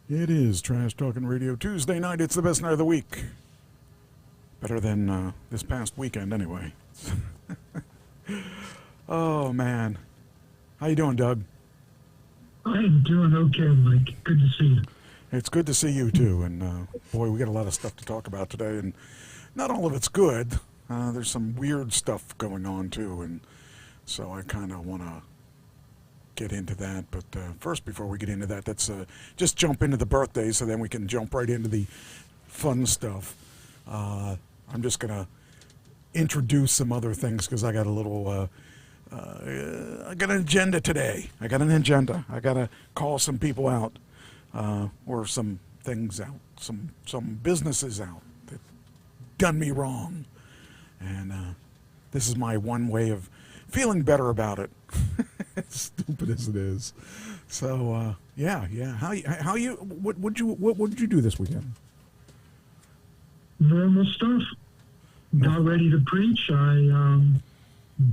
It is Trash Talking Radio Tuesday night. It's the best night of the week. Better than this past weekend, anyway. Oh, man. How you doing, Doug? I'm doing okay, Mike. Good to see you. It's good to see you, too. And, boy, we got a lot of stuff to talk about today. And not all of it's good. There's some weird stuff going on, too. And so I kind of want to get into that. But first, before we get into that, let's just jump into the birthdays so then we can jump right into the fun stuff. I'm just going to introduce some other things because I got a little... I got an agenda today. I got to call some people out, or some things out, some businesses out that done me wrong. And this is my one way of feeling better about it. As stupid as it is. So yeah. How you? What would you do this weekend? Normal stuff. Got ready to preach. I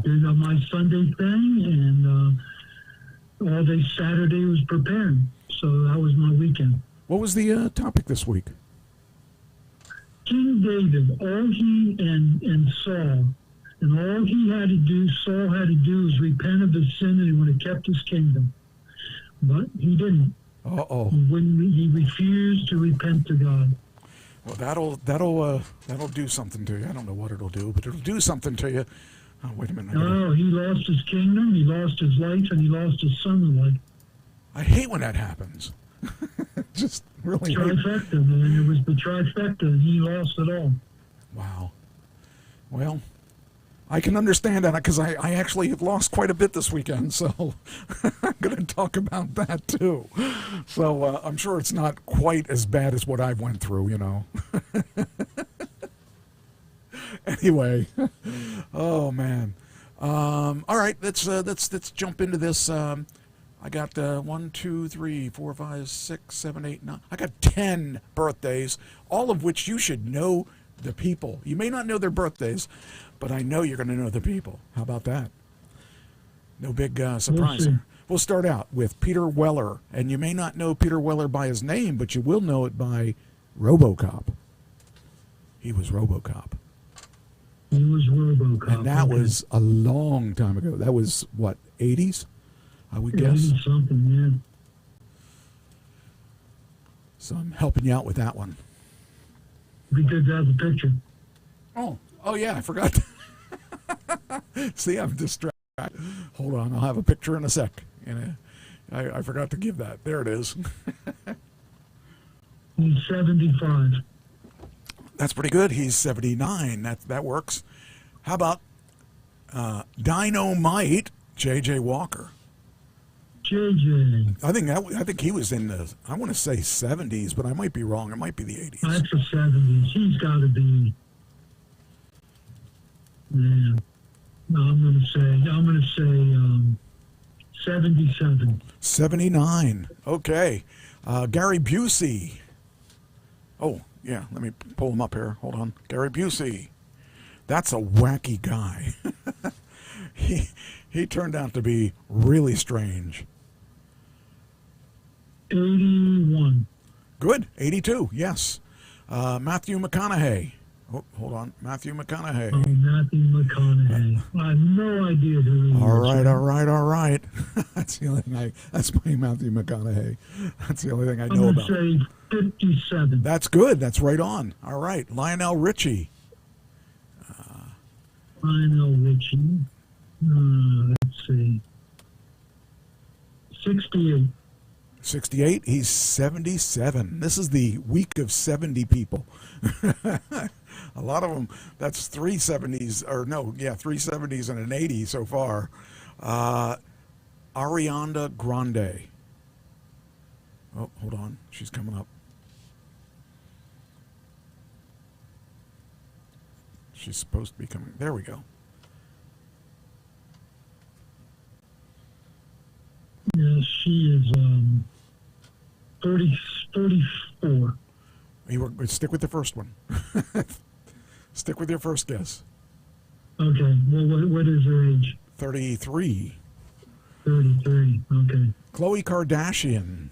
did my Sunday thing, and all day Saturday was preparing. So that was my weekend. What was the topic this week? King David, all he and Saul, and all he had to do, Saul had to do, was repent of his sin, and he would have kept his kingdom. But he didn't. Uh-oh. He refused to repent to God. Well, that'll do something to you. I don't know what it'll do, but it'll do something to you. Oh, wait a minute. No, he lost his kingdom, he lost his life, and he lost his son's life. I hate when that happens. Just really. Trifecta, man. It was the trifecta, and he lost it all. Wow. Well, I can understand that because I actually have lost quite a bit this weekend, so I'm going to talk about that too. So I'm sure it's not quite as bad as what I've went through, you know. Anyway, oh man. All right, let's jump into this. I got 1, 2, 3, 4, 5, 6, 7, 8, 9. I got 10 birthdays, all of which you should know the people. You may not know their birthdays, but I know you're going to know the people. How about that? No big surprise. We'll start out with Peter Weller, and you may not know Peter Weller by his name, but you will know it by RoboCop. He was RoboCop. He was RoboCop. And that was a long time ago. That was, what, 80s? I would guess. 80-something, yeah. So I'm helping you out with that one. We did have a picture. Oh yeah, I forgot. See, I'm distracted. Hold on, I'll have a picture in a sec. And I forgot to give that. There it is. He's 75. That's pretty good. He's 79. That works. How about Dynamite J.J. Walker? JJ. I think he was in the, I want to say 70s, but I might be wrong. It might be the 80s. That's the 70s. He's got to be. Yeah. No, I'm going to say 77. 79. Okay. Gary Busey. Oh, yeah. Let me pull him up here. Hold on. Gary Busey. That's a wacky guy. He turned out to be really strange. 81. Good. 82. Yes. Matthew McConaughey. Oh, hold on. Matthew McConaughey. Oh, Matthew McConaughey. I have no idea who he is. All right. That's the only thing that's my Matthew McConaughey. That's the only thing I know about. I'm going to say 57. That's good. That's right on. All right. Lionel Richie. Lionel Richie. Let's see. 68. 68. He's 77. This is the week of 70 people. A lot of them, that's 3 70s, or no, yeah, 3 70s and an 80 so far. Ariana Grande. Oh, hold on. She's coming up. She's supposed to be coming. There we go. Yeah, she is 34. Stick with the first one. Stick with your first guess. Okay. Well, what is her age? 33. 33. Okay. Khloe Kardashian.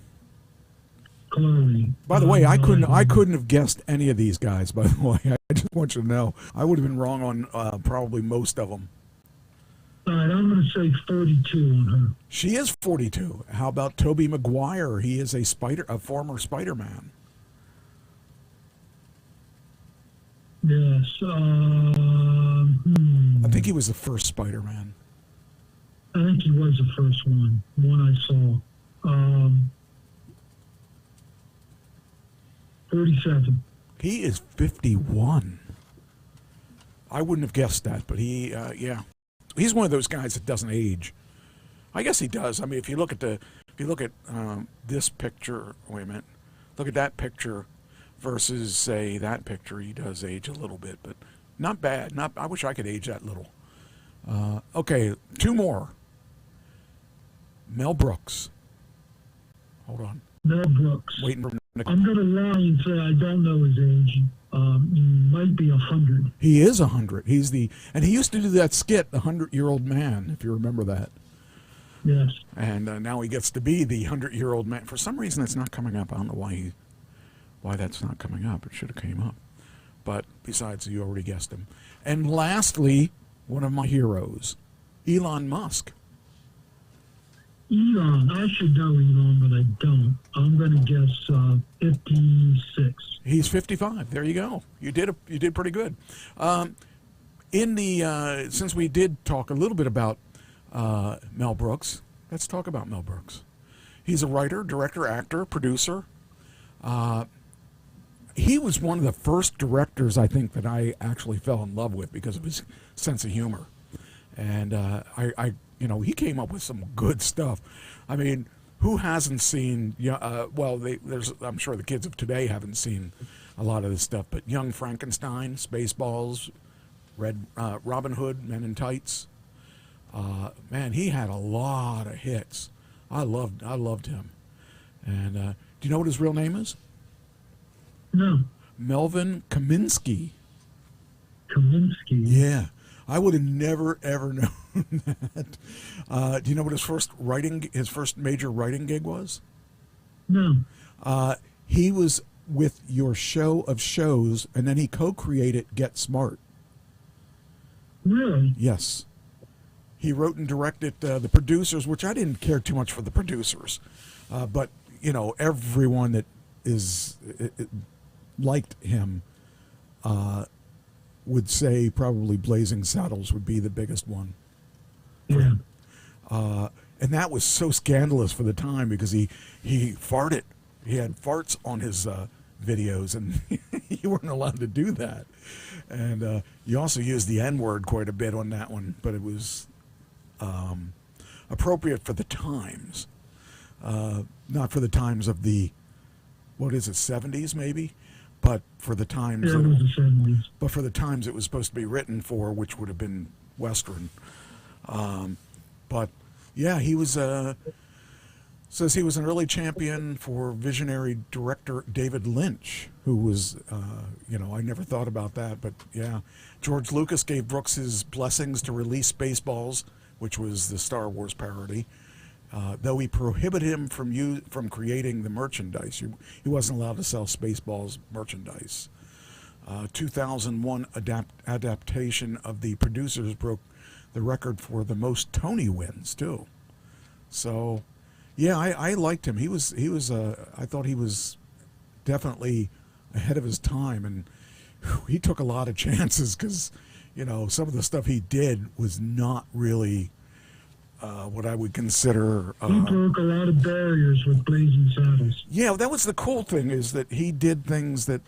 Chloe. By the way, I couldn't have guessed any of these guys. By the way, I just want you to know I would have been wrong on probably most of them. All right, I'm going to say 42 on her. She is 42. How about Tobey Maguire? He is a former Spider-Man. Yes. I think he was the first Spider-Man. I think he was the first one I saw. 37. He is 51. I wouldn't have guessed that, but yeah. He's one of those guys that doesn't age. I guess he does. I mean, if you look at this picture, wait a minute, look at that picture versus say that picture, he does age a little bit, but not bad. I wish I could age that little. Okay, two more. Mel Brooks. Hold on. Mel Brooks. Waiting for. I'm going to lie and say I don't know his age. He might be 100. He is 100. And he used to do that skit, The 100-Year-Old Man, if you remember that. Yes. And now he gets to be the 100-year-old man. For some reason, it's not coming up. I don't know why that's not coming up. It should have came up. But besides, you already guessed him. And lastly, one of my heroes, Elon Musk. Elon. I should know Elon, but I don't. I'm going to guess 56. He's 55. There you go. You did pretty good. Since we did talk a little bit about Mel Brooks, let's talk about Mel Brooks. He's a writer, director, actor, producer. He was one of the first directors, I think, that I actually fell in love with because of his sense of humor. And he came up with some good stuff. I mean, who hasn't seen? I'm sure the kids of today haven't seen a lot of this stuff. But Young Frankenstein, Spaceballs, Robin Hood, Men in Tights. Man, he had a lot of hits. I loved him. And do you know what his real name is? No. Melvin Kaminsky. Kaminsky. Yeah. I would have never, ever known that. Do you know what his first major writing gig was? No. He was with Your Show of Shows, and then he co-created Get Smart. Really? Yes. He wrote and directed the producers, which I didn't care too much for the producers. But, everyone that liked him would say probably Blazing Saddles would be the biggest one. Yeah. And that was so scandalous for the time because he farted. He had farts on his videos, and you weren't allowed to do that. And you also used the N-word quite a bit on that one, but it was appropriate for the times. Not for the times of the, 70s maybe? But for the times, yeah, it was the 70s. But for the times it was supposed to be written for, which would have been Western. But yeah, he was says he was an early champion for visionary director David Lynch, who was I never thought about that, but yeah, George Lucas gave Brooks his blessings to release Spaceballs, which was the Star Wars parody. Though he prohibited him from creating the merchandise. He wasn't allowed to sell Spaceballs merchandise. 2001 adaptation of The Producers broke the record for the most Tony wins too. So, yeah, I liked him. He was I thought he was definitely ahead of his time, and he took a lot of chances because some of the stuff he did was not really what I would consider. He broke a lot of barriers with Blazing Saddles. Yeah, that was the cool thing, is that he did things that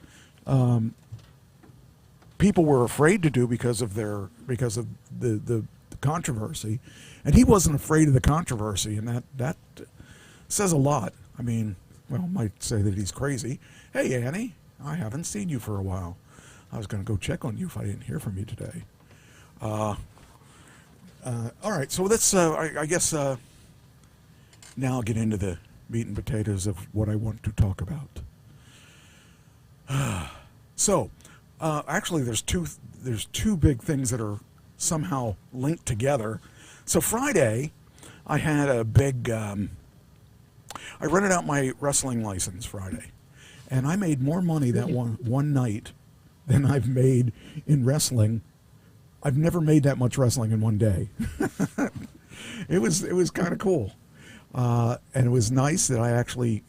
people were afraid to do because of the controversy, and he wasn't afraid of the controversy, and that says a lot. I mean, well, might say that he's crazy. Hey, Annie, I haven't seen you for a while. I was going to go check on you if I didn't hear from you today. All right, so let's, I guess, now I'll get into the meat and potatoes of what I want to talk about. Actually, there's two big things that are somehow linked together. So Friday, I had a big, I rented out my wrestling license Friday, and I made more money that one night than I've made in wrestling. I've never made that much wrestling in one day. It was kind of cool, and it was nice that I actually,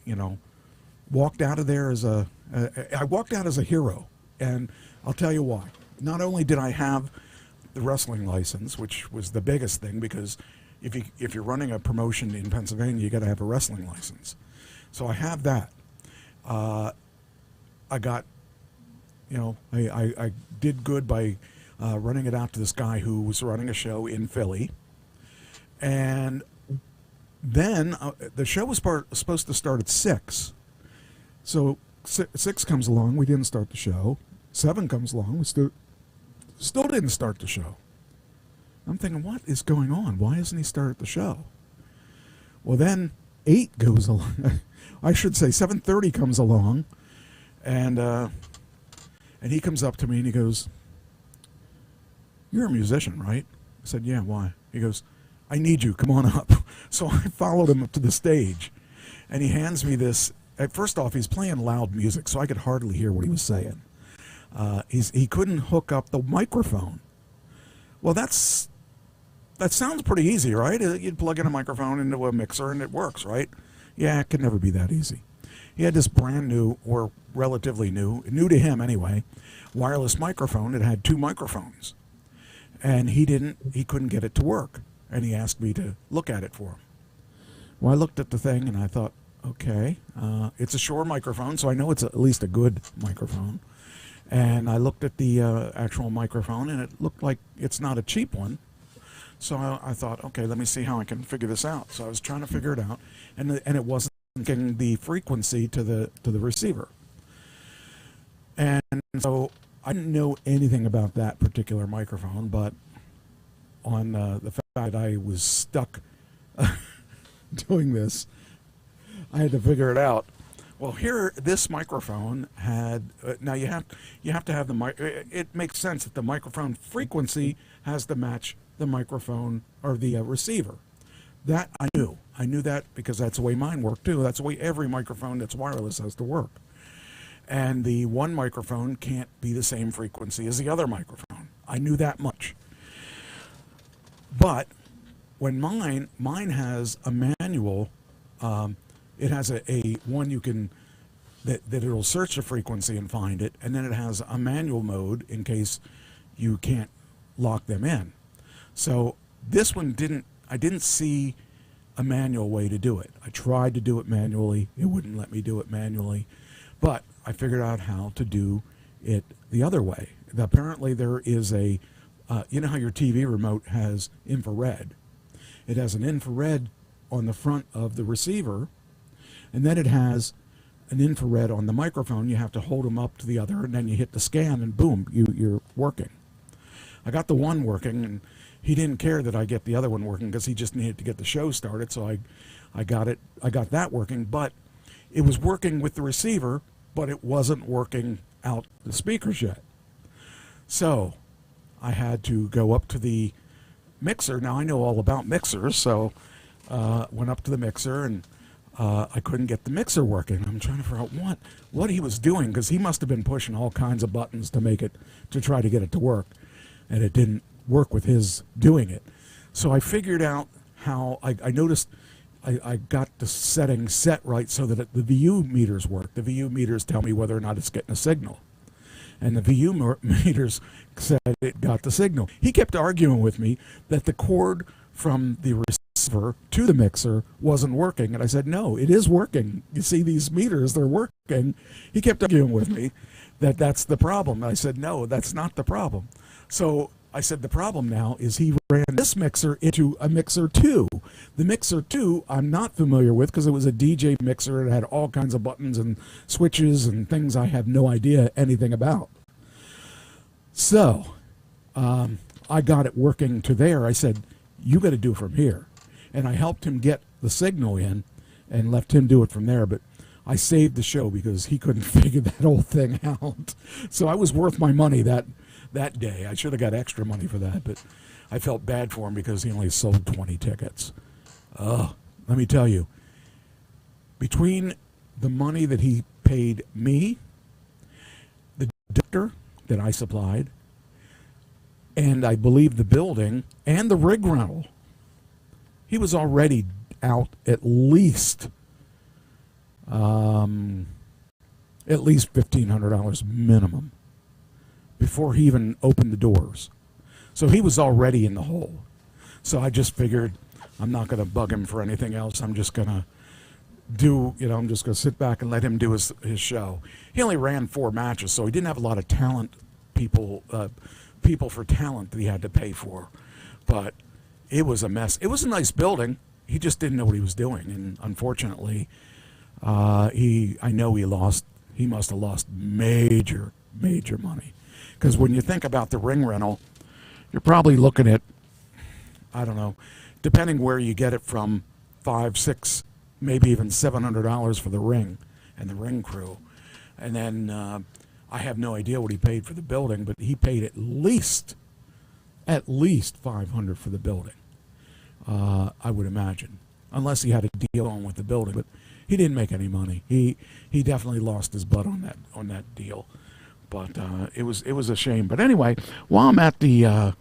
walked out of there as I walked out as a hero, and I'll tell you why. Not only did I have the wrestling license, which was the biggest thing, because if you're running a promotion in Pennsylvania, you got to have a wrestling license. So I have that. I got, I did good by running it out to this guy who was running a show in Philly, and then the show was supposed to start at 6. So 6 comes along, we didn't start the show. 7 comes along, we still didn't start the show. I'm thinking, what is going on? Why hasn't he started the show? Well, then 8 goes along. I should say 7:30 comes along, and he comes up to me and he goes, "You're a musician, right?" I said, "Yeah, why?" He goes, "I need you. Come on up." So I followed him up to the stage, and he hands me this. First off, he's playing loud music, so I could hardly hear what he was saying. He couldn't hook up the microphone. Well, that sounds pretty easy, right? You'd plug in a microphone into a mixer and it works, right? Yeah, it could never be that easy. He had this brand new, or relatively new to him anyway, wireless microphone. It had 2 microphones, and he couldn't get it to work, and he asked me to look at it for him. Well, I looked at the thing and I thought, okay, it's a Shure microphone, so I know it's at least a good microphone. And I looked at the actual microphone, and it looked like it's not a cheap one. So I thought, okay, let me see how I can figure this out. So I was trying to figure it out, and it wasn't getting the frequency to the receiver. And so I didn't know anything about that particular microphone, but on the fact that I was stuck doing this, I had to figure it out. Well, here, this microphone had, now you have to have the mic, it makes sense that the microphone frequency has to match the microphone or the receiver. That I knew. I knew that because that's the way mine worked too. That's the way every microphone that's wireless has to work. And the one microphone can't be the same frequency as the other microphone. I knew that much. But when mine has a manual, it has a one you can, that it'll search the frequency and find it, and then it has a manual mode in case you can't lock them in. So this one I didn't see a manual way to do it. I tried to do it manually. It wouldn't let me do it manually. But I figured out how to do it the other way. Apparently there is a, you know how your TV remote has infrared? It has an infrared on the front of the receiver, and then it has an infrared on the microphone. You have to hold them up to the other, and then you hit the scan, and boom, you're working. I got the one working, and he didn't care that I get the other one working because he just needed to get the show started. So I got that working, but it was working with the receiver, but it wasn't working out the speakers yet. So I had to go up to the mixer. Now I know all about mixers, so went up to the mixer, and I couldn't get the mixer working. I'm trying to figure out what he was doing, because he must have been pushing all kinds of buttons to try to get it to work, and it didn't work with his doing it. So I figured out how I noticed I got the setting set right so that the VU meters work. The VU meters tell me whether or not it's getting a signal, and the VU meters said it got the signal. He kept arguing with me that the cord from the receiver to the mixer wasn't working, and I said, no, it is working. You see these meters, they're working. He kept arguing with me that that's the problem. I said, no, that's not the problem. So I said, the problem now is he ran this mixer into a mixer 2. The mixer 2 I'm not familiar with, because it was a DJ mixer. It had all kinds of buttons and switches and things I have no idea anything about. So I got it working to there. I said, you got to do it from here. And I helped him get the signal in and left him do it from there. But I saved the show because he couldn't figure that whole thing out. So I was worth my money that day. I should have got extra money for that, but I felt bad for him because he only sold 20 tickets. Let me tell you, between the money that he paid me, the doctor that I supplied, and I believe the building and the rig rental, he was already out at least $1,500 minimum before he even opened the doors. So he was already in the hole. So I just figured I'm not going to bug him for anything else. I'm just going to I'm just going to sit back and let him do his show. He only ran 4 matches, so he didn't have a lot of talent people for talent that he had to pay for. But it was a mess. It was a nice building. He just didn't know what he was doing, and unfortunately, he must have lost major money. Because when you think about the ring rental, you're probably looking at, I don't know, depending where you get it from, $500, $600, maybe even $700 for the ring and the ring crew. And then I have no idea what he paid for the building, but he paid at least $500 for the building, I would imagine, unless he had a deal on with the building. But he didn't make any money. He definitely lost his butt on that deal. But it was a shame. But anyway, while I'm at the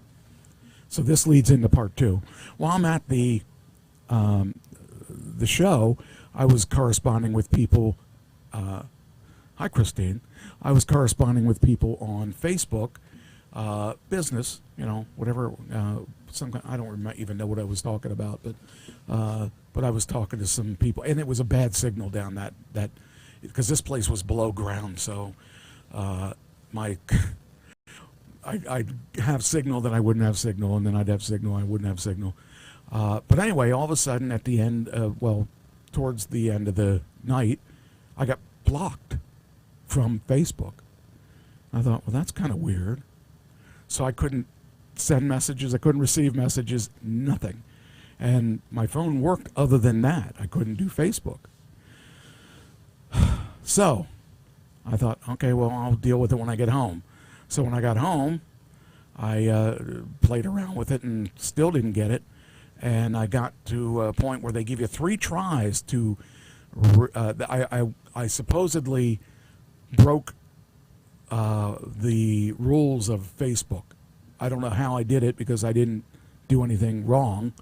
so this leads into part 2. While I'm at the show, I was corresponding with people. Hi, Christine. I was corresponding with people on Facebook, business, whatever. I don't even know what I was talking about, but I was talking to some people, and it was a bad signal down that because this place was below ground, so I'd have signal, then I wouldn't have signal, and then I'd have signal, I wouldn't have signal. But anyway, all of a sudden at the end, towards the end of the night, I got blocked from Facebook. I thought, well, that's kind of weird. So I couldn't send messages, I couldn't receive messages, nothing. And my phone worked other than that. I couldn't do Facebook. So I thought, okay, well, I'll deal with it when I get home. So when I got home, I played around with it and still didn't get it. And I got to a point where they give you 3 tries to, I supposedly broke the rules of Facebook. I don't know how I did it because I didn't do anything wrong,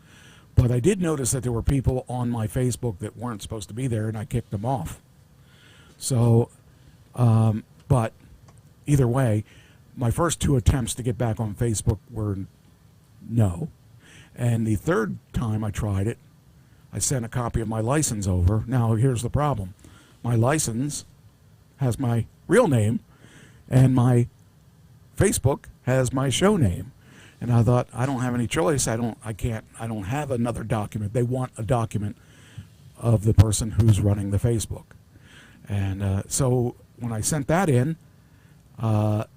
but I did notice that there were people on my Facebook that weren't supposed to be there, and I kicked them off. So, but either way, my first 2 attempts to get back on Facebook were no. And the third time I tried it, I sent a copy of my license over. Now, here's the problem. My license has my real name, and my Facebook has my show name. And I thought, I don't have any choice. I don't have another document. They want a document of the person who's running the Facebook. And so when I sent that in,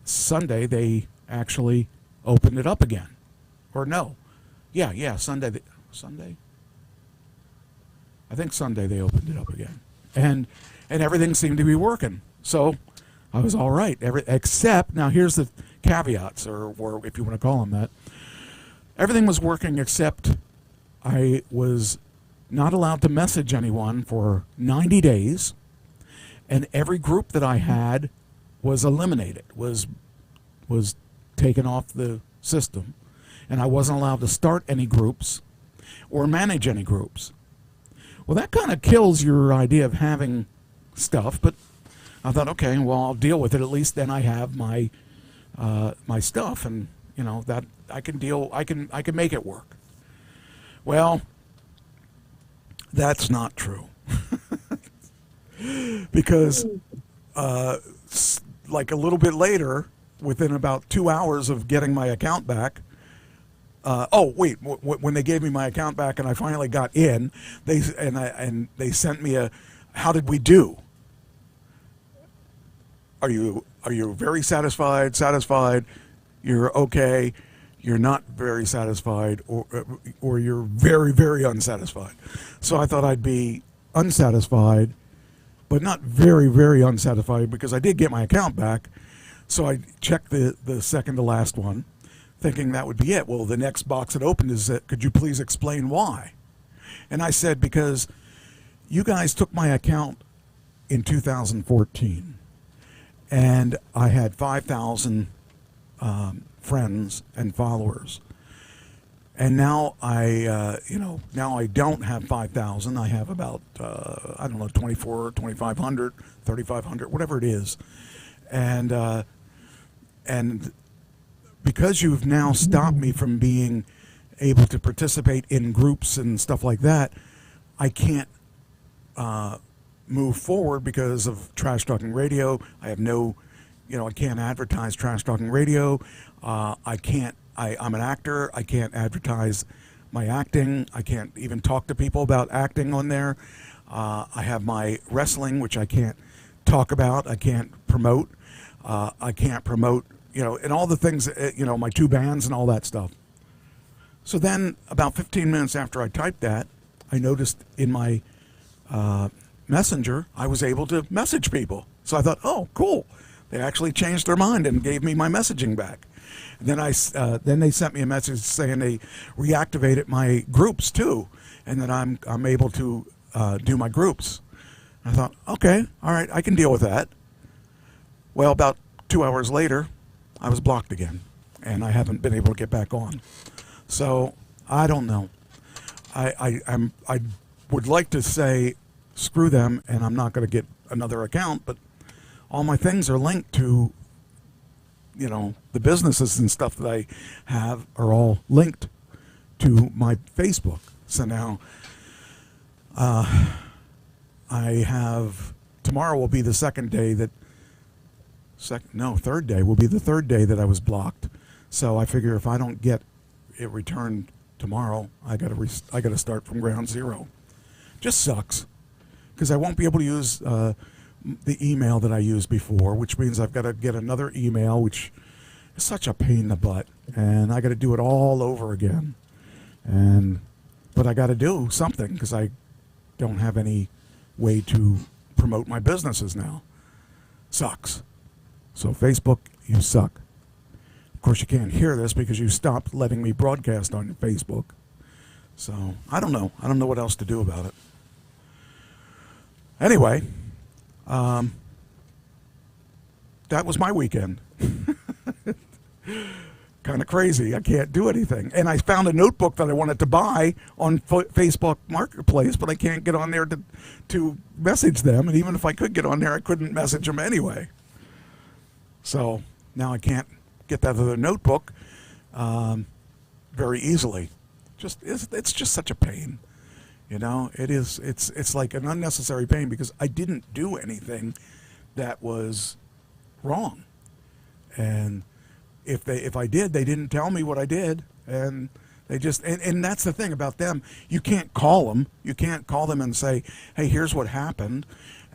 Sunday, they actually opened it up again. Or no. Yeah, Sunday. Sunday? I think Sunday they opened it up again. And everything seemed to be working. So I was all right. Except, now here's the caveats, or if you want to call them that. Everything was working except I was not allowed to message anyone for 90 days. And every group that I had was eliminated, was taken off the system. And I wasn't allowed to start any groups or manage any groups. Well, that kind of kills your idea of having stuff, but I thought, okay, well, I'll deal with it. At least then I have my my stuff, and that I can make it work. Well, that's not true. Because like a little bit later, within about 2 hours of getting my account back, when they gave me my account back and I finally got in, they sent me a, how did we do? Are you very satisfied? Satisfied? You're okay. You're not very satisfied, or you're very, very unsatisfied. So I thought I'd be unsatisfied, but not very, very unsatisfied, because I did get my account back. So I checked the second to last one, thinking that would be it. Well, the next box that opened is, could you please explain why? And I said, because you guys took my account in 2014, and I had 5,000 friends and followers. And now now I don't have 5,000. I have about, 24, 2,500, 3,500, whatever it is. And because you've now stopped me from being able to participate in groups and stuff like that, I can't move forward because of Trash Talking Radio. I have no, I can't advertise Trash Talking Radio. I'm an actor. I can't advertise my acting. I can't even talk to people about acting on there. I have my wrestling, which I can't talk about. I can't promote. I can't promote, and all the things, my 2 bands and all that stuff. So then about 15 minutes after I typed that, I noticed in my Messenger, I was able to message people. So I thought, oh, cool. They actually changed their mind and gave me my messaging back. And then they sent me a message saying they reactivated my groups too, and that I'm able to do my groups. And I thought, okay, all right, I can deal with that. Well, about 2 hours later, I was blocked again, and I haven't been able to get back on. So I don't know. I would like to say screw them, and I'm not going to get another account, but all my things are linked to, the businesses and stuff that I have are all linked to my Facebook. So now I have, tomorrow will be the third day will be the third day that I was blocked. So I figure if I don't get it returned tomorrow, I gotta start from ground zero. Just sucks, because I won't be able to use the email that I used before, which means I've got to get another email, which is such a pain in the butt, and I got to do it all over again. But I got to do something because I don't have any way to promote my businesses now. Sucks. So Facebook, you suck. Of course, you can't hear this because you stopped letting me broadcast on Facebook. So I don't know. I don't know what else to do about it. Anyway, that was my weekend. Kind of crazy. I can't do anything. And I found a notebook that I wanted to buy on Facebook Marketplace, but I can't get on there to message them. And even if I could get on there, I couldn't message them anyway. So now I can't get that other notebook very easily. It's just such a pain. It is. It's like an unnecessary pain because I didn't do anything that was wrong, and if I did, they didn't tell me what I did, and they just and that's the thing about them. You can't call them. You can't call them and say, "Hey, here's what happened."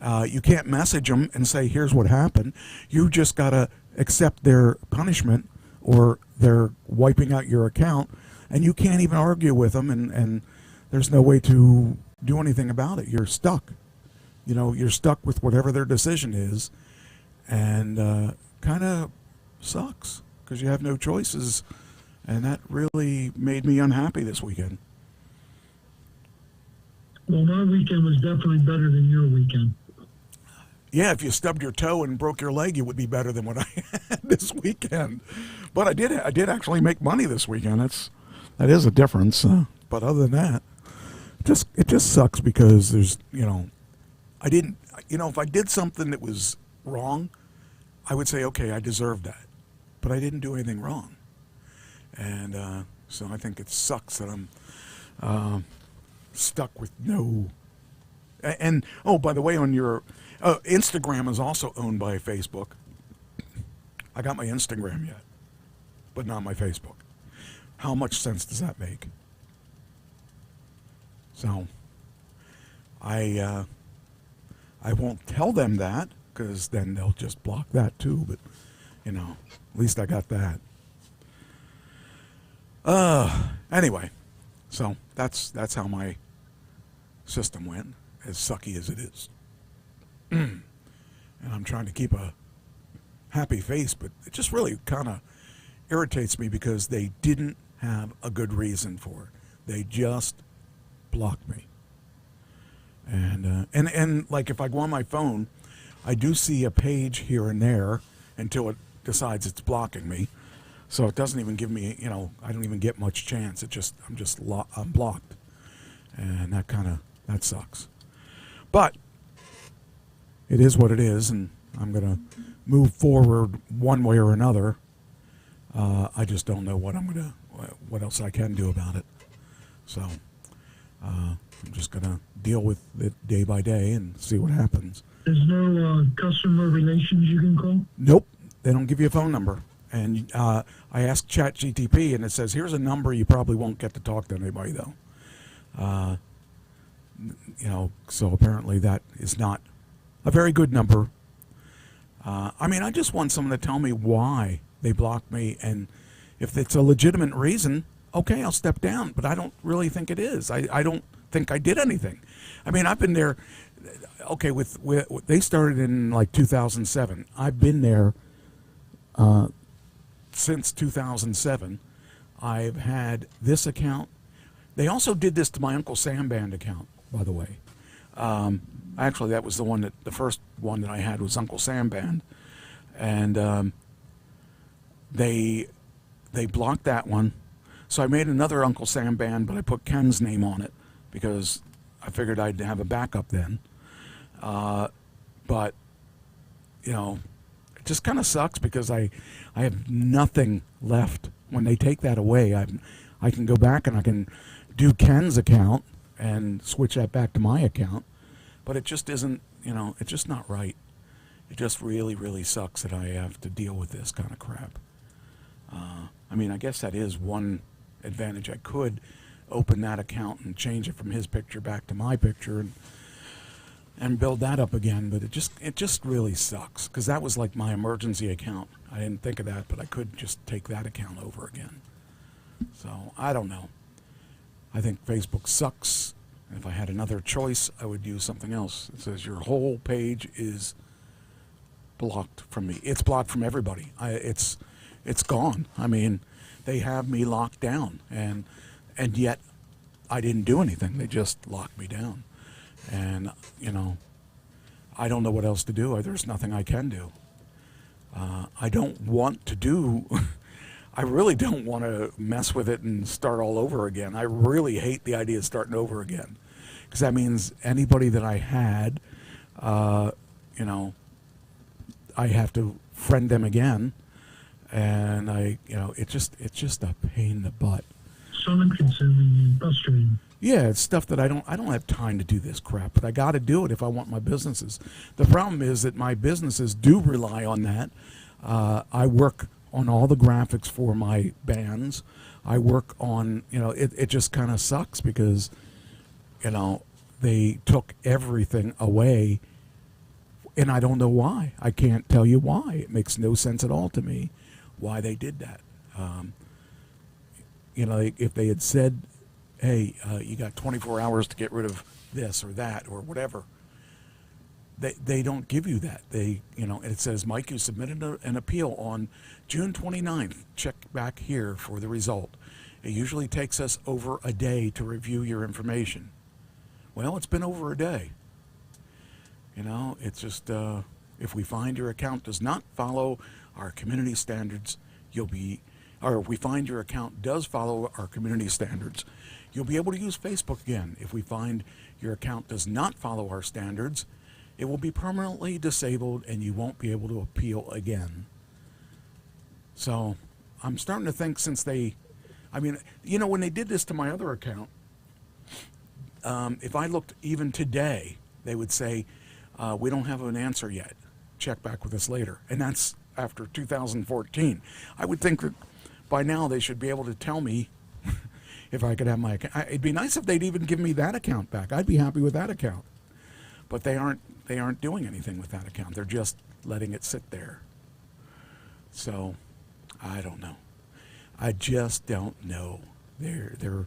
You can't message them and say, "Here's what happened." You just gotta accept their punishment, or they're wiping out your account, and you can't even argue with them, and there's no way to do anything about it. You're stuck. You're stuck with whatever their decision is, and kind of sucks because you have no choices, and that really made me unhappy this weekend. Well, my weekend was definitely better than your weekend. Yeah, if you stubbed your toe and broke your leg, it would be better than what I had this weekend. But I did actually make money this weekend. That is a difference. But other than that, it just sucks because there's, I didn't, if I did something that was wrong, I would say, okay, I deserved that. But I didn't do anything wrong. And so I think it sucks that I'm stuck with no. And, oh, by the way, on your Instagram is also owned by Facebook. I got my Instagram yet, but not my Facebook. How much sense does that make? So I won't tell them that because then they'll just block that too. But at least I got that. Anyway, so that's how my system went, as sucky as it is. And I'm trying to keep a happy face, but it just really kind of irritates me because they didn't have a good reason for it. They just blocked me. And like if I go on my phone, I do see a page here and there until it decides it's blocking me. So it doesn't even give me, I don't even get much chance. I'm blocked. And that sucks. But it is what it is, and I'm going to move forward one way or another. I just don't know what what else I can do about it. So I'm just going to deal with it day by day and see what happens. There's no customer relations you can call? Nope. They don't give you a phone number. And I asked ChatGTP, and it says, here's a number you probably won't get to talk to anybody, though. So apparently that is not a very good number. I just want someone to tell me why they blocked me, and if it's a legitimate reason, okay, I'll step down, but I don't really think it is. I don't think I did anything. I've been there, okay, with they started in like 2007. I've been there since 2007. I've had this account. They also did this to my Uncle Sam Band account, by the way. Actually, that was the first one that I had was Uncle Sam Band. And they blocked that one. So I made another Uncle Sam Band, but I put Ken's name on it because I figured I'd have a backup then. But, it just kind of sucks because I have nothing left. When they take that away, I can go back and I can do Ken's account and switch that back to my account. But it just isn't, it's just not right. It just really, really sucks that I have to deal with this kind of crap. I guess that is one advantage. I could open that account and change it from his picture back to my picture and build that up again. But it just really sucks because that was like my emergency account. I didn't think of that, but I could just take that account over again. So I don't know. I think Facebook sucks. If I had another choice, I would use something else. It says your whole page is blocked from me. It's blocked from everybody. It's gone. They have me locked down, and yet I didn't do anything. They just locked me down, and I don't know what else to do. There's nothing I can do. I don't want to do. I really don't want to mess with it and start all over again. I really hate the idea of starting over again, because that means anybody that I had, I have to friend them again, and it's just a pain in the butt. Time consuming and frustrating. Yeah, it's stuff that I don't have time to do this crap, but I got to do it if I want my businesses. The problem is that my businesses do rely on that. I work on all the graphics for my bands. I work on, it just kind of sucks because, they took everything away, and I don't know why. I can't tell you why. It makes no sense at all to me why they did that. If they had said, hey, you got 24 hours to get rid of this or that or whatever, they don't give you that. It says, Mike, you submitted an appeal on June 29th. Check back here for the result. It usually takes us over a day to review your information. Well, it's been over a day. It's just, if we find your account does not follow our community standards, if we find your account does follow our community standards, you'll be able to use Facebook again. If we find your account does not follow our standards, it will be permanently disabled and you won't be able to appeal again. So I'm starting to think since when they did this to my other account, if I looked even today, they would say, we don't have an answer yet. Check back with us later. And that's after 2014. I would think that by now they should be able to tell me if I could have my account. It'd be nice if they'd even give me that account back. I'd be happy with that account. But they aren't doing anything with that account. They're just letting it sit there. So I don't know. I just don't know. They're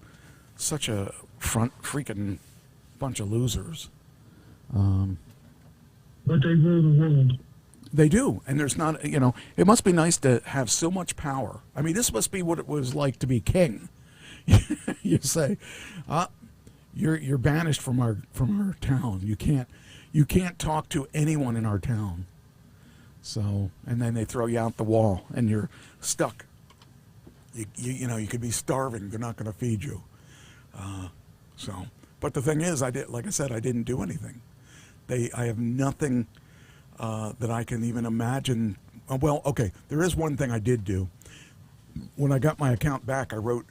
such a freaking bunch of losers. But they rule the world. They do, and there's not, it must be nice to have so much power. This must be what it was like to be king. You say, you're banished from our town. You can't talk to anyone in our town. So, and then they throw you out the wall, and you're stuck. You know, you could be starving. They're not going to feed you. So, but the thing is, like I said, I didn't do anything. I have nothing that I can even imagine. Well, okay, there is one thing I did do. When I got my account back, I wrote,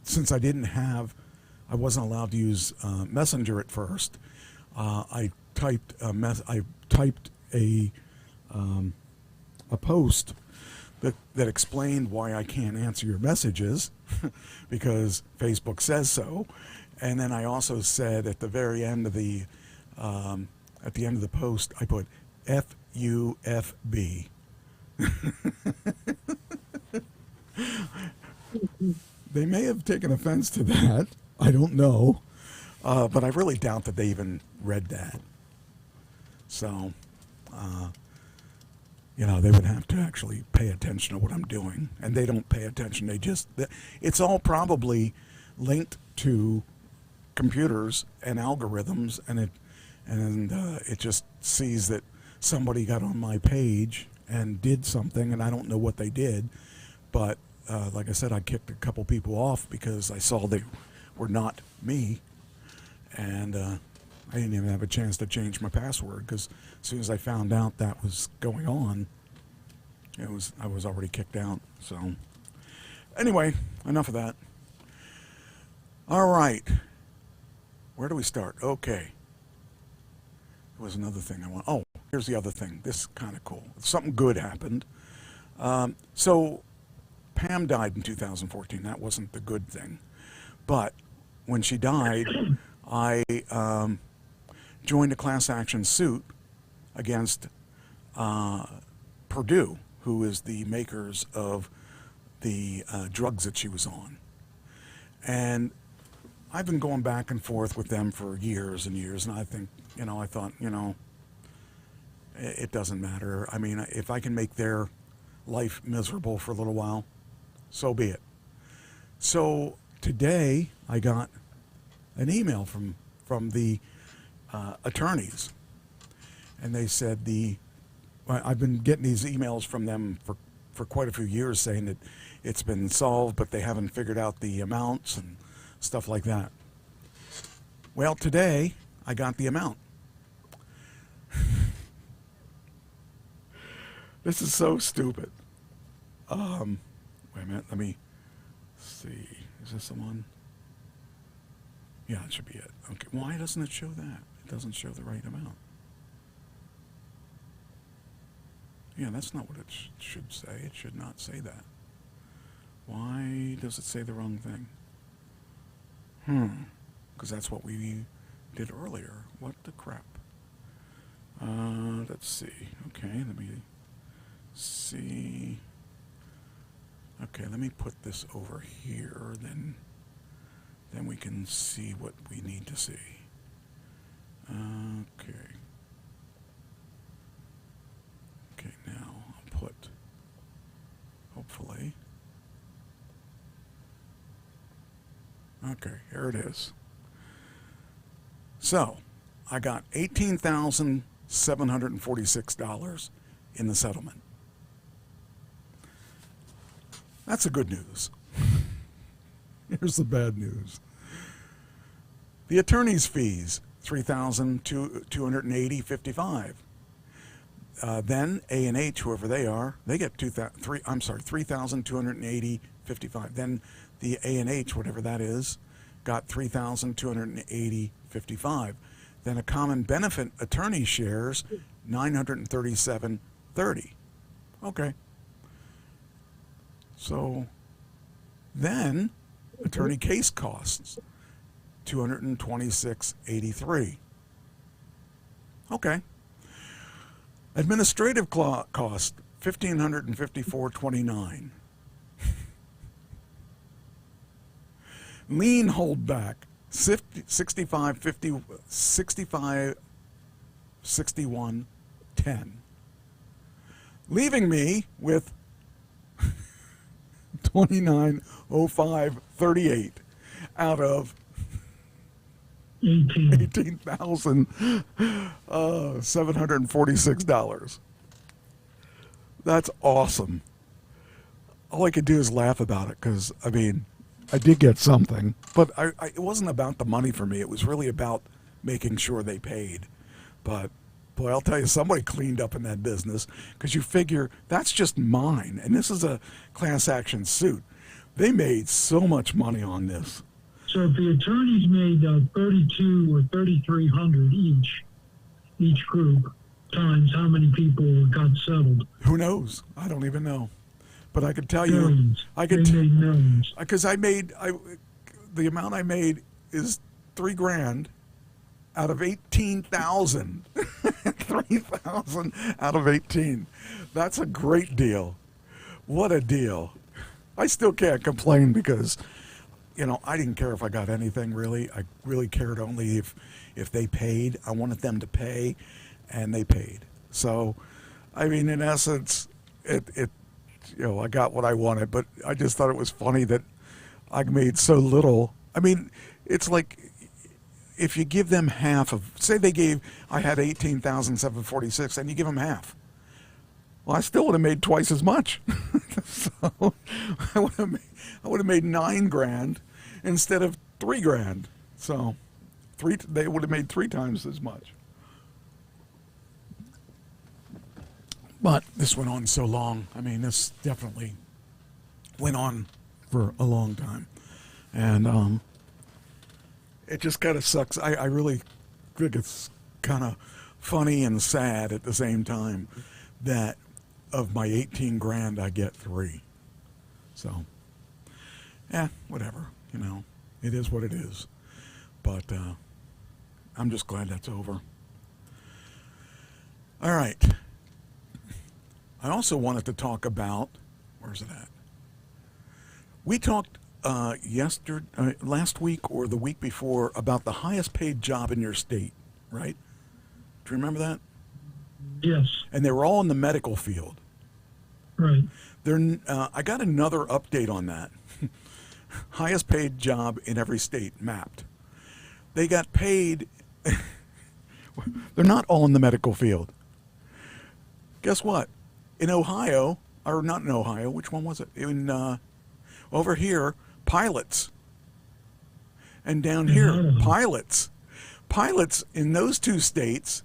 since I wasn't allowed to use Messenger at first. I typed a post that explained why I can't answer your messages because Facebook says so, and then I also said at the very end of the post I put FUFB. They may have taken offense to that. I don't know, but I really doubt that they even read that. So, you know, they would have to actually pay attention to what I'm doing, and they don't pay attention. It's all probably linked to computers and algorithms, and it just sees that somebody got on my page and did something, and I don't know what they did, but like I said, I kicked a couple people off because I saw they were not me, and I didn't even have a chance to change my password because as soon as I found out that was going on, I was already kicked out. So anyway, enough of that. All right, where do we start? Okay, there was another thing I want. Oh, here's the other thing. This is kind of cool. Something good happened. So Pam died in 2014. That wasn't the good thing, but when she died, I joined a class action suit against Purdue, who is the makers of the drugs that she was on. And I've been going back and forth with them for years and years, and I thought, it doesn't matter. I mean, if I can make their life miserable for a little while, so be it. So today I got an email from the attorneys, and they said I've been getting these emails from them for quite a few years saying that it's been solved, but they haven't figured out the amounts and stuff like that. Well, today I got the amount. This is so stupid. Wait a minute, let me see. Is this the one? Yeah, it should be it. Okay, why doesn't it show that? It doesn't show the right amount. Yeah, that's not what it should say. It should not say that. Why does it say the wrong thing? Because that's what we did earlier. What the crap? Let's see. Okay, let me see. Okay, let me put this over here, then we can see what we need to see. Okay. Okay, now I'll put, hopefully. Okay, here it is. So, I got $18,746 in the settlement. That's the good news. Here's the bad news. The attorney's fees, $3,280.55. Then A&H, whoever they are, they get $3,280.55. Then the A&H, whatever that is, got $3,280.55. Then a common benefit attorney shares $937.30. Okay. So then attorney case costs $226.83. Okay. Administrative cost $1,554.29. Lien holdback $65.61.10. Leaving me with $29.05.38. out of 18. $18,746. That's awesome. All I could do is laugh about it because, I mean, I did get something, but it wasn't about the money for me. It was really about making sure they paid. But, boy, I'll tell you, somebody cleaned up in that business because you figure that's just mine, and this is a class action suit. They made so much money on this. So if the attorneys made 32 or 3,300 each group, times how many people got settled? Who knows? I don't even know. But I could tell Millions. you, I could They made millions. because the amount I made is $3,000 out of 18,000. 3,000 out of 18. That's a great deal. What a deal. I still can't complain because, you know, I didn't care if I got anything really. I really cared only if they paid. I wanted them to pay, and they paid. So, I mean, in essence, it you know, I got what I wanted, but I just thought it was funny that I made so little. I mean, it's like if you give them half of, say I had 18,746, and you give them half. Well, I still would have made twice as much. So I would have made $9,000 instead of $3,000. So they would have made 3 times as much. But this went on so long. I mean, this definitely went on for a long time. And it just kind of sucks. I really think it's kind of funny and sad at the same time that of my 18 grand, I get 3. So, yeah, whatever. You know, it is what it is. But I'm just glad that's over. All right. I also wanted to talk about, where's it at? We talked last week or the week before about the highest paid job in your state, right? Do you remember that? Yes. And they were all in the medical field. Right. I got another update on that. Highest paid job in every state mapped. They got paid. They're not all in the medical field. Guess what? In Ohio, or not in Ohio, which one was it? Over here, pilots. And down here, pilots. Pilots in those 2 states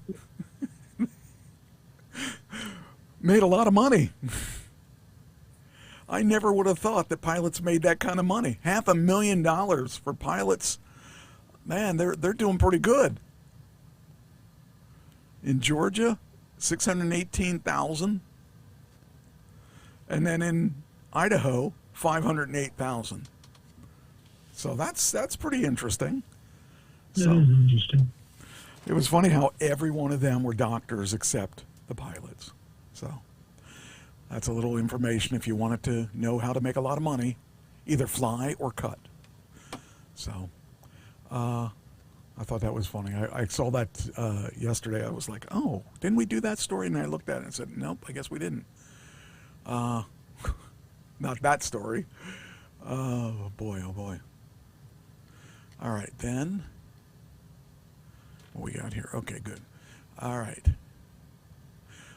made a lot of money. I never would have thought that pilots made that kind of money. $500,000 for pilots. Man, they're doing pretty good. In Georgia, $618,000. And then in Idaho, $508,000. So that's pretty interesting. That is interesting. It was funny how every one of them were doctors except the pilots. So that's a little information if you wanted to know how to make a lot of money, either fly or cut. So I thought that was funny. I saw that yesterday. I was like, oh, didn't we do that story? And I looked at it and said, nope, I guess we didn't. Not that story. Oh, boy, oh, boy. All right, then. What we got here? Okay, good. All right.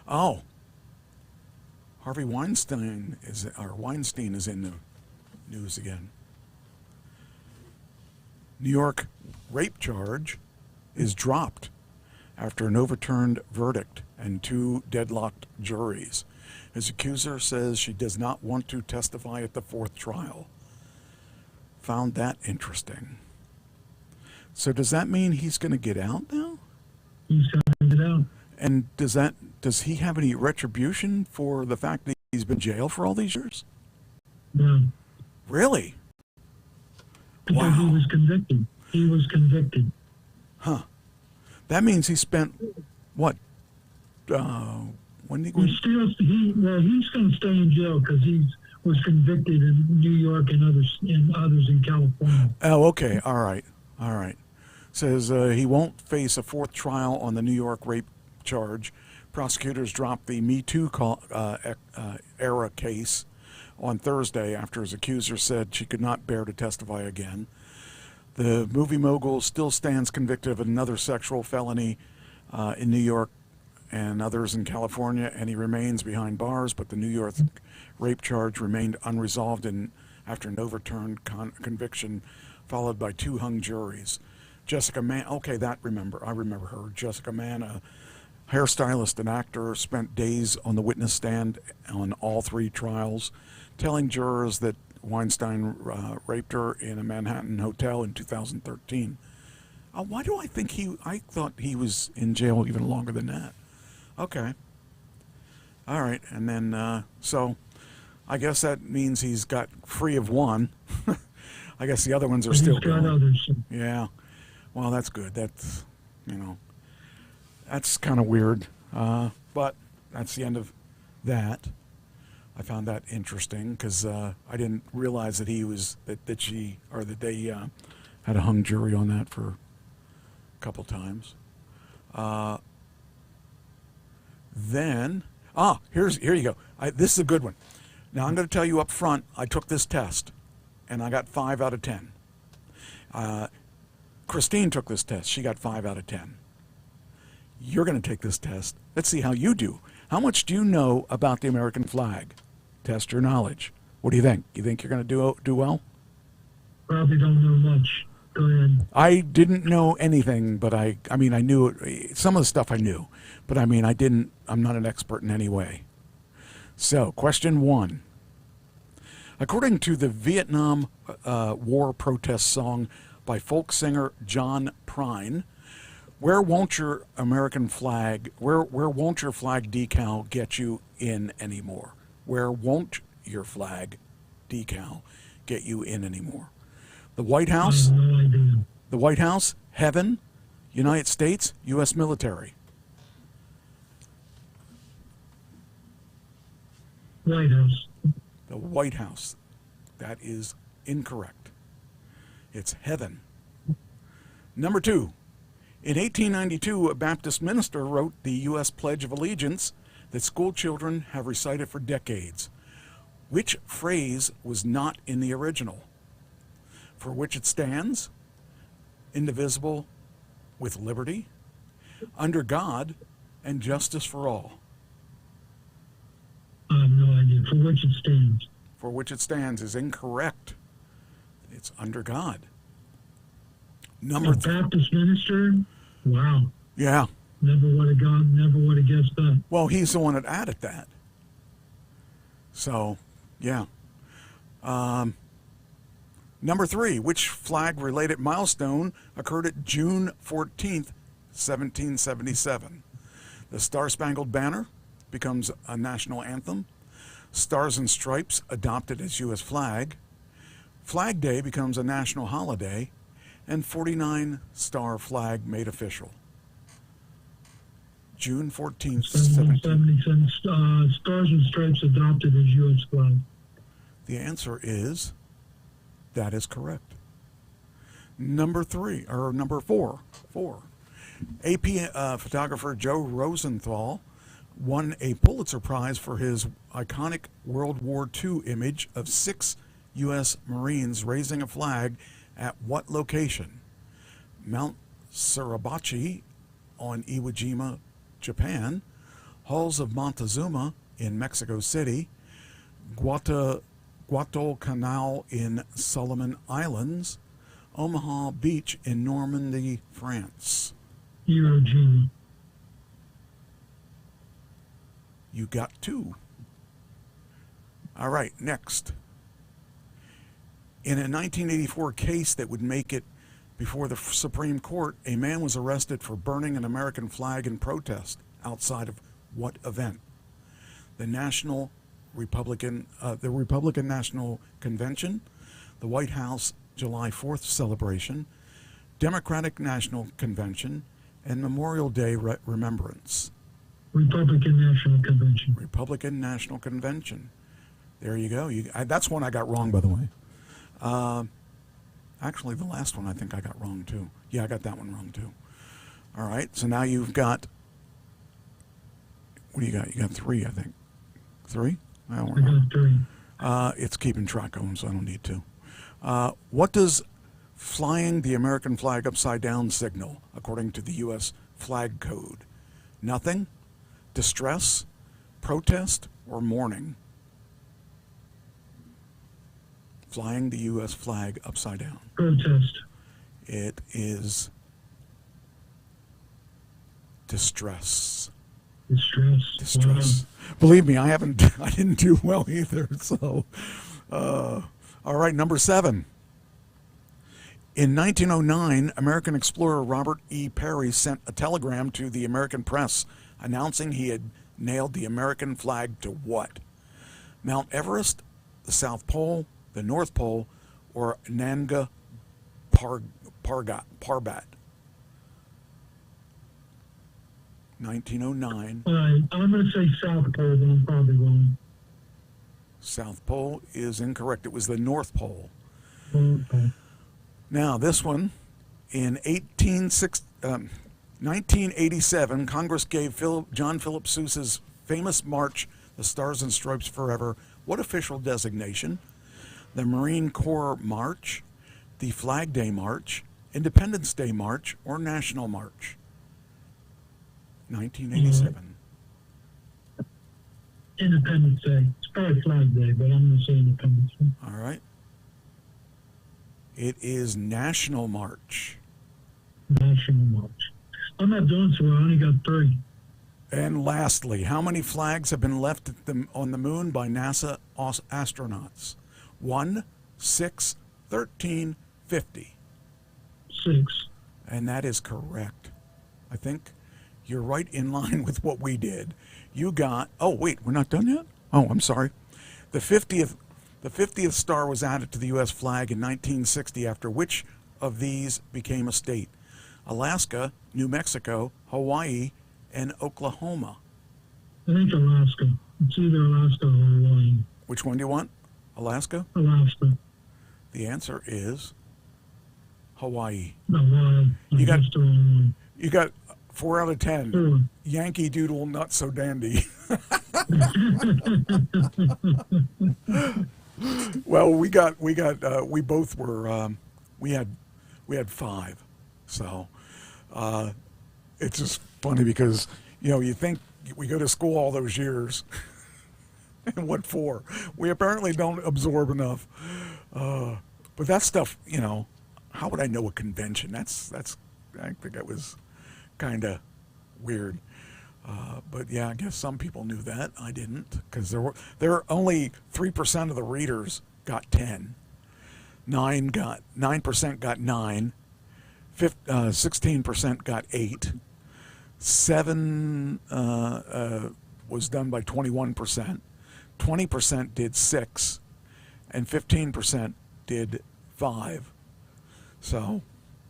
Oh. Harvey Weinstein is in the news again. New York rape charge is dropped after an overturned verdict and 2 deadlocked juries. His accuser says she does not want to testify at the 4th trial. Found that interesting. So does that mean he's going to get out now? He's going to get out. And does he have any retribution for the fact that he's been in jail for all these years? No. Really? Because Wow. he was convicted. He was convicted. Huh. That means he spent, what? When did he He's going to stay in jail because he was convicted in New York and others in California. Oh, okay. All right. Says he won't face a 4th trial on the New York rape charge. Prosecutors dropped the Me Too era case on Thursday after his accuser said she could not bear to testify again. The movie mogul still stands convicted of another sexual felony in New York and others in California, and he remains behind bars, but the New York rape charge remained unresolved after an overturned conviction followed by 2 hung juries. Jessica Mann, okay, I remember her. Jessica Mann, a hairstylist and actor, spent days on the witness stand on all 3 trials, telling jurors that Weinstein raped her in a Manhattan hotel in 2013. Why do I think I thought he was in jail even longer than that. Okay. All right, and then, so I guess that means he's got free of 1. I guess the other ones are still going. Others. Yeah. Well, that's good. That's, that's kind of weird. But that's the end of that. I found that interesting because I didn't realize that they had a hung jury on that for a couple times. Then, here you go. This is a good one. Now, I'm going to tell you up front, I took this test, and I got 5 out of 10. Christine took this test. She got 5 out of 10. You're going to take this test. Let's see how you do. How much do you know about the American flag? Test your knowledge. What do you think? You think you're going to do well? Probably don't know much. Go ahead. I didn't know anything, but I knew it. Some of the stuff I knew, but I'm not an expert in any way. So, question 1. According to the Vietnam War protest song by folk singer John Prine, where won't your flag decal get you in anymore? Where won't your flag decal get you in anymore? The White House? I have no idea. The White House? Heaven? United States? U.S. military? White House. The White House. That is incorrect. It's heaven. Number 2. In 1892, a Baptist minister wrote the U.S. Pledge of Allegiance that school children have recited for decades. Which phrase was not in the original? For which it stands, indivisible with liberty, under God, and justice for all. I have no idea. For which it stands. For which it stands is incorrect. It's under God. Number 3. Baptist minister? Wow. Yeah. Never would have guessed that. Well, he's the one that added that. So, yeah. Number 3, which flag-related milestone occurred at June 14th, 1777? The Star-Spangled Banner becomes a national anthem. Stars and Stripes adopted as U.S. flag. Flag Day becomes a national holiday. And 49-star flag made official. June 14th, 1777. Stars and Stripes adopted as U.S. flag. The answer is, that is correct. Number 4. AP photographer Joe Rosenthal won a Pulitzer Prize for his iconic World War II image of 6 U.S. Marines raising a flag at what location? Mount Suribachi on Iwo Jima, Japan, Halls of Montezuma in Mexico City, Guadalcanal in Solomon Islands, Omaha Beach in Normandy, France. Iwo Jima. You got 2. All right, next. In a 1984 case that would make it before the Supreme Court, a man was arrested for burning an American flag in protest outside of what event? The Republican National Convention, the White House July 4th celebration, Democratic National Convention, and Memorial Day Remembrance. Republican National Convention. Republican National Convention. There you go. That's one I got wrong, by the way. Actually, the last one I think I got wrong, too. Yeah, I got that one wrong, too. All right, so now you've got, what do you got? You got 3, I think. 3? I got 3. It's keeping track of them, so I don't need to. What does flying the American flag upside down signal, according to the U.S. flag code? Nothing, distress, protest, or mourning? Flying the U.S. flag upside down. Protest. It is distress. Distress. Believe me, I didn't do well either. So, all right, number 7. In 1909, American explorer Robert E. Peary sent a telegram to the American press announcing he had nailed the American flag to what? Mount Everest, the South Pole, the North Pole, or Nanga Parbat? 1909. All right, I'm going to say South Pole, but I'm probably wrong. South Pole is incorrect. It was the North Pole. Okay. Now, this one, in 1987, Congress gave John Philip Sousa's famous march, The Stars and Stripes Forever, what official designation? The Marine Corps March, the Flag Day March, Independence Day March, or National March? 1987. Independence Day. It's probably Flag Day, but I'm going to say Independence Day. All right. It is National March. National March. I'm not doing so well. I only got 3. And lastly, how many flags have been left on the moon by NASA astronauts? 1, 6, 13, 50. 6. And that is correct. I think you're right in line with what we did. You got, oh wait, we're not done yet? Oh, I'm sorry. The 50th star was added to the U.S. flag in 1960 after which of these became a state? Alaska, New Mexico, Hawaii, and Oklahoma. I think Alaska. It's either Alaska or Hawaii. Which one do you want? Alaska? Alaska. The answer is Hawaii. Hawaii. You got, the wrong one. you got 4 out of 10. 4. Yankee Doodle, not so dandy. Well, we both were, we had 5. So, it's just funny because, you think we go to school all those years and what for? We apparently don't absorb enough. But that stuff, how would I know a convention? I think that was kind of weird. But yeah, I guess some people knew that. I didn't, because there were only 3% of the readers got 10. 9% got 9. 16% got 8. 7 was done by 21%. 20% did 6, and 15% did 5. So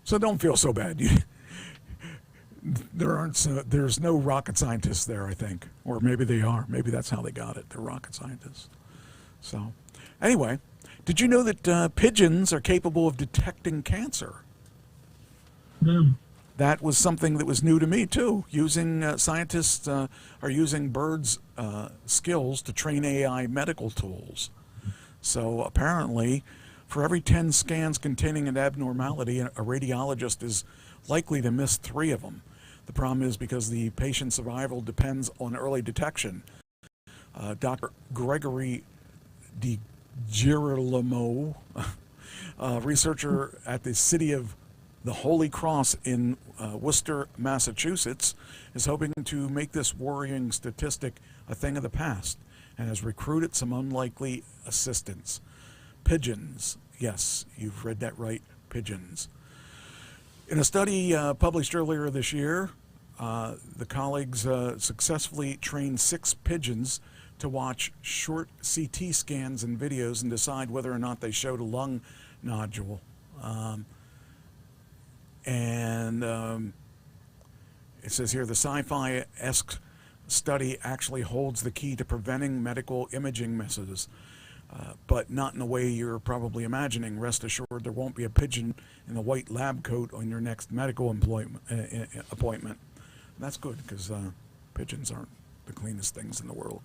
don't feel so bad. There's no rocket scientists there, I think, or maybe they are. Maybe that's how they got it. They're rocket scientists. So, anyway, did you know that pigeons are capable of detecting cancer? No. That was something that was new to me too. Scientists are using birds' skills to train AI medical tools. So apparently, for every 10 scans containing an abnormality, a radiologist is likely to miss 3 of them. The problem is because the patient's survival depends on early detection. Dr. Gregory DiGirolamo, researcher at the City of the Holy Cross in Worcester, Massachusetts, is hoping to make this worrying statistic a thing of the past and has recruited some unlikely assistants. Pigeons. Yes, you've read that right. Pigeons. In a study published earlier this year, the colleagues successfully trained 6 pigeons to watch short CT scans and videos and decide whether or not they showed a lung nodule. It says here, the sci-fi-esque study actually holds the key to preventing medical imaging misses, but not in the way you're probably imagining. Rest assured, there won't be a pigeon in a white lab coat on your next medical appointment. And that's good, because pigeons aren't the cleanest things in the world.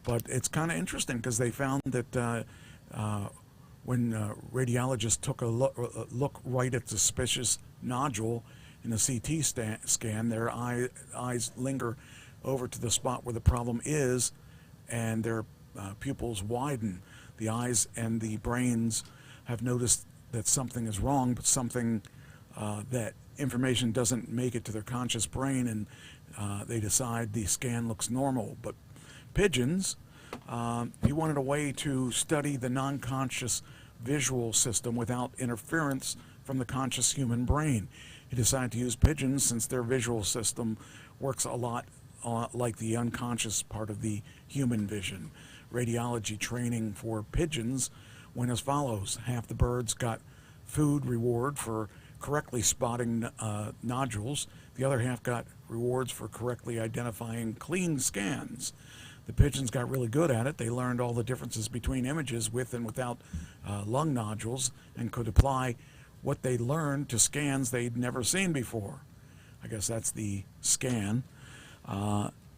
But it's kind of interesting, because they found that when radiologists took a look right at the suspicious nodule in a CT scan, their eyes linger over to the spot where the problem is, and their pupils widen. The eyes and the brains have noticed that something is wrong, but something that information doesn't make it to their conscious brain, and they decide the scan looks normal. But pigeons, he wanted a way to study the non-conscious visual system without interference from the conscious human brain. He decided to use pigeons since their visual system works a lot like the unconscious part of the human vision. Radiology training for pigeons went as follows. Half the birds got food reward for correctly spotting nodules. The other half got rewards for correctly identifying clean scans. The pigeons got really good at it. They learned all the differences between images with and without lung nodules and could apply what they learned to scans they'd never seen before. I guess that's the scan.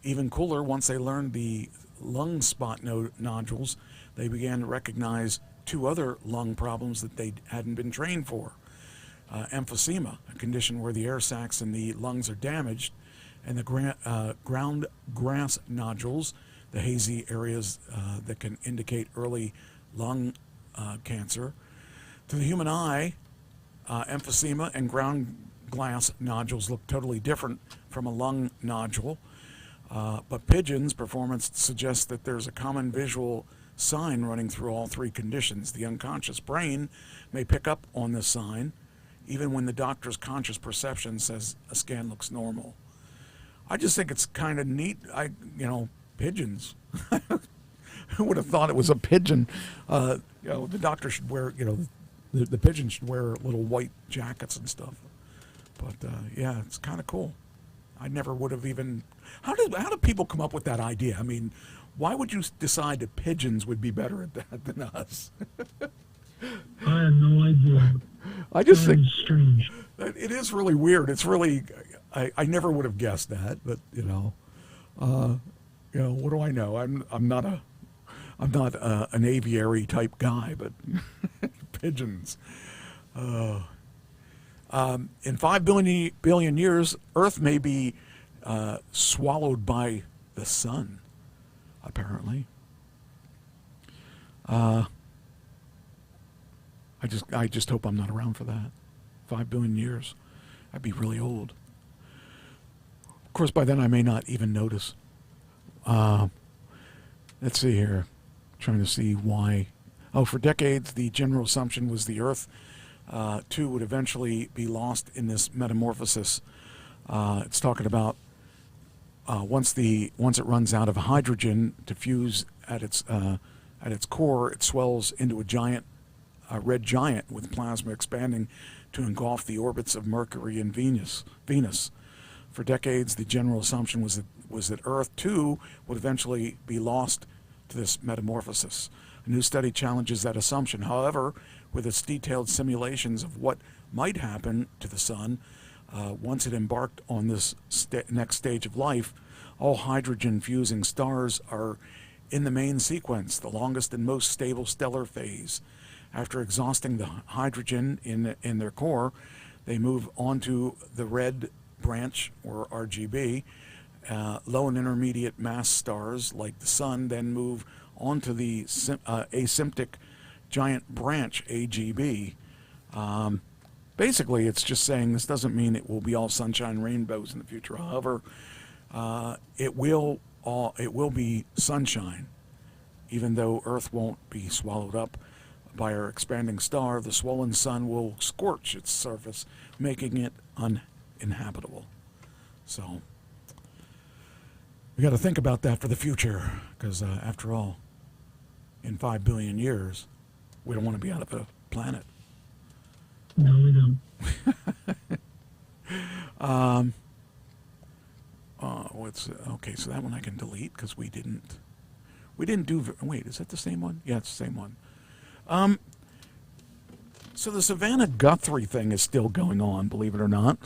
Even cooler, once they learned the lung spot nodules, they began to recognize two other lung problems that they hadn't been trained for. Emphysema, a condition where the air sacs in the lungs are damaged, and the ground grass nodules, the hazy areas that can indicate early lung cancer. To the human eye, emphysema and ground glass nodules look totally different from a lung nodule. But pigeons' performance suggests that there's a common visual sign running through all three conditions. The unconscious brain may pick up on this sign, even when the doctor's conscious perception says a scan looks normal. I just think it's kind of neat. Pigeons. Who would have thought it was a pigeon? The doctor should wear, the pigeon should wear little white jackets and stuff. But yeah, it's kind of cool. I never would have even. How do people come up with that idea? I mean, why would you decide that pigeons would be better at that than us? I have no idea. I just think strange. It is really weird. It's really. I never would have guessed that, but what do I know? I'm not an aviary type guy, but pigeons. In 5 billion years, Earth may be swallowed by the sun, apparently. I just hope I'm not around for that. 5 billion years. I'd be really old. Of course, by then I may not even notice. Let's see here. Trying to see why. Oh, for decades, the general assumption was the Earth too would eventually be lost in this metamorphosis. It's talking about once it runs out of hydrogen to fuse at its core, it swells into a red giant with plasma expanding to engulf the orbits of Mercury and Venus. For decades, the general assumption was that Earth too would eventually be lost to this metamorphosis. A new study challenges that assumption. However, with its detailed simulations of what might happen to the sun once it embarked on this next stage of life, all hydrogen-fusing stars are in the main sequence, the longest and most stable stellar phase. After exhausting the hydrogen in their core, they move on to the red branch, or RGB. Low and intermediate mass stars like the sun then move onto the asymptotic giant branch, AGB. Basically, it's just saying this doesn't mean it will be all sunshine and rainbows in the future. However, it will be sunshine, even though Earth won't be swallowed up by our expanding star. The swollen sun will scorch its surface, making it uninhabitable. So we got to think about that for the future, because after all, in 5 billion years, we don't want to be out of the planet. No, we don't. Okay, so that one I can delete because we didn't do. Wait, is that the same one? Yeah, it's the same one. So the Savannah Guthrie thing is still going on, believe it or not.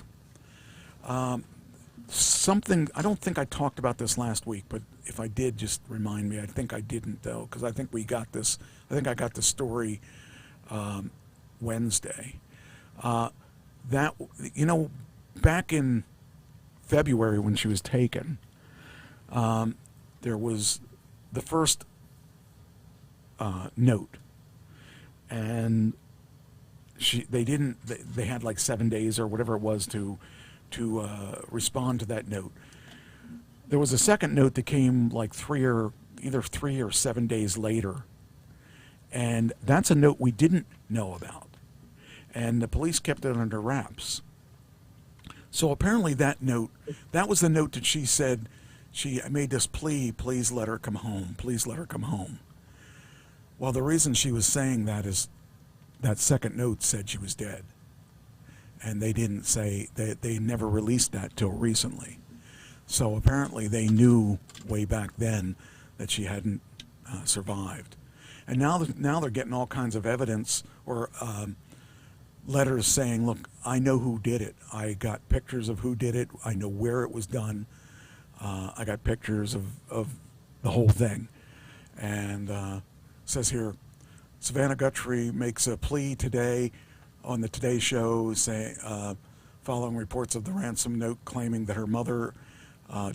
Something, I don't think I talked about this last week, but if I did, just remind me. I think I didn't, though, because I think we got this. I think I got the story Wednesday. That, back in February when she was taken, there was the first note, and they had like 7 days or whatever it was to respond to that note. There was a second note that came like either 3 or 7 days later, and that's a note we didn't know about, and the police kept it under wraps. So apparently that was the note that she said she made this plea, please let her come home, please let her come home. Well, the reason she was saying that is that second note said she was dead, and they didn't say that. They never released that till recently. So apparently they knew way back then that she hadn't survived, and now they're getting all kinds of evidence or letters saying, look, I know who did it. I got pictures of who did it. I know where it was done. I got pictures of the whole thing. And says here, Savannah Guthrie makes a plea today on the Today Show, following reports of the ransom note claiming that her mother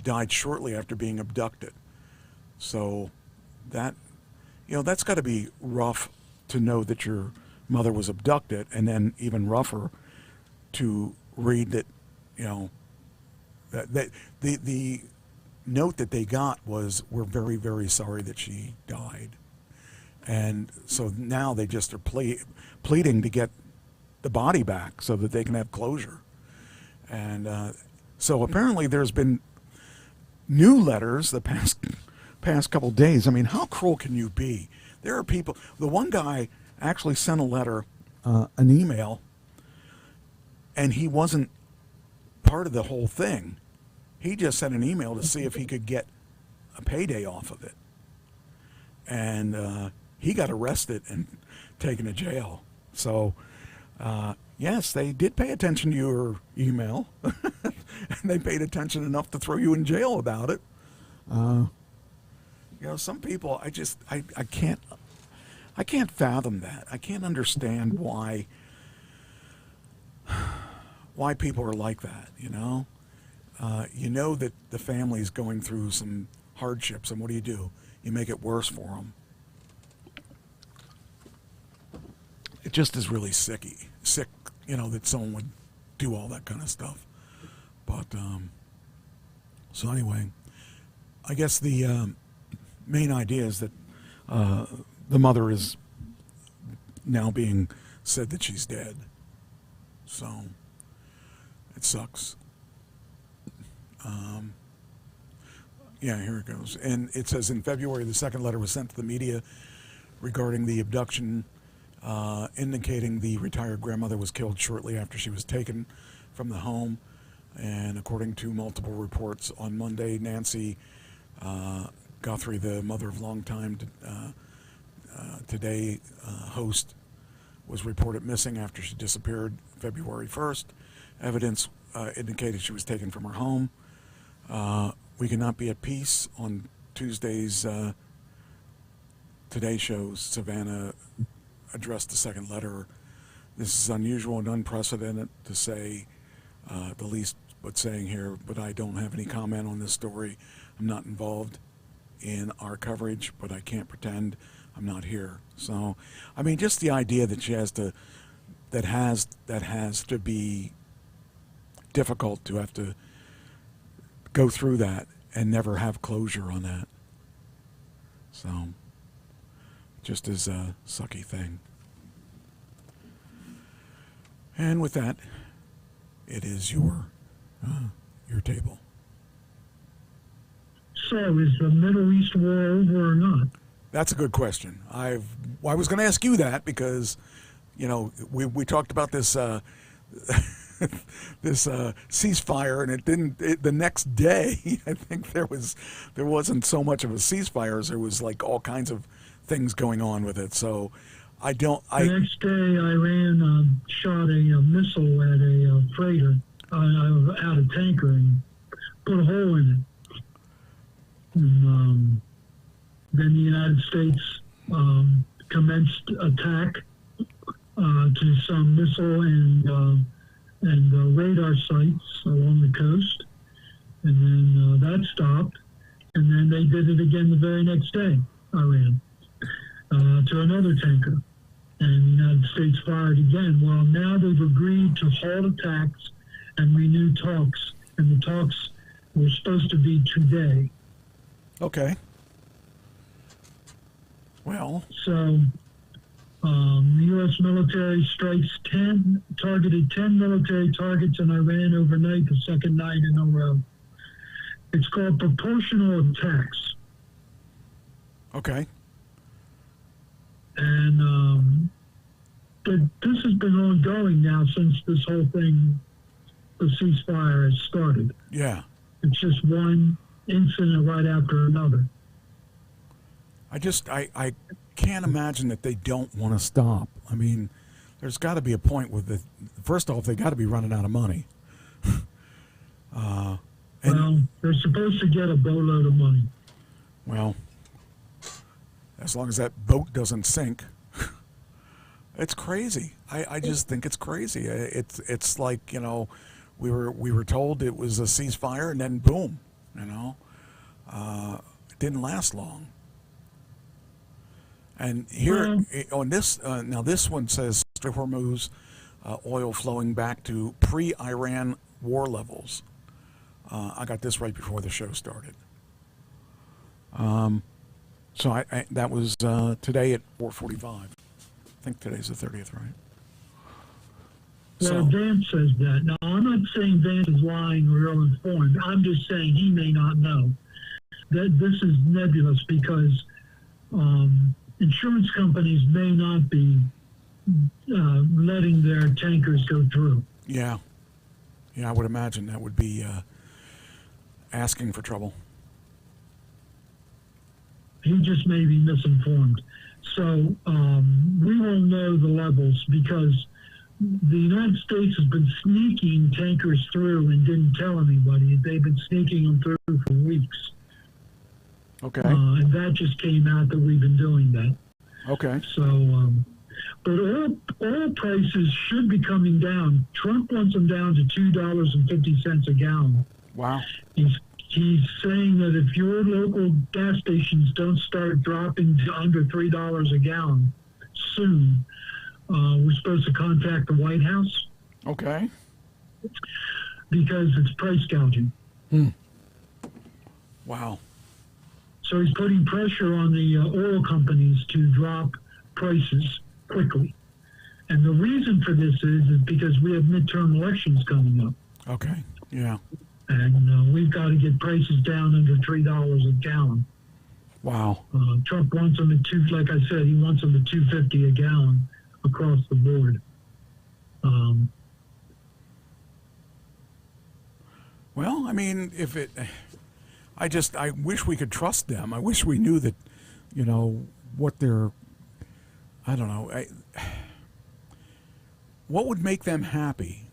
died shortly after being abducted. So that's got to be rough to know that your mother was abducted, and then even rougher to read that, that the note that they got was, we're very, very sorry that she died. And so now they just are pleading to get the body back so that they can have closure. And so apparently there's been new letters the past couple days. I mean, how cruel can you be? There are people. The one guy actually sent a letter, an email, and he wasn't part of the whole thing. He just sent an email to see if he could get a payday off of it. And he got arrested and taken to jail. So, yes, they did pay attention to your email. And they paid attention enough to throw you in jail about it. Some people, I can't fathom that. I can't understand why people are like that, You know that the family's going through some hardships, and what do? You make it worse for them. It just is really sick, that someone would do all that kind of stuff. But, so anyway, I guess the main idea is that the mother is now being said that she's dead. So, it sucks. Yeah, here it goes. And it says in February, the second letter was sent to the media regarding the abduction, indicating the retired grandmother was killed shortly after she was taken from the home. And according to multiple reports, on Monday, Nancy Guthrie, the mother of longtime Today host, was reported missing after she disappeared February 1st. Evidence indicated she was taken from her home. We cannot be at peace. On Tuesday's Today Show, Savannah addressed the second letter. This is unusual and unprecedented, to say the least, but saying here, but I don't have any comment on this story. I'm not involved in our coverage, but I can't pretend I'm not here. So, I mean, just the idea that she has to, that has to be difficult to have to go through that and never have closure on that. So, just is a sucky thing. And with that, it is your table. So, is the Middle East war over or not? That's a good question. I was going to ask you that because, we talked about this this ceasefire, and it didn't. The next day, I think there wasn't so much of a ceasefire as there was like all kinds of things going on with it. So the next day, Iran shot a missile at a freighter out of tanker and put a hole in it. And, then the United States commenced attack to some missile and radar sites along the coast, and then that stopped, and then they did it again the very next day, Iran, to another tanker, and the United States fired again. Well, now they've agreed to halt attacks and renew talks, and the talks were supposed to be today. Okay. Well. So the U.S. military targeted 10 military targets in Iran overnight, the second night in a row. It's called proportional attacks. Okay. And this has been ongoing now since this whole thing, the ceasefire, has started. Yeah. It's just one incident right after another. I can't imagine that they don't want to stop. I mean, there's got to be a point with the. First off, they got to be running out of money. Well, they're supposed to get a boatload of money. Well, as long as that boat doesn't sink, it's crazy. I just think it's crazy. It's like, you know, we were told it was a ceasefire, and then boom, you know, it didn't last long. And here on this, now this one says Strait of Hormuz, oil flowing back to pre-Iran war levels. I got this right before the show started. So I that was today at 4:45. I think today's the 30th, right? Well, Vance says that. Now, I'm not saying Vance is lying or ill-informed. I'm just saying he may not know. That this is nebulous because insurance companies may not be letting their tankers go through. Yeah. Yeah, I would imagine that would be asking for trouble. He just may be misinformed. So we will know the levels because the United States has been sneaking tankers through and didn't tell anybody. They've been sneaking them through for weeks. Okay. And that just came out that we've been doing that. Okay. So, but oil prices should be coming down. Trump wants them down to $2.50 a gallon. Wow. He's saying that if your local gas stations don't start dropping to under $3 a gallon soon, we're supposed to contact the White House. Okay. Because it's price gouging. Wow. So he's putting pressure on the oil companies to drop prices quickly. And the reason for this is because we have midterm elections coming up. Okay. Yeah. And we've got to get prices down under $3 a gallon. Wow. Trump wants them at like I said, he wants them at $2.50 a gallon across the board. Well, I mean, I wish we could trust them. I wish we knew that, you know, what they're, I don't know. What would make them happy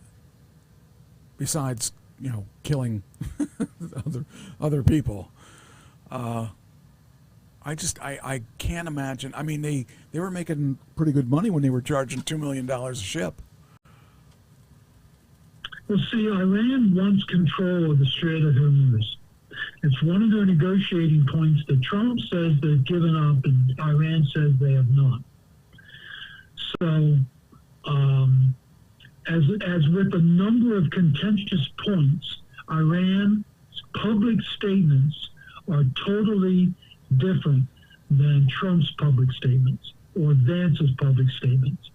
besides, you know, killing other people? I can't imagine. I mean, they were making pretty good money when they were charging $2 million a ship. Well, see, Iran wants control of the Strait of Hormuz. It's one of their negotiating points that Trump says they've given up and Iran says they have not. So, as with a number of contentious points, Iran's public statements are totally different than Trump's public statements or Vance's public statements.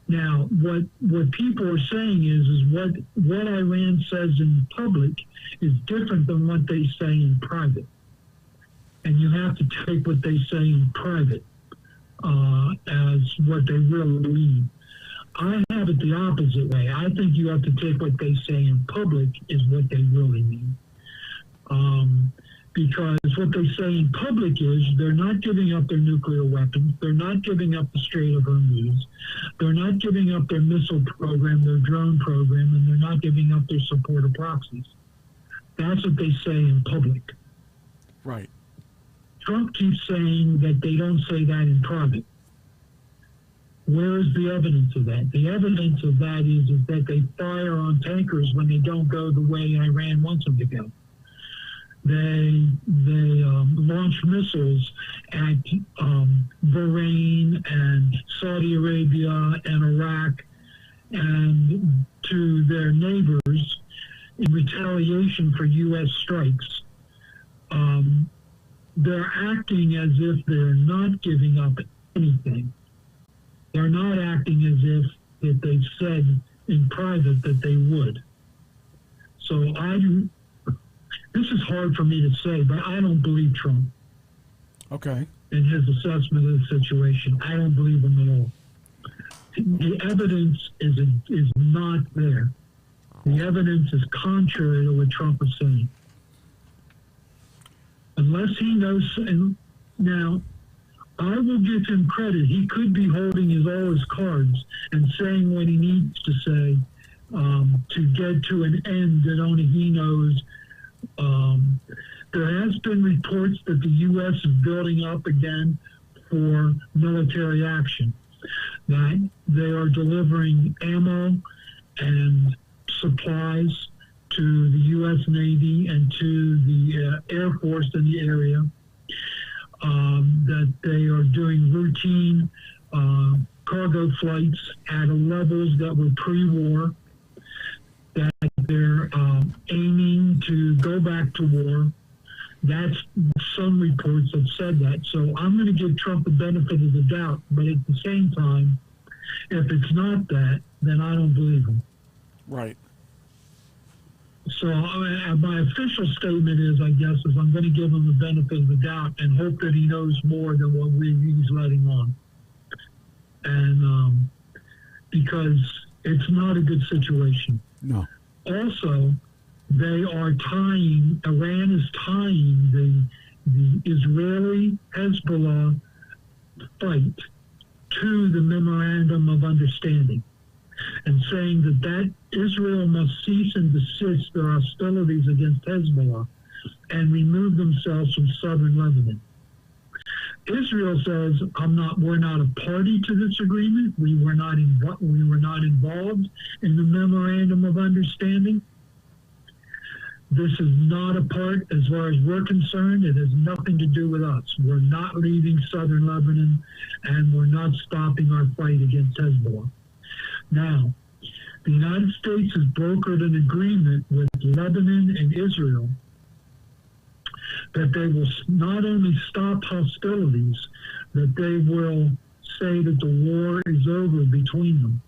Now, what people are saying is what Iran says in public is different than what they say in private. And you have to take what they say in private as what they really mean. I have it the opposite way. I think you have to take what they say in public is what they really mean. Because what they say in public is they're not giving up their nuclear weapons, they're not giving up the Strait of Hormuz, they're not giving up their missile program, their drone program, and they're not giving up their support of proxies. That's what they say in public. Right. Trump keeps saying that they don't say that in private. Where is the evidence of that? The evidence of that is that they fire on tankers when they don't go the way Iran wants them to go. They launch missiles at Bahrain and Saudi Arabia and Iraq and to their neighbors in retaliation for U.S. strikes. They're acting as if they're not giving up anything. They're not acting as if they said in private that they would. So this is hard for me to say, but I don't believe Trump. Okay. In his assessment of the situation. I don't believe him at all. The evidence is not there. The evidence is contrary to what Trump is saying. Unless he knows, and now, I will give him credit. He could be holding all his cards and saying what he needs to say to get to an end that only he knows. There has been reports that the U.S. is building up again for military action, that they are delivering ammo and supplies to the U.S. Navy and to the Air Force in the area, that they are doing routine cargo flights at levels that were pre-war, that they're aiming to go back to war. That's some reports have said that. So I'm going to give Trump the benefit of the doubt, but at the same time, if it's not that, then I don't believe him. Right. So my official statement is, I guess, is I'm going to give him the benefit of the doubt and hope that he knows more than what he's letting on. And because it's not a good situation. No. Also, Iran is tying the Israeli Hezbollah fight to the memorandum of understanding and saying that Israel must cease and desist their hostilities against Hezbollah and remove themselves from southern Lebanon. Israel says, we're not a party to this agreement. We were not involved in the memorandum of understanding. This is not a part, as far as we're concerned. It has nothing to do with us. We're not leaving southern Lebanon, and we're not stopping our fight against Hezbollah. Now, the United States has brokered an agreement with Lebanon and Israel that they will not only stop hostilities, that they will say that the war is over between them.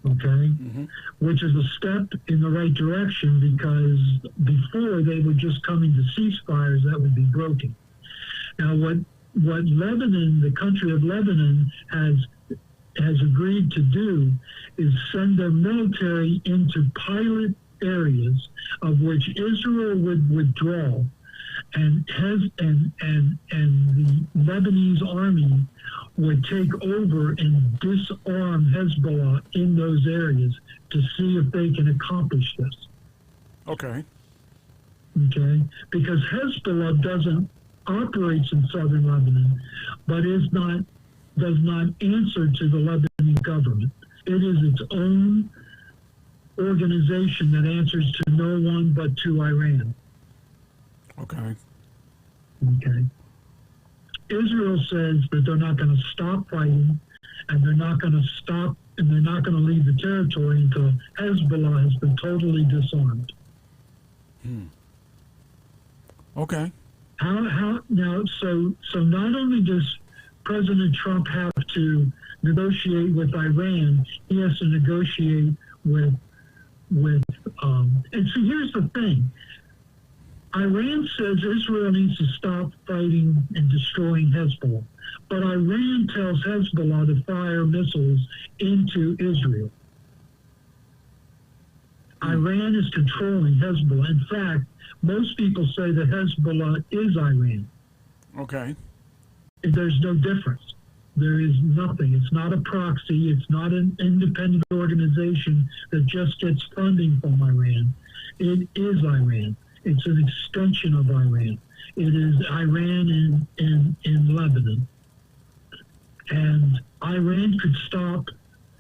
Okay? Mm-hmm. Which is a step in the right direction, because before they were just coming to ceasefires that would be broken. Now, what Lebanon, the country of Lebanon, has agreed to do is send their military into pilot areas of which Israel would withdraw, and the Lebanese army would take over and disarm Hezbollah in those areas to see if they can accomplish this. Okay. Okay? Because Hezbollah operates in southern Lebanon, but does not answer to the Lebanese government. It is its own organization that answers to no one but to Iran. Okay. Okay. Israel says that they're not going to stop fighting, and they're not going to leave the territory until Hezbollah has been totally disarmed. Okay. How now? So not only does President Trump have to negotiate with Iran, he has to negotiate with and see, here's the thing. Iran says Israel needs to stop fighting and destroying Hezbollah, but Iran tells Hezbollah to fire missiles into Israel. Iran is controlling Hezbollah. In fact, most people say that Hezbollah is Iran. Okay. There's no difference. There is nothing. It's not a proxy. It's not an independent organization that just gets funding from Iran. It is Iran. It's an extension of Iran. It is Iran in Lebanon. and Iran could stop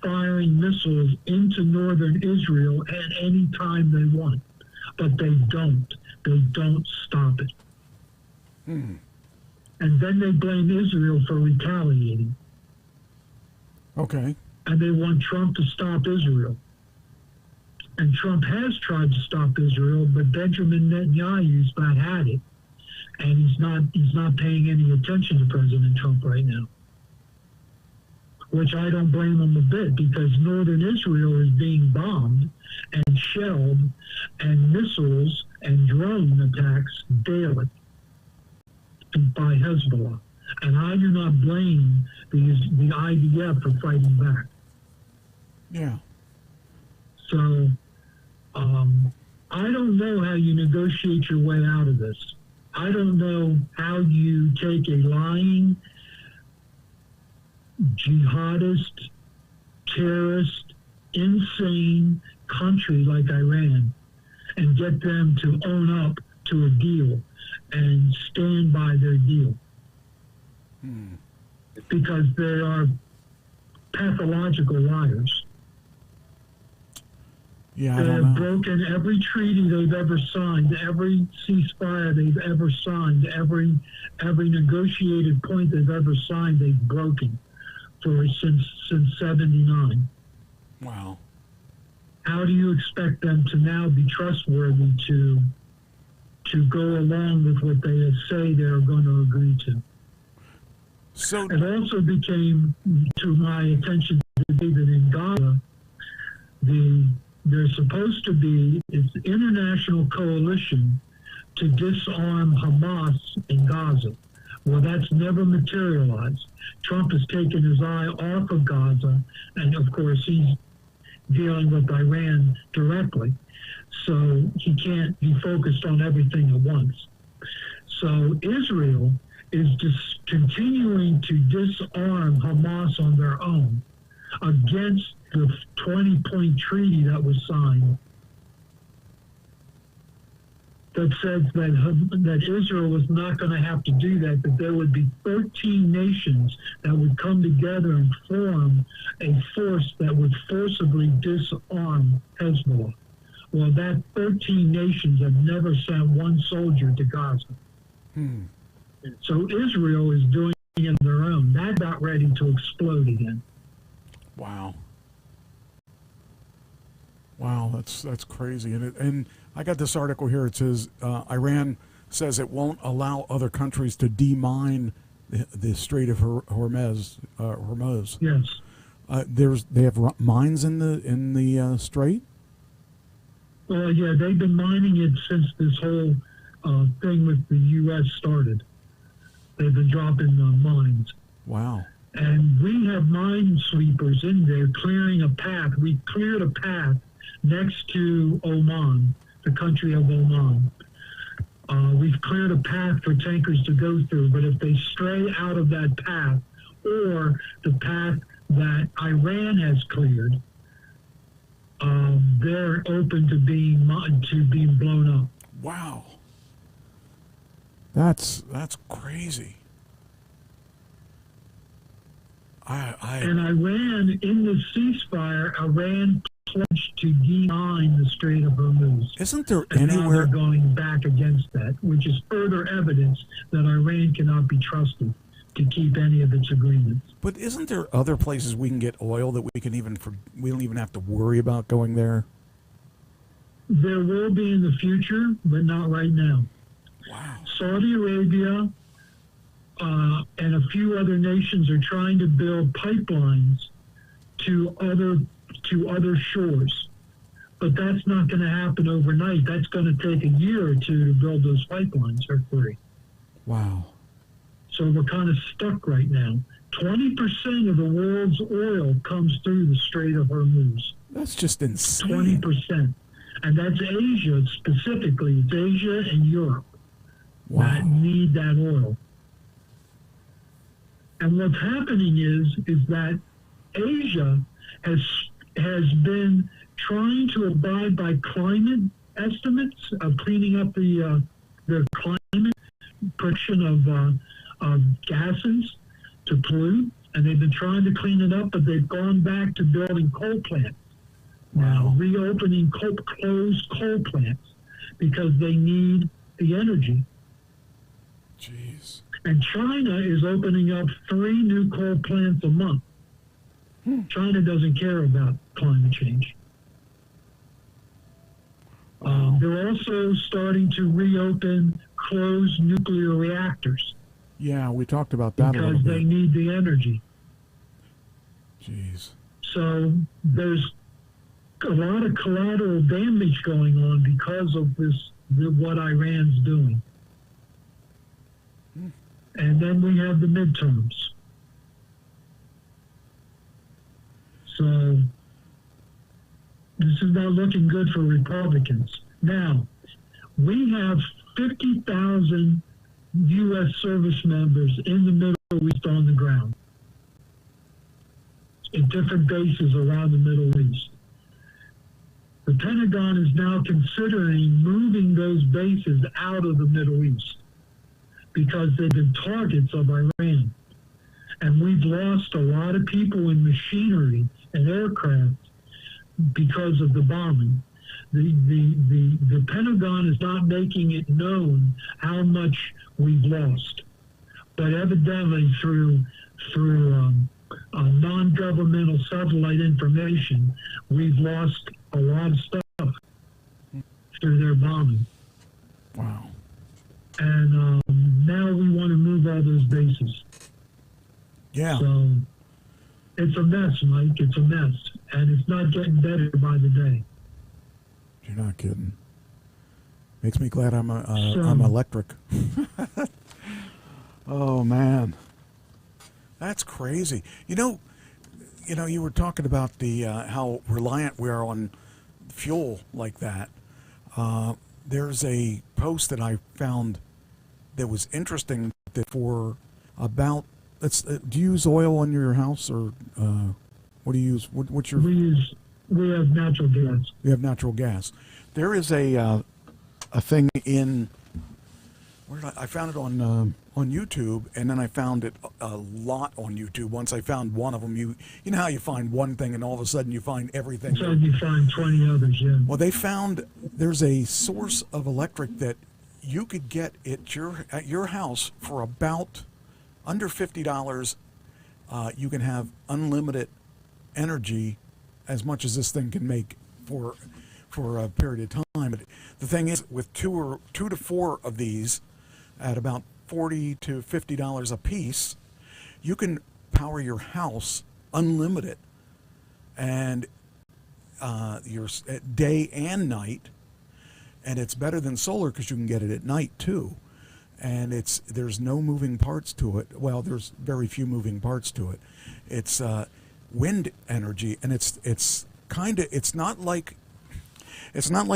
firing missiles into northern Israel at any time they want, but they don't. They don't stop it. And then they blame Israel for retaliating. Okay. And they want Trump to stop Israel. And Trump has tried to stop Israel, but Benjamin Netanyahu's not had it. And he's not paying any attention to President Trump right now. Which I don't blame him a bit, because northern Israel is being bombed and shelled and missiles and drone attacks daily by Hezbollah. And I do not blame the IDF for fighting back. Yeah. So I don't know how you negotiate your way out of this. I don't know how you take a lying, jihadist, terrorist, insane country like Iran and get them to own up to a deal and stand by their deal. Because they are pathological liars. Yeah, I They don't have know. broken every treaty they've ever signed, every ceasefire they've ever signed, every negotiated point they've ever signed, they've broken since 79. Wow. How do you expect them to now be trustworthy to go along with what they say they're going to agree to? So It also became to my attention today that in Gaza, there's supposed to be an international coalition to disarm Hamas in Gaza. Well, that's never materialized. Trump has taken his eye off of Gaza, and of course he's dealing with Iran directly, so he can't be focused on everything at once. So Israel is just continuing to disarm Hamas on their own against the 20-point treaty that was signed that says that Israel was not going to have to do that there would be 13 nations that would come together and form a force that would forcibly disarm Hezbollah. Well, that 13 nations have never sent one soldier to Gaza. So Israel is doing it on their own. That got ready to explode again. wow. Wow, that's crazy. And I got this article here. It says Iran says it won't allow other countries to demine the Strait of Hormuz. Yes. They have mines in the strait. Well, yeah, they've been mining it since this whole thing with the U.S. started. They've been dropping mines. Wow. And we have mine sweepers in there clearing a path. We cleared a path next to Oman, the country of Oman. We've cleared a path for tankers to go through, but if they stray out of that path or the path that Iran has cleared, they're open to being blown up. Wow. That's crazy. And Iran, in the ceasefire, Iran pledged to demine the Strait of Hormuz. Isn't there And now anywhere? they're going back against that, which is further evidence that Iran cannot be trusted to keep any of its agreements. But isn't there other places we can get oil that we don't even have to worry about going there? There will be in the future, but not right now. Wow. Saudi Arabia and a few other nations are trying to build pipelines to other shores. But that's not going to happen overnight. That's going to take a year or two to build those pipelines for free. Wow. So we're kind of stuck right now. 20% of the world's oil comes through the Strait of Hormuz. That's just insane. 20%. And that's Asia specifically. It's Asia and Europe that Wow. need that oil. And what's happening is that Asia has been trying to abide by climate estimates of cleaning up their climate, production of gases to pollute, and they've been trying to clean it up, but they've gone back to building coal plants now, reopening closed coal plants because they need the energy. Jeez. And China is opening up 3 new coal plants a month. China doesn't care about climate change. They're also starting to reopen closed nuclear reactors. Yeah, we talked about that a little because bit. they need the energy. Jeez. So there's a lot of collateral damage going on because of what Iran's doing. And then we have the midterms. So this is not looking good for Republicans. Now, we have 50,000 U.S. service members in the Middle East on the ground in different bases around the Middle East. The Pentagon is now considering moving those bases out of the Middle East because they've been targets of Iran. And we've lost a lot of people in machinery and aircraft because of the bombing. The Pentagon is not making it known how much we've lost. But evidently through non-governmental satellite information, we've lost a lot of stuff through their bombing. Wow. And now we want to move all those bases. Yeah. So it's a mess, Mike. It's a mess. And it's not getting better by the day. You're not kidding. Makes me glad I'm electric. Oh man, that's crazy. You know, you were talking about the how reliant we are on fuel like that. There's a post that I found that was interesting. That for about do you use oil on your house or what do you use? What's your? We have natural gas. We have natural gas. There is a thing in where did I found it on YouTube, and then I found it a lot on YouTube. Once I found one of them, you know how you find one thing and all of a sudden you find everything. So you find 20 others, yeah. Well, they found there's a source of electric that you could get at your house for about under $50. You can have unlimited energy, as much as this thing can make for a period of time. But the thing is, with two to four of these at about $40 to $50 a piece, you can power your house unlimited, and your day and night. And it's better than solar because you can get it at night too. And there's no moving parts to it. Well, there's very few moving parts to it. It's wind energy, and it's not like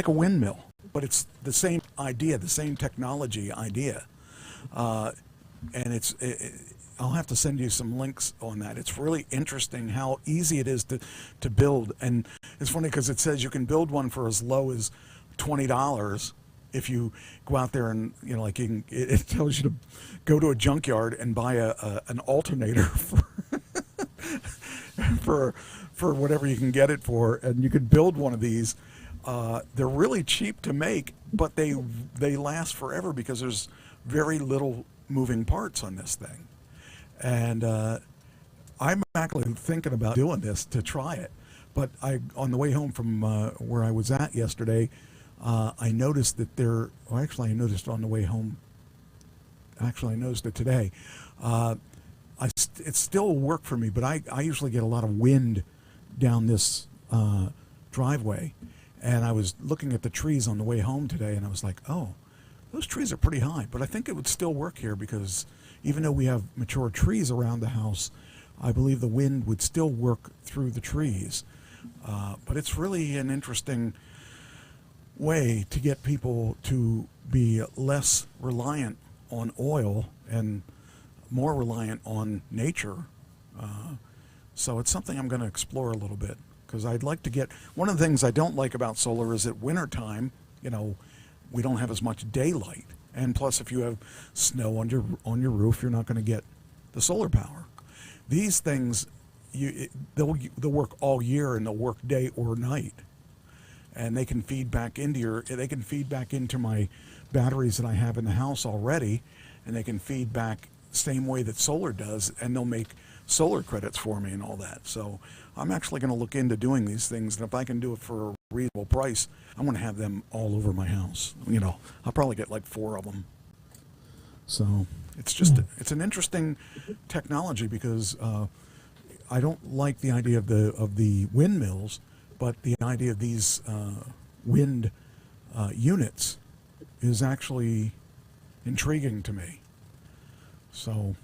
a windmill, but it's the same idea, the same technology idea. And I'll have to send you some links on that. It's really interesting how easy it is to build. And it's funny because it says you can build one for as low as $20 if you go out there and it tells you to go to a junkyard and buy an alternator for whatever you can get it for, and you could build one of these. They're really cheap to make, but they last forever because there's very little moving parts on this thing. And I'm actually thinking about doing this to try it. But on the way home from where I was at yesterday, I noticed that I noticed on the way home. Actually, I noticed it today. It still worked for me, but I usually get a lot of wind down this driveway. And I was looking at the trees on the way home today, and I was like, oh, those trees are pretty high. But I think it would still work here because even though we have mature trees around the house, I believe the wind would still work through the trees. But it's really an interesting way to get people to be less reliant on oil and more reliant on nature. So it's something I'm going to explore a little bit, because I'd like to get, one of the things I don't like about solar is at wintertime, we don't have as much daylight. And plus, if you have snow on your roof, you're not going to get the solar power. These things, they'll work all year, and they'll work day or night, and they can feed back into my batteries that I have in the house already, and they can feed back same way that solar does, and they'll make solar credits for me and all that. So I'm actually going to look into doing these things, and if I can do it for a reasonable price, I'm going to have them all over my house. I'll probably get like 4 of them. So it's an interesting technology, because I don't like the idea of the windmills, but the idea of these wind units is actually intriguing to me. So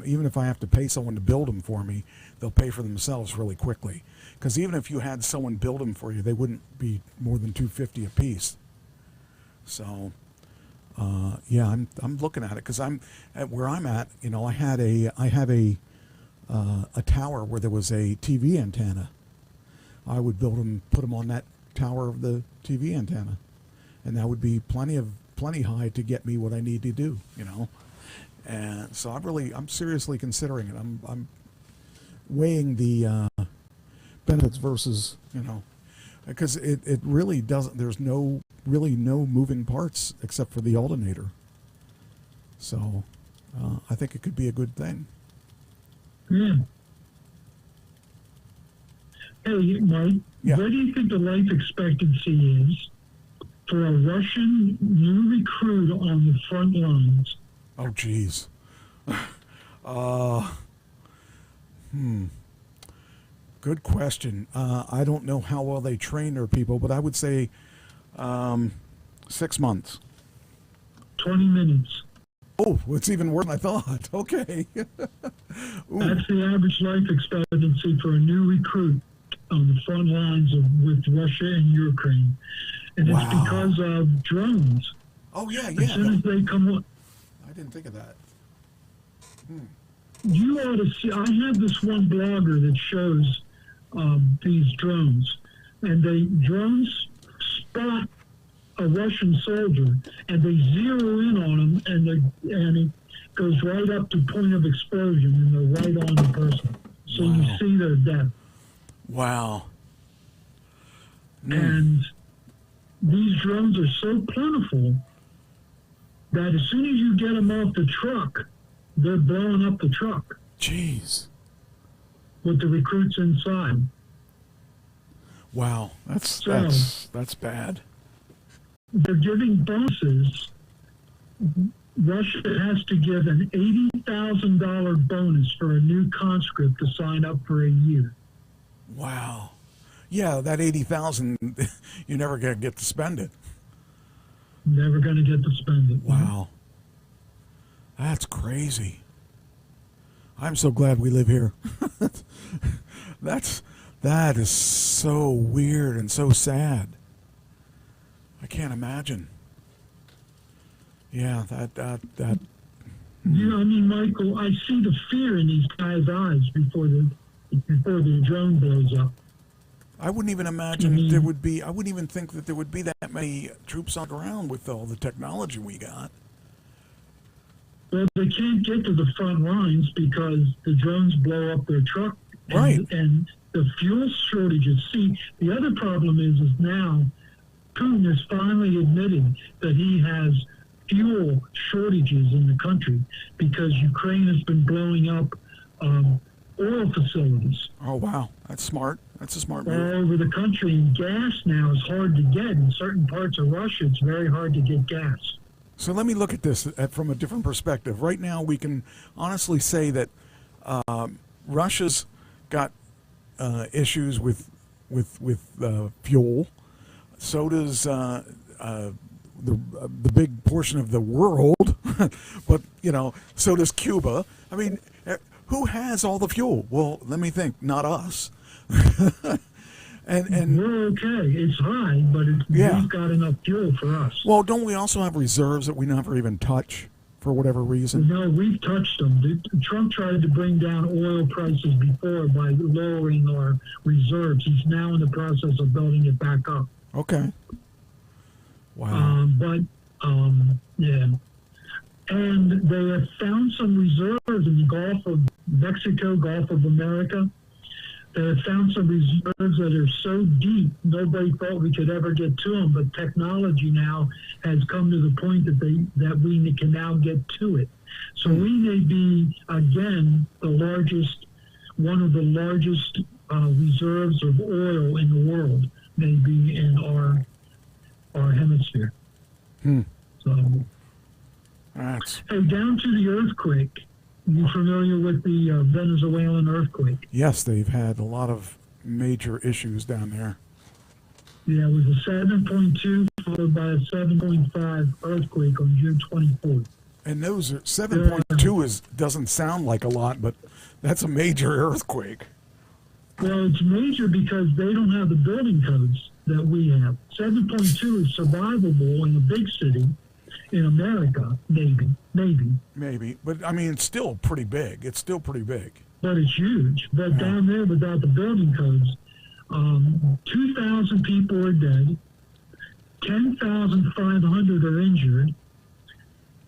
even if I have to pay someone to build them for me, they'll pay for themselves really quickly. Because even if you had someone build them for you, they wouldn't be more than $250 a piece. So yeah, I'm looking at it, because I'm at where I'm at. I have a tower where there was a TV antenna. I would build them, put them on that tower of the TV antenna, and that would be plenty high to get me what I need to do. And so I'm seriously considering it. I'm weighing the benefits versus, because it really doesn't. There's really no moving parts except for the alternator. So I think it could be a good thing. Yeah. Hey, Mike, Yeah. what do you think the life expectancy is for a Russian new recruit on the front lines? Oh, geez. Good question. I don't know how well they train their people, but I would say 6 months. 20 minutes. Oh, it's even worse than I thought. Okay. That's the average life expectancy for a new recruit on the front lines with Russia and Ukraine. And it's Wow. because of drones. Oh, yeah. As soon as they come up, I didn't think of that. you ought to see. I have this one blogger that shows these drones, and drones spot a Russian soldier, and they zero in on him, and it goes right up to point of explosion, and they're right on the person. So Wow. you see their death. Wow. And these drones are so plentiful that as soon as you get them off the truck, they're blowing up the truck Jeez. with the recruits inside. Wow. That's bad. They're giving bonuses. Russia has to give an $80,000 bonus for a new conscript to sign up for a year. Wow. Yeah, that 80,000, you're never going to get to spend it. Never going to get to spend it. Wow. That's crazy. I'm so glad we live here. That is so weird and so sad. I can't imagine. Yeah, that. You know, I mean, Michael, I see the fear in these guys' eyes before the drone blows up. I wouldn't even imagine there would be. I wouldn't even think that there would be that many troops on the ground with all the technology we got. Well, they can't get to the front lines because the drones blow up their truck. Right. And the fuel shortages. See, the other problem is now Putin has finally admitted that he has fuel shortages in the country because Ukraine has been blowing up oil facilities. Oh, wow. That's smart. That's a smart move. All over the country, and gas now is hard to get. In certain parts of Russia, it's very hard to get gas. So let me look at this from a different perspective. Right now, we can honestly say that Russia's got issues with fuel. So does the big portion of the world, but so does Cuba. I mean, who has all the fuel? Well, let me think. Not us. and we're okay. It's high, but we've got enough fuel for us. Well, don't we also have reserves that we never even touch for whatever reason? No, we've touched them. Trump tried to bring down oil prices before by lowering our reserves. He's now in the process of building it back up. Okay. Wow. Yeah. And they have found some reserves in the Gulf of Mexico, Gulf of America. They have found some reserves that are so deep, nobody thought we could ever get to them. But technology now has come to the point that we can now get to it. So we may be, again, one of the largest reserves of oil in the world, may be in our hemisphere. So, hey, down to the earthquake. You familiar with the Venezuelan earthquake? Yes, they've had a lot of major issues down there. Yeah, it was a 7.2 followed by a 7.5 earthquake on June 24th. And those 7.2 doesn't sound like a lot, but that's a major earthquake. Well, it's major because they don't have the building codes that we have. 7.2 is survivable in a big city. In America, maybe. But, I mean, it's still pretty big. But it's huge. But down there, without the building codes, 2,000 people are dead, 10,500 are injured,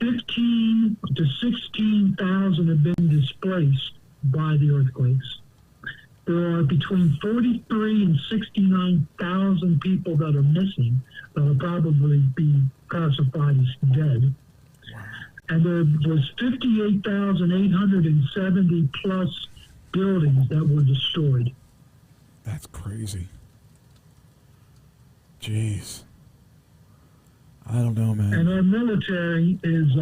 15 to 16,000 have been displaced by the earthquakes. There are between 43 and 69,000 people that are missing that will probably be classified as dead. And there was 58,870 plus buildings that were destroyed. That's crazy. Jeez. I don't know, man. And our military is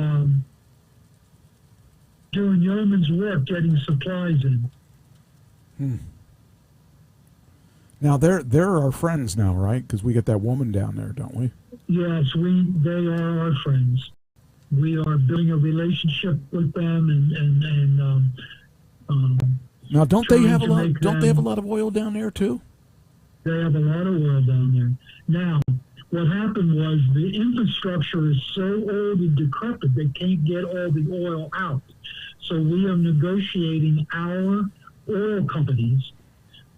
doing yeoman's work getting supplies in. Now, they're our friends now, right? Because we get that woman down there, don't we? Yes, they are our friends. We are building a relationship with them, now, don't they have a lot? Don't they have a lot of oil down there too? They have a lot of oil down there. Now, what happened was the infrastructure is so old and decrepit they can't get all the oil out. So we are negotiating our oil companies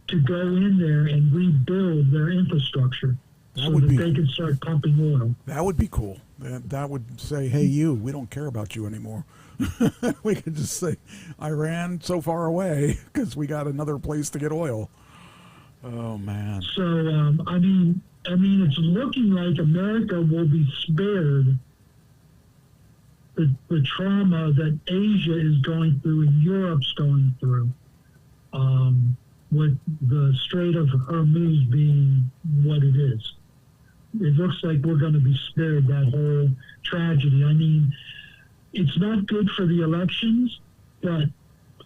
to go in there and rebuild their infrastructure so that they can start pumping oil. That would be cool. That would say, hey, we don't care about you anymore. We could just say, Iran, so far away, because we got another place to get oil. Oh, man. So, I mean, it's looking like America will be spared the trauma that Asia is going through and Europe's going through, with the Strait of Hormuz being what it is. It looks like we're going to be spared that whole tragedy. I mean, it's not good for the elections, but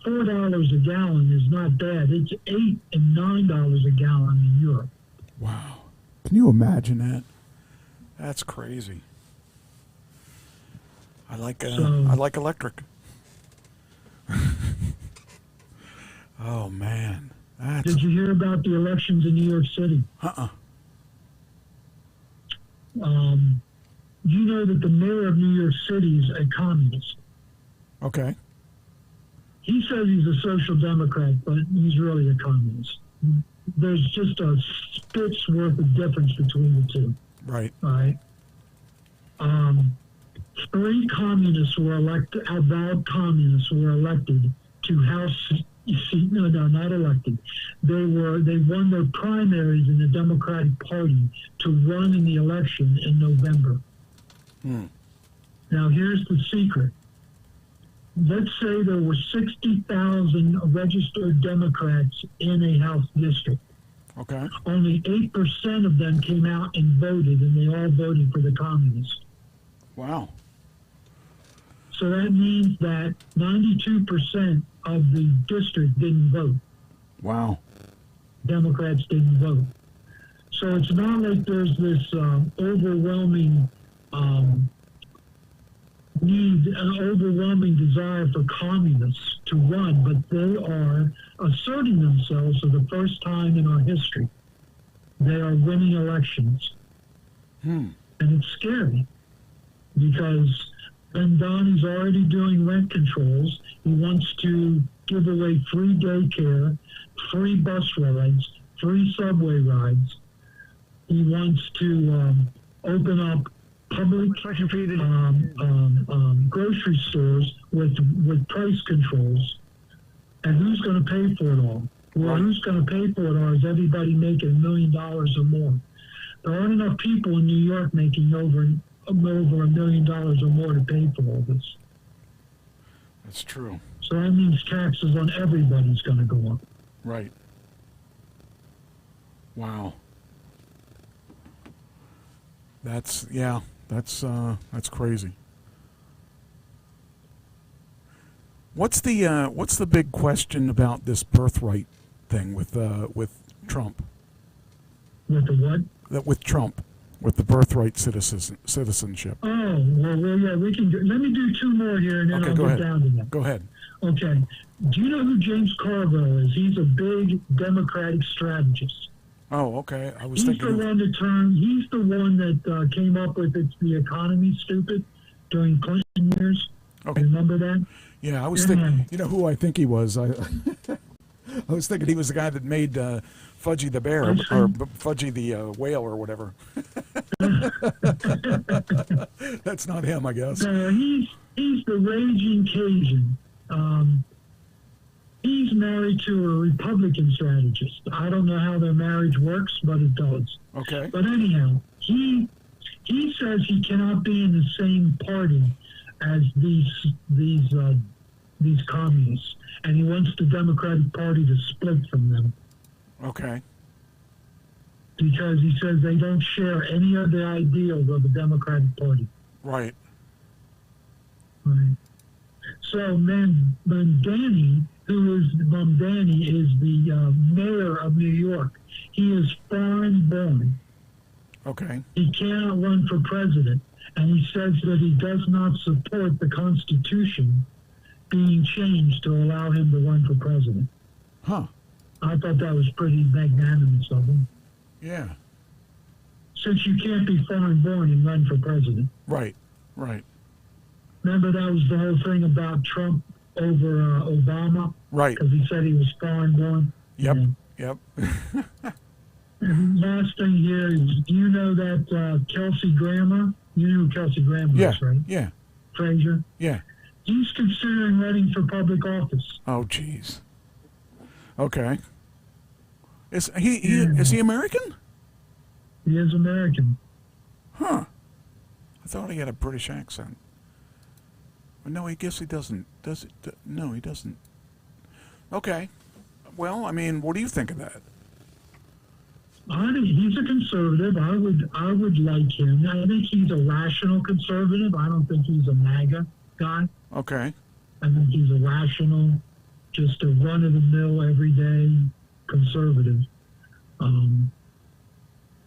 $4 a gallon is not bad. It's $8 and $9 a gallon in Europe. Wow. Can you imagine that? That's crazy. I like electric. Oh, man. Did you hear about the elections in New York City? You know that the mayor of New York City is a communist. Okay. He says he's a social democrat, but he's really a communist. There's just a spit's worth of difference between the two. Right. All right. 3 communists were elected, avowed communists were elected to House. No, not elected. They won their primaries in the Democratic Party to run in the election in November. Now, here's the secret. Let's say there were 60,000 registered Democrats in a House district. Okay. Only 8% of them came out and voted, and they all voted for the communists. Wow. So that means that 92% of the district didn't vote. Wow. Democrats didn't vote. So it's not like there's this overwhelming an overwhelming desire for communists to run, but they are asserting themselves for the first time in our history. They are winning elections. And it's scary because Bendani's already doing rent controls. He wants to give away free daycare, free bus rides, free subway rides. He wants to open up public grocery stores with price controls, and who's going to pay for it all? Well, Right. who's going to pay for it all is everybody making $1 million or more. There aren't enough people in New York making over $1 million or more to pay for all this. That's true. So that means taxes on everybody's going to go up. Right. Wow. That's crazy. What's the big question about this birthright thing with Trump? With the what? With Trump, with the birthright citizenship. Oh, well, yeah, we can let me do two more here, and then Okay, I'll go get ahead. down to that. Go ahead. Okay. Do you know who James Carville is? He's a big Democratic strategist. Oh, okay. I was He's thinking. He's the one that came up with "It's the economy, stupid" during Clinton years. Okay. Remember that? Yeah, I was thinking. You know who I think he was? I was thinking he was the guy that made Fudgy the bear, or Fudgy the whale, or whatever. That's not him, I guess. No, he's the raging Cajun. He's married to a Republican strategist. I don't know how their marriage works, but it does. Okay. But anyhow, he says he cannot be in the same party as these communists, and he wants the Democratic Party to split from them. Okay. Because he says they don't share any of the ideals of the Democratic Party. Right. Right. So Mamdani is the mayor of New York. He is foreign born. Okay. He cannot run for president, and he says that he does not support the Constitution being changed to allow him to run for president. Huh. I thought that was pretty magnanimous of him. Yeah. Since you can't be foreign born and run for president. Right. Right. Remember that was the whole thing about Trump over Obama? Right. Because he said he was foreign born? Yep. Yeah. Yep. And last thing here is, do you know that Kelsey Grammer? You know who Kelsey Grammer Yeah. is, right? Yeah. Frazier? Yeah. He's considering running for public office. Oh, jeez. Okay. Is he American? He is American. Huh. I thought he had a British accent. But no, I guess he doesn't. Does it? No, he doesn't. Okay. Well, I mean, what do you think of that? He's a conservative. I would like him. I think he's a rational conservative. I don't think he's a MAGA guy. Okay. I think he's a rational, just a run-of-the-mill, everyday conservative.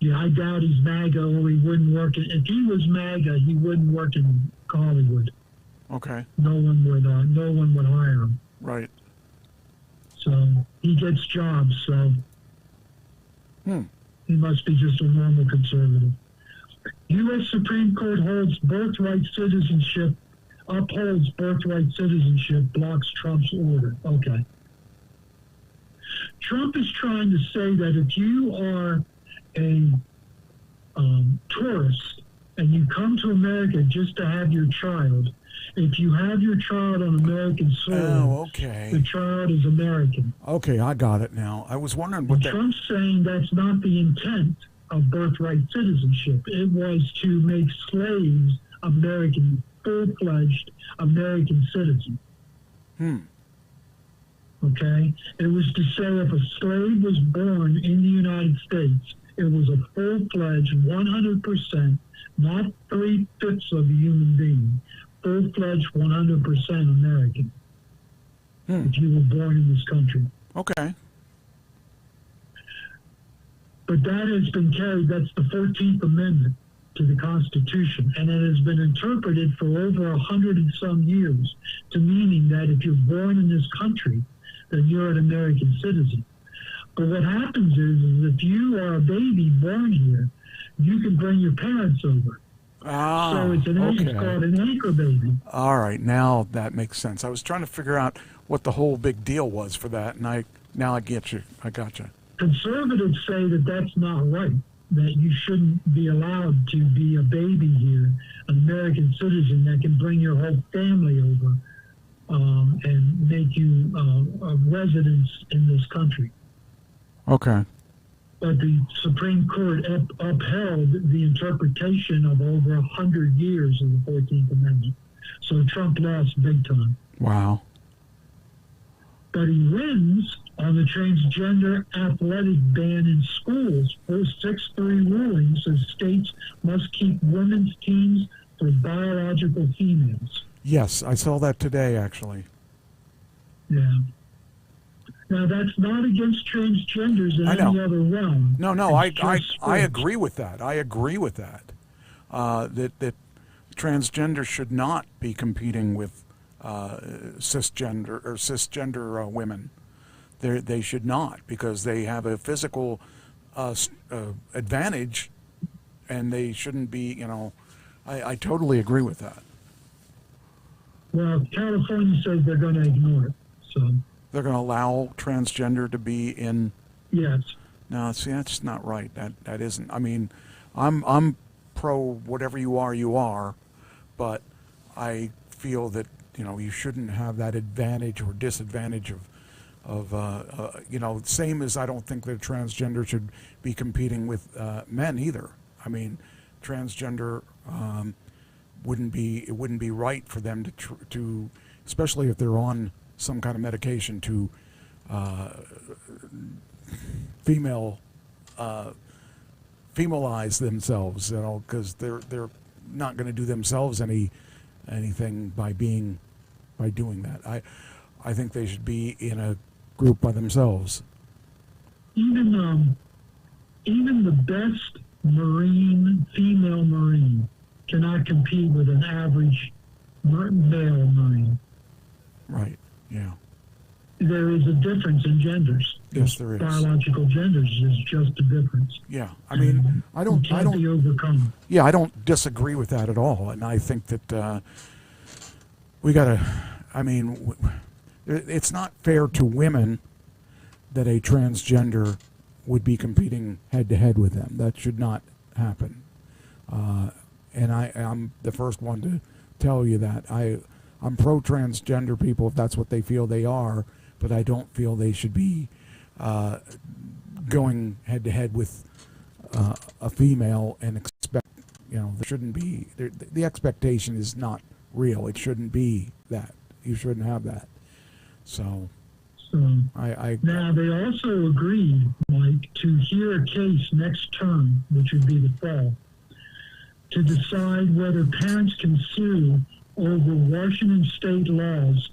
Yeah, I doubt he's MAGA, or he wouldn't work. If he was MAGA, he wouldn't work in Hollywood. Okay. No one would hire him. Right. So he gets jobs. So he must be just a normal conservative. U.S. Supreme Court upholds birthright citizenship, blocks Trump's order. Okay. Trump is trying to say that if you are a tourist and you come to America just to have your child, if you have your child on American soil, the child is American. Okay, I got it now. I was wondering what that... Trump's saying that's not the intent of birthright citizenship. It was to make slaves full-fledged American citizens. Okay? It was to say if a slave was born in the United States, it was a full-fledged, 100%, not 3/5 of a human being, full-fledged, 100% American. If you were born in this country. Okay. But that has been carried, that's the 14th Amendment to the Constitution, and it has been interpreted for over 100 and some years to meaning that if you're born in this country, then you're an American citizen. But what happens is if you are a baby born here, you can bring your parents over. So it's called an anchor baby. All right, now that makes sense. I was trying to figure out what the whole big deal was for that, and now I get you. I got you. Conservatives say that that's not right. that you shouldn't be allowed to be a baby here, an American citizen that can bring your whole family over and make you a resident in this country. Okay. But the Supreme Court upheld the interpretation of over 100 years of the 14th Amendment. So Trump lost big time. Wow. But he wins on the transgender athletic ban in schools. Those 6-3 rulings says states must keep women's teams for biological females. Yes, I saw that today, actually. Yeah. Now, that's not against transgenders in any other realm. No, I agree with that. I agree with that. That transgender should not be competing with cisgender women. They should not, because they have a physical advantage, and they shouldn't be. I totally agree with that. Well, California says they're going to ignore it. So they're going to allow transgender to be in. Yes. No, see, that's not right. That isn't. I mean, I'm pro whatever you are, but I feel that you shouldn't have that advantage or disadvantage of same as I don't think that transgender should be competing with men either. I mean, transgender wouldn't be right for them to especially if they're on some kind of medication to femalize themselves, because they're not going to do themselves anything by doing that. I think they should be in a group by themselves. Even the best female Marine cannot compete with an average male Marine. Right. Yeah. There is a difference in genders. Yes, there is. Biological genders is just a difference. Yeah. I mean, I don't be overcome. Yeah, I don't disagree with that at all, and I think that we got to. I mean, it's not fair to women that a transgender would be competing head-to-head with them. That should not happen. And I'm the first one to tell you that. I'm pro-transgender people if that's what they feel they are, but I don't feel they should be going head-to-head with a female and expect, there shouldn't be, the expectation is not real. It shouldn't be that. You shouldn't have that. So now they also agreed, Mike, to hear a case next term, which would be the fall, to decide whether parents can sue over Washington state laws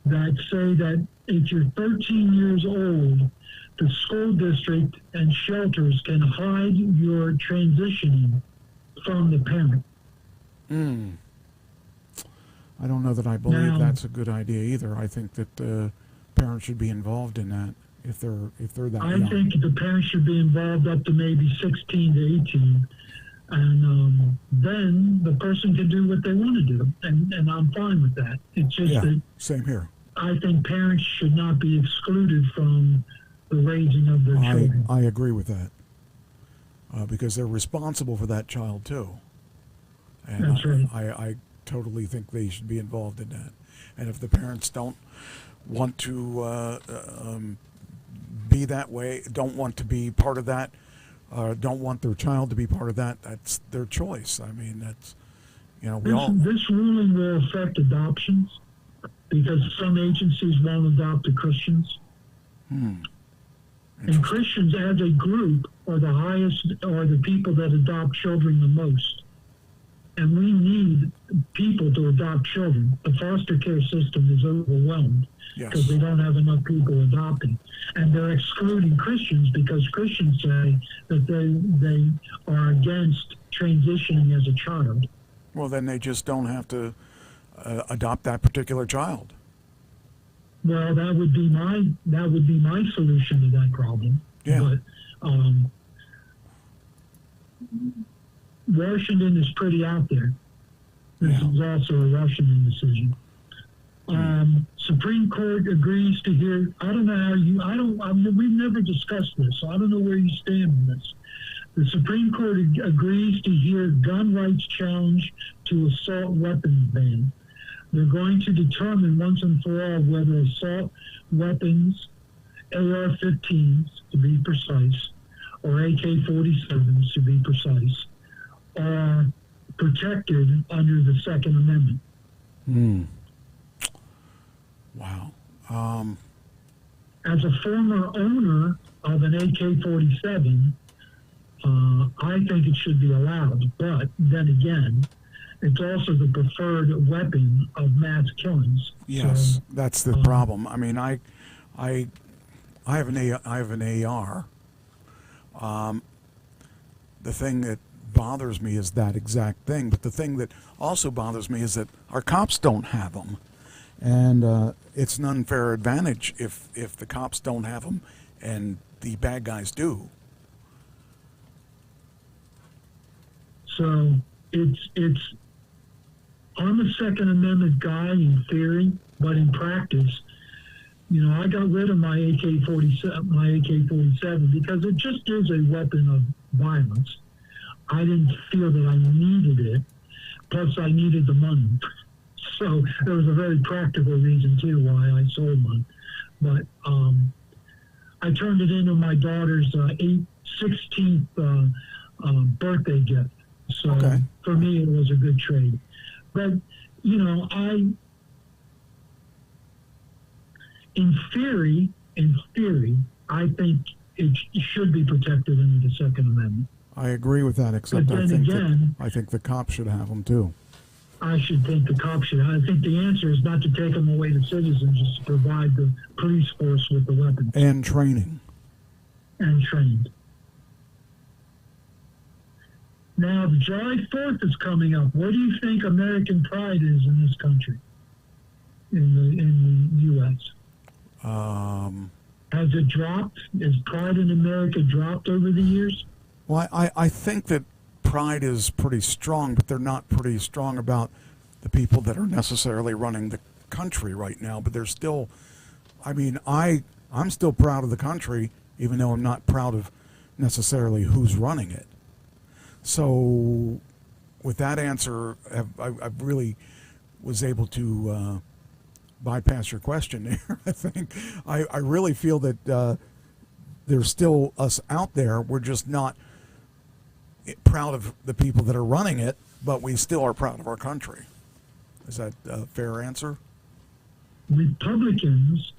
that say that if you're 13 years old, the school district and shelters can hide your transitioning from the parent. I don't know that I believe that's a good idea either. I think that parents should be involved in that if they're that young. I think the parents should be involved up to maybe 16 to 18. And then the person can do what they want to do, and I'm fine with that. It's just that same here. I think parents should not be excluded from the raising of their children. I agree with that, because they're responsible for that child too. And that's right. I totally think they should be involved in that. And if the parents don't want to be that way, don't want to be part of that, don't want their child to be part of that, that's their choice. I mean, that's, This ruling will affect adoptions because some agencies won't adopt the Christians. And Christians as a group are the highest, are the people that adopt children the most. And we need people to adopt children. The foster care system is overwhelmed because they don't have enough people adopting. And they're excluding Christians because Christians say that they are against transitioning as a child. Well, then they just don't have to adopt that particular child. Well, that would be my solution to that problem. Yeah. But Washington is pretty out there. This is also a Washington decision. Supreme Court agrees to hear. I don't know how we've never discussed this, so I don't know where you stand on this. The Supreme Court agrees to hear gun rights challenge to assault weapons ban. They're going to determine once and for all whether assault weapons, AR-15s to be precise, or AK-47s to be precise, are protected under the Second Amendment. Wow. As a former owner of an AK-47, I think it should be allowed, but then again, it's also the preferred weapon of mass killings. Yes, So, that's the problem. I mean, I have an AR. The thing that bothers me is that exact thing. But the thing that also bothers me is that our cops don't have them, and it's an unfair advantage if the cops don't have them and the bad guys do. So it's I'm a Second Amendment guy in theory, but in practice, you know, I got rid of my AK-47 because it just is a weapon of violence. I didn't feel that I needed it. Plus, I needed the money. So there was a very practical reason too why I sold one. But I turned it into my daughter's 16th birthday gift. So Okay. For me, it was a good trade. But, you know, in theory, I think it should be protected under the Second Amendment. I agree with that, except But I then think again, I think the cops should have them too. I should think the cops should. I think the answer is not to take them away to citizens, just to provide the police force with the weapons And training. and trained. Now, the July 4th is coming up. What do you think American pride is in this country, in the U.S.? Has it dropped? Has pride in America dropped over the years? Well, I think that pride is pretty strong, but they're not pretty strong about the people that are necessarily running the country right now. But they're still, I mean, I'm still proud of the country, even though I'm not proud of necessarily who's running it. So with that answer, I really was able to bypass your question there. I think I really feel that there's still us out there. We're just not proud of the people that are running it, but we still are proud of our country. Is that a fair answer? Republicans,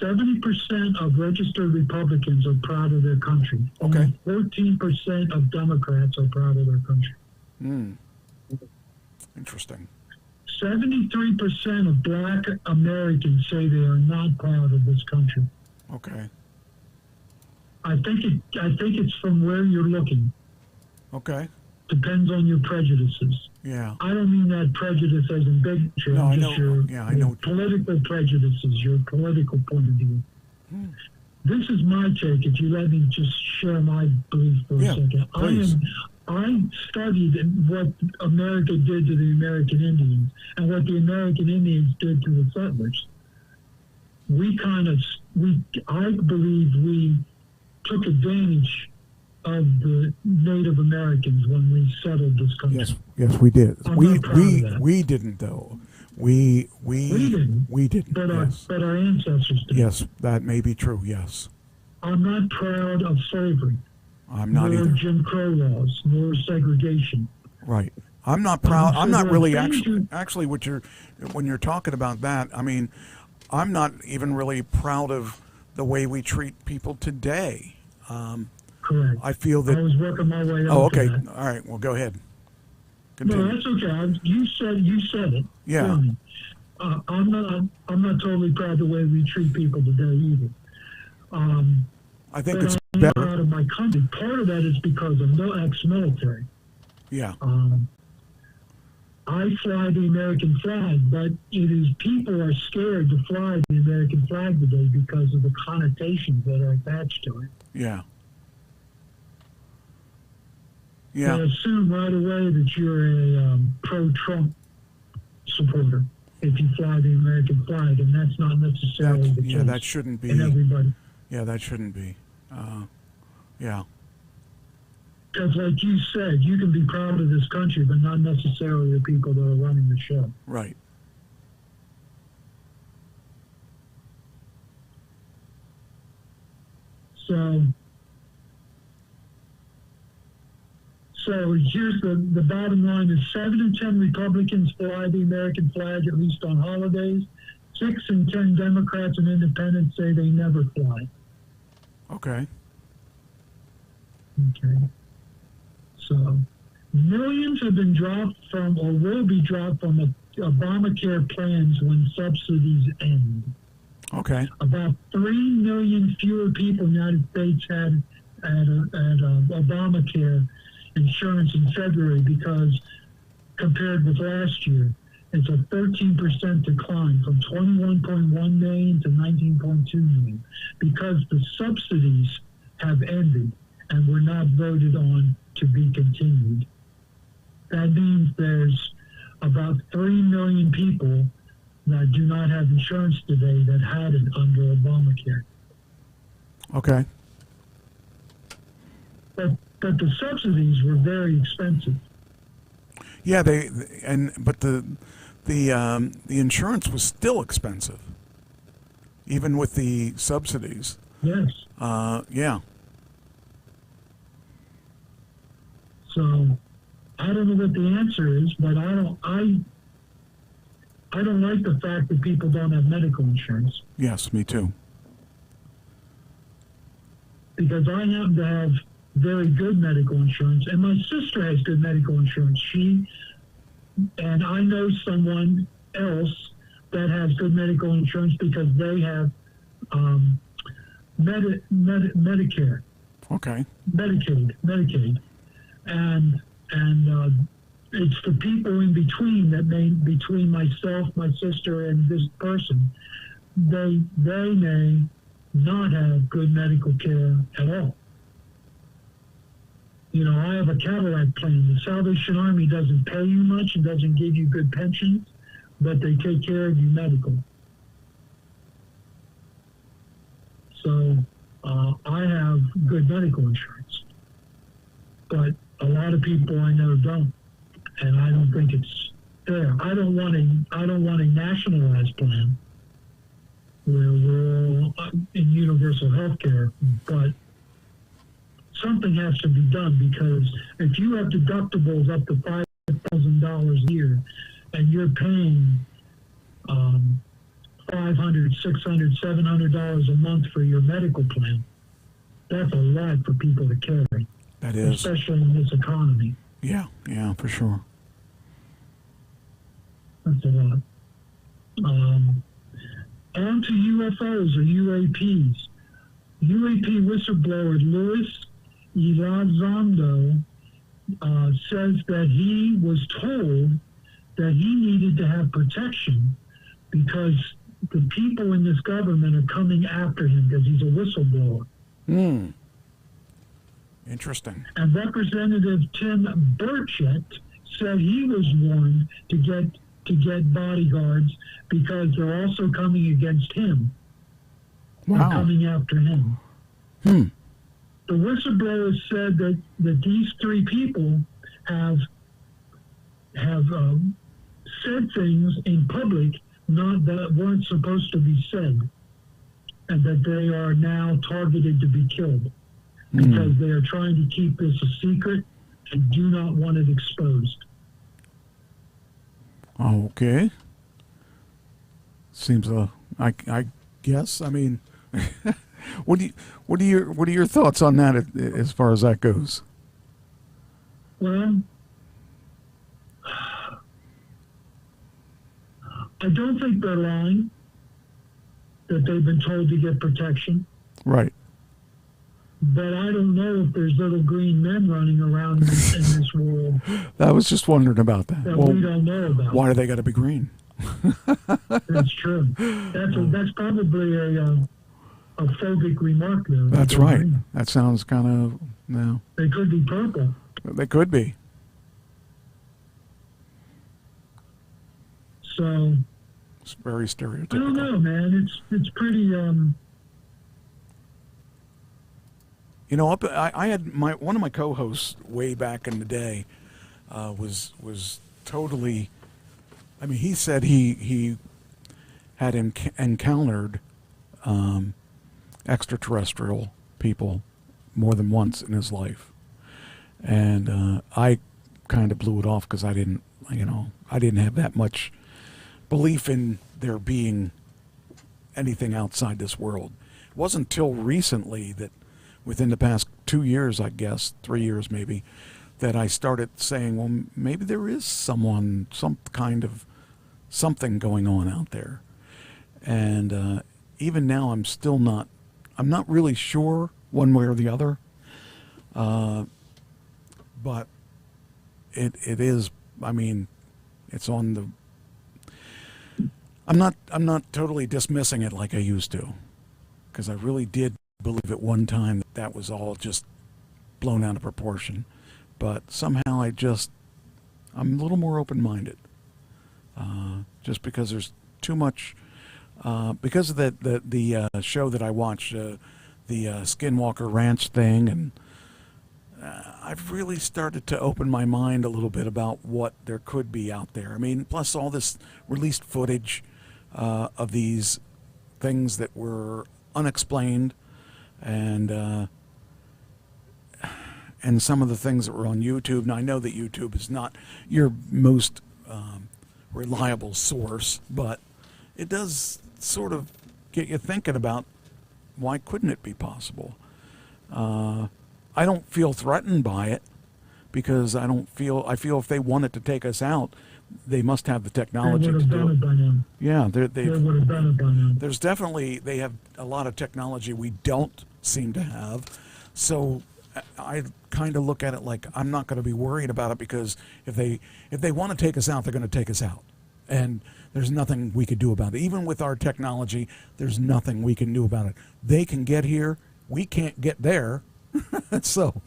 70% of registered Republicans are proud of their country. Okay. Only 14% of Democrats are proud of their country. Interesting. 73% of Black Americans say they are not proud of this country. Okay. I think it's from where you're looking. Okay. Depends on your prejudices. Yeah. I don't mean that prejudice as in bigotry. No, I just know. your, Yeah, I know. your political prejudices, your political point of view. This is my take. If you let me just share my belief for a second. Please. I studied what America did to the American Indians and what the American Indians did to the settlers. I believe we took advantage of the Native Americans when we settled this country. Yes, we did. I'm not proud of that. We didn't though. We didn't. But Yes. our ancestors did. Yes, that may be true. Yes. I'm not proud of slavery. I'm not nor either. Jim Crow laws, nor segregation. Right. I'm not proud. I'm not really actually. Actually, when you're talking about that, I mean, I'm not even really proud of the way we treat people today. Correct. I feel that. I was working my way up. Oh, okay. To that. All right. Well, go ahead. Continue. No, that's okay. You said it. Yeah. For me. I'm not totally proud of the way we treat people today either. I think but it's I'm better. proud of my country. Part of that is because I'm ex-military. Yeah. I fly the American flag, but it is people are scared to fly the American flag today because of the connotations that are attached to it. Yeah. Yeah. They assume right away that you're a pro-Trump supporter if you fly the American flag, and that's not necessarily the case. Yeah, that shouldn't be. And everybody. Yeah, that shouldn't be. Yeah. Because, like you said, you can be proud of this country, but not necessarily the people that are running the show. Right. So here's the bottom line is 7 in 10 Republicans fly the American flag, at least on holidays. 6 in 10 Democrats and independents say they never fly. Okay. Okay. So millions have been dropped from or will be dropped from Obamacare plans when subsidies end. Okay. About 3 million fewer people in the United States had Obamacare insurance in February because compared with last year, it's a 13% decline from 21.1 million to 19.2 million because the subsidies have ended and were not voted on to be continued. That means there's about 3 million people that do not have insurance today that had it under Obamacare. Okay. But the subsidies were very expensive. Yeah, but the insurance was still expensive, even with the subsidies. Yes. Yeah. So I don't know what the answer is, but I don't like the fact that people don't have medical insurance. Yes, me too. Because I happen to have very good medical insurance, and my sister has good medical insurance. And I know someone else that has good medical insurance because they have Medicare, Okay. Medicaid, and it's the people in between between myself, my sister, and this person. They may not have good medical care at all. You know, I have a Cadillac plan. The Salvation Army doesn't pay you much and doesn't give you good pensions, but they take care of you medical. So I have good medical insurance, but a lot of people I know don't, and I don't think it's fair. I don't want a nationalized plan where we're all in universal health care, but something has to be done, because if you have deductibles up to $5,000 a year and you're paying $500, $600, $700 a month for your medical plan, that's a lot for people to carry. That is. Especially in this economy. Yeah, for sure. That's a lot. On to UFOs or UAPs. UAP whistleblower Luis Elizondo says that he was told that he needed to have protection because the people in this government are coming after him because he's a whistleblower. Interesting. And Representative Tim Burchett said he was warned to get bodyguards because they're also coming against him. Wow. They're coming after him. The whistleblower said that these 3 people have said things in public that weren't supposed to be said, and that they are now targeted to be killed because they are trying to keep this a secret and do not want it exposed. Okay. Seems I guess. I mean, what are your thoughts on that as far as that goes? Well, I don't think they're lying that they've been told to get protection. Right. But I don't know if there's little green men running around in this world. I was just wondering about that. That we don't know about. Why do they got to be green? That's true. That's probably a phobic remark, though. That's right. Green. That sounds kind of no. They could be purple. They could be. So it's very stereotypical. I don't know, man. It's pretty You know, I had one of my co-hosts way back in the day was totally. I mean, he said he had encountered extraterrestrial people more than once in his life, and I kind of blew it off because I didn't have that much belief in there being anything outside this world. It wasn't until recently that, within the past 2 years, I guess 3 years maybe, that I started saying, well, maybe there is some kind of something going on out there. And even now, I'm not really sure one way or the other. But it is, I mean, it's on the, I'm not totally dismissing it like I used to, because I really did believe at one time that was all just blown out of proportion. But somehow I'm a little more open-minded, just because there's too much, because of the show that I watched, the Skinwalker Ranch thing, and I've really started to open my mind a little bit about what there could be out there. I mean, plus all this released footage of these things that were unexplained, and some of the things that were on YouTube. Now, I know that YouTube is not your most reliable source, but it does sort of get you thinking about, why couldn't it be possible? I don't feel threatened by it, because I feel if they wanted to take us out, they must have the technology to do it. By now. Yeah, they would have done it by now. There's definitely, they have a lot of technology we don't seem to have. So I kind of look at it like, I'm not going to be worried about it, because if they want to take us out, they're going to take us out. And there's nothing we could do about it. Even with our technology, there's nothing we can do about it. They can get here, we can't get there. so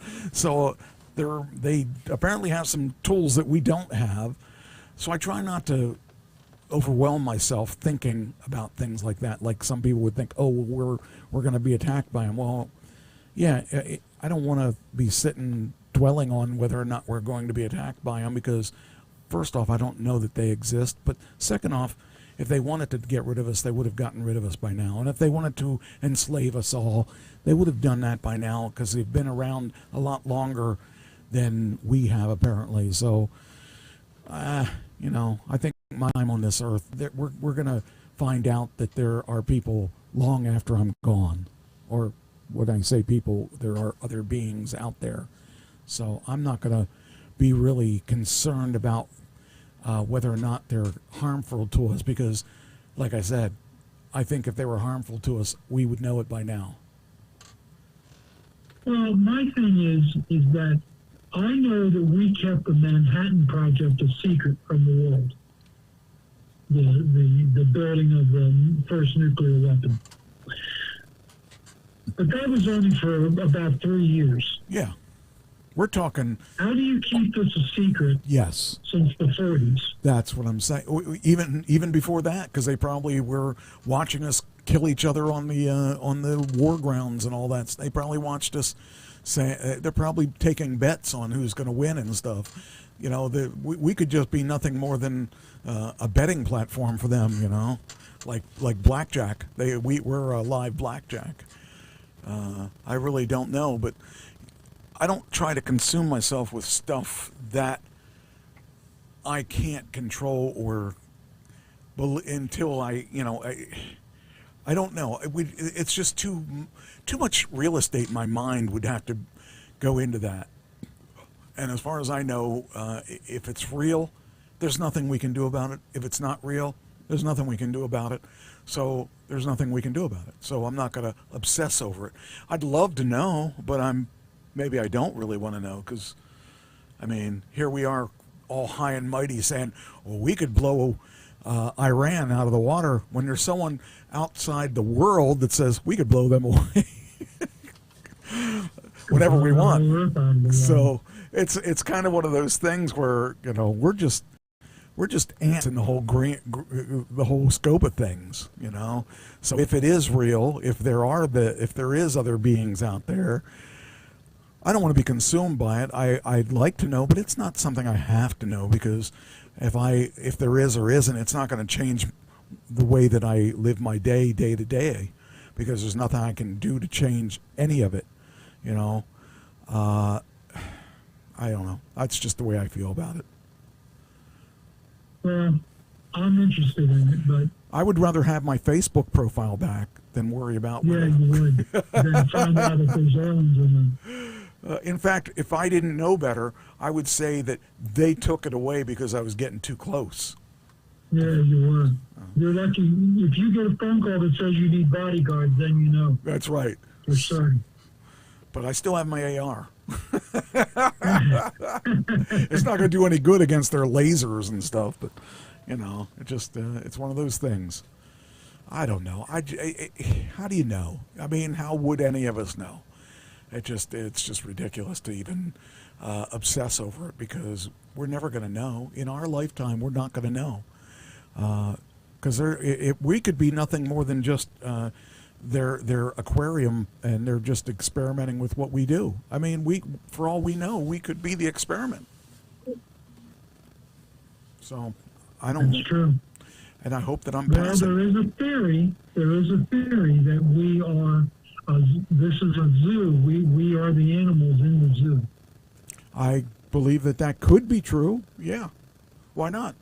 they apparently have some tools that we don't have. So I try not to overwhelm myself thinking about things like that. Like some people would think, oh, well, we're going to be attacked by them. Well, yeah, I don't want to be sitting dwelling on whether or not we're going to be attacked by them, because first off, I don't know that they exist. But second off, if they wanted to get rid of us, they would have gotten rid of us by now. And if they wanted to enslave us all, they would have done that by now, because they've been around a lot longer than we have, apparently. So, I think my time on this earth, that we're going to find out that there are people long after I'm gone. Or when I say people, there are other beings out there. So I'm not going to be really concerned about whether or not they're harmful to us, because, like I said, I think if they were harmful to us, we would know it by now. Well, my thing is that I know that we kept the Manhattan Project a secret from the world. The building of the first nuclear weapon. But that was only for about 3 years. Yeah. We're talking... How do you keep this a secret? Yes. Since the 30s? That's what I'm saying. Even before that, because they probably were watching us kill each other on the war grounds and all that. They probably watched us say, they're probably taking bets on who's going to win and stuff. We could just be nothing more than a betting platform for them. Like blackjack. We're a live blackjack. I really don't know, but I don't try to consume myself with stuff that I can't control until I don't know. It's just too much real estate in my mind would have to go into that. And as far as I know, if it's real, there's nothing we can do about it. If it's not real, there's nothing we can do about it. So there's nothing we can do about it. So I'm not going to obsess over it. I'd love to know, but maybe I don't really want to know, because, here we are all high and mighty saying, well, we could blow Iran out of the water, when there's someone outside the world that says we could blow them away whenever we want. So it's kind of one of those things where, we're just ants in the whole scope of things, So if it is real, if there is other beings out there, I don't want to be consumed by it. I'd like to know, but it's not something I have to know, because if there is or isn't, it's not going to change the way that I live my day to day, because there's nothing I can do to change any of it. You know, I don't know. That's just the way I feel about it. Well, I'm interested in it, but I would rather have my Facebook profile back than worry about yeah, whether. you would. Then find out if there's aliens in In fact, if I didn't know better, I would say that they took it away because I was getting too close. there. Yeah, you were. You're lucky. If you get a phone call that says you need bodyguards, then you know. That's right. For sure. But I still have my AR. It's not going to do any good against their lasers and stuff, but, you know, it's one of those things. I don't know. How do you know? I mean, how would any of us know? It's just ridiculous to even obsess over it, because we're never going to know. In our lifetime, we're not going to know. Because we could be nothing more than just their aquarium, and they're just experimenting with what we do. I mean, for all we know, we could be the experiment. So I don't. That's true. And I hope that I'm Well, passing. there is a theory that we are. This is a zoo. We are the animals in the zoo. I believe that could be true. Yeah. Why not?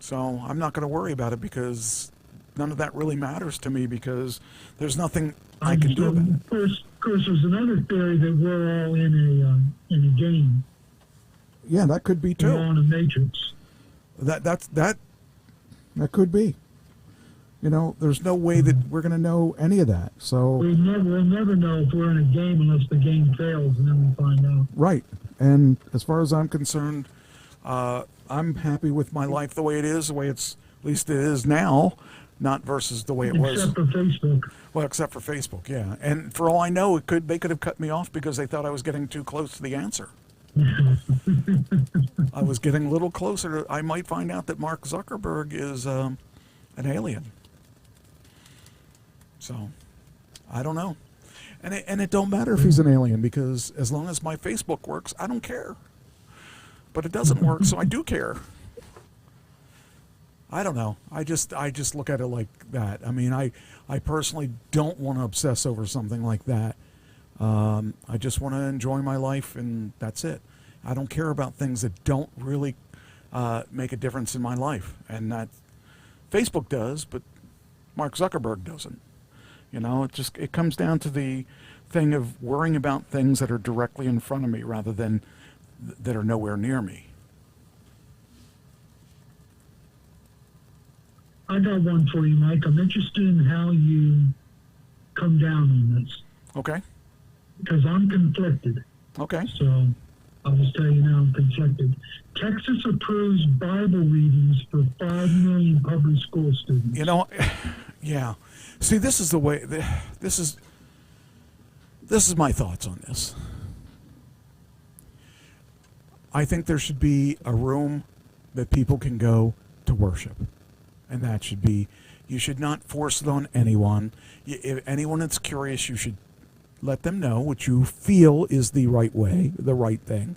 So I'm not going to worry about it, because none of that really matters to me, because there's nothing I can do about it. Of course, there's another theory that we're all in a game. Yeah, that could be We're too. all in a matrix. That could be. You know, there's no way that we're going to know any of that. So We'll never know if we're in a game unless the game fails, and then we find out. right. And as far as I'm concerned, I'm happy with my life the way it is, the way at least it is now, not versus the way it was. Except for Facebook. Well, except for Facebook, yeah. And for all I know, they could have cut me off because they thought I was getting too close to the answer. I was getting a little closer. I might find out that Mark Zuckerberg is an alien. So, I don't know. And it don't matter if he's an alien, because as long as my Facebook works, I don't care. But it doesn't work, so I do care. I don't know. I just look at it like that. I mean, I personally don't want to obsess over something like that. I just want to enjoy my life, and that's it. I don't care about things that don't really make a difference in my life. And that Facebook does, but Mark Zuckerberg doesn't. You know, it comes down to the thing of worrying about things that are directly in front of me rather than that are nowhere near me. I got one for you, Mike. I'm interested in how you come down on this, Okay? because I'm conflicted. Okay. So I'll just tell you now, I'm conflicted. Texas approves Bible readings for 5 million public school students. You know, yeah. See, this is the way. This is my thoughts on this. I think there should be a room that people can go to worship, and that should be. You should not force it on anyone. If anyone that's curious, you should let them know what you feel is the right way, the right thing.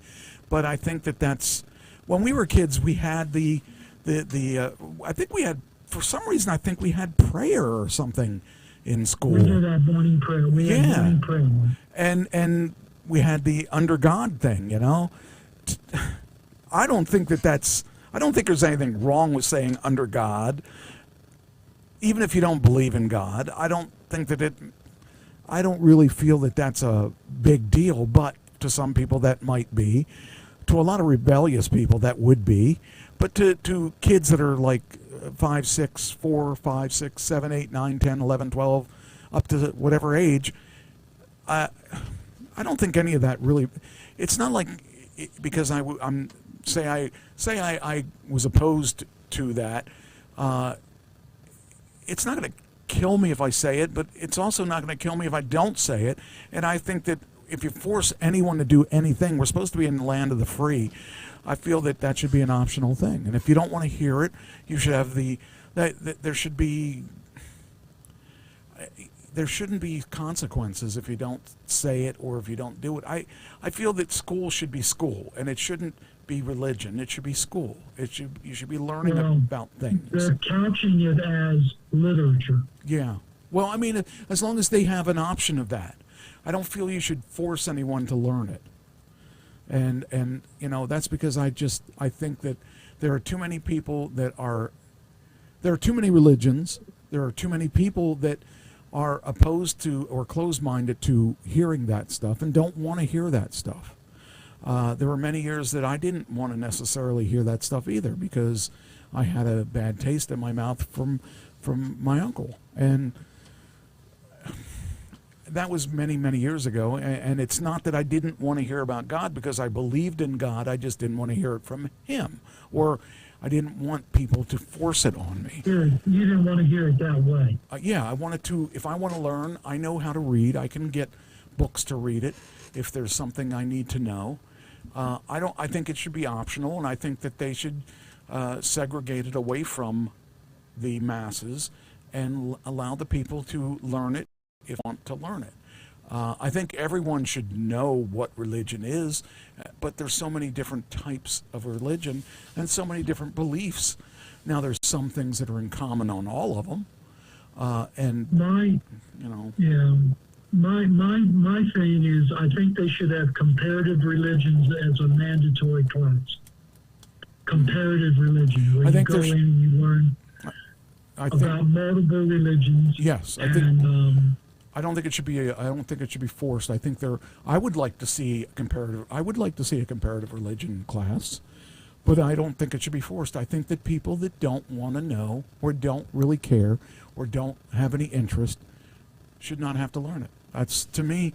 But I think that's when we were kids, we had the I think we had, for some reason, I think we had prayer or something in school. We did have morning prayer. We had morning prayer. And we had the under God thing, you know. I don't think I don't think there's anything wrong with saying under God, even if you don't believe in God. I don't really feel that that's a big deal, but to some people that might be. To a lot of rebellious people that would be. But to kids that are like 5, 6, 4, 5, 6, 7, 8, 9, 10, 11, 12, up to whatever age, I don't think any of that really. It's not like because I was opposed to that. It's not going to kill me if I say it, but it's also not going to kill me if I don't say it. And I think that if you force anyone to do anything, we're supposed to be in the land of the free. I feel that should be an optional thing. And if you don't want to hear it, you should have there should be. there shouldn't be consequences if you don't say it or if you don't do it. I feel that school should be school, and it shouldn't be religion. It should be school. You should be learning about things. They're couching it as literature. Yeah. Well, I mean, as long as they have an option of that. I don't feel you should force anyone to learn it. And you know, that's because I think that there are too many people there are too many religions, there are too many people that are opposed to or closed-minded to hearing that stuff and don't want to hear that stuff. There were many years that I didn't want to necessarily hear that stuff either because I had a bad taste in my mouth from my uncle. And that was many, many years ago. And it's not that I didn't want to hear about God because I believed in God. I just didn't want to hear it from him. Or I didn't want people to force it on me. You didn't want to hear it that way. Yeah, I wanted to. If I want to learn, I know how to read. I can get books to read it if there's something I need to know. I think it should be optional, and I think that they should segregate it away from the masses and allow the people to learn it if they want to learn it. I think everyone should know what religion is, but there's so many different types of religion and so many different beliefs. Now, there's some things that are in common on all of them, My thing is, I think they should have comparative religions as a mandatory class. Comparative religion, where you go in and you learn about multiple religions. Yes, I don't think it should be. I don't think it should be forced. I think I would like to see a comparative religion class, but I don't think it should be forced. I think that people that don't want to know or don't really care or don't have any interest should not have to learn it. To me,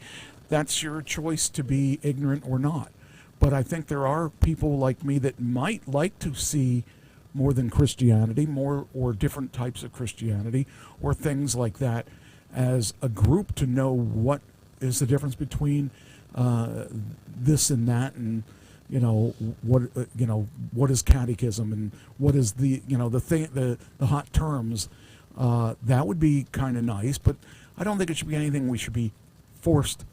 that's your choice to be ignorant or not. But I think there are people like me that might like to see more than Christianity, more or different types of Christianity or things like that as a group to know what is the difference between this and that, and what is catechism and what is the hot terms. That would be kind of nice, but I don't think it should be anything we should be forced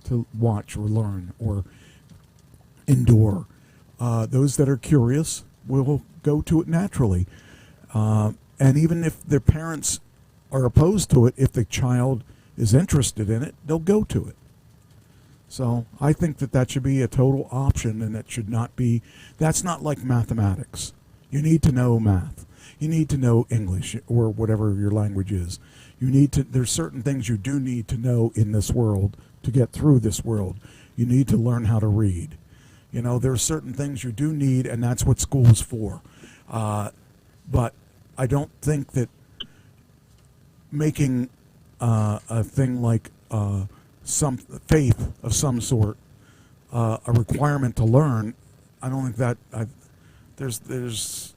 to watch or learn or endure. Those that are curious will go to it naturally, and even if their parents are opposed to it, if the child is interested in it, they'll go to it. So I think that should be a total option, and it should not be. That's not like mathematics. You need to know math. You need to know English or whatever your language is. There's certain things you do need to know in this world to get through this world. You need to learn how to read. There are certain things you do need, and that's what school's for. But I don't think that making a thing like some faith of some sort a requirement to learn, I don't think that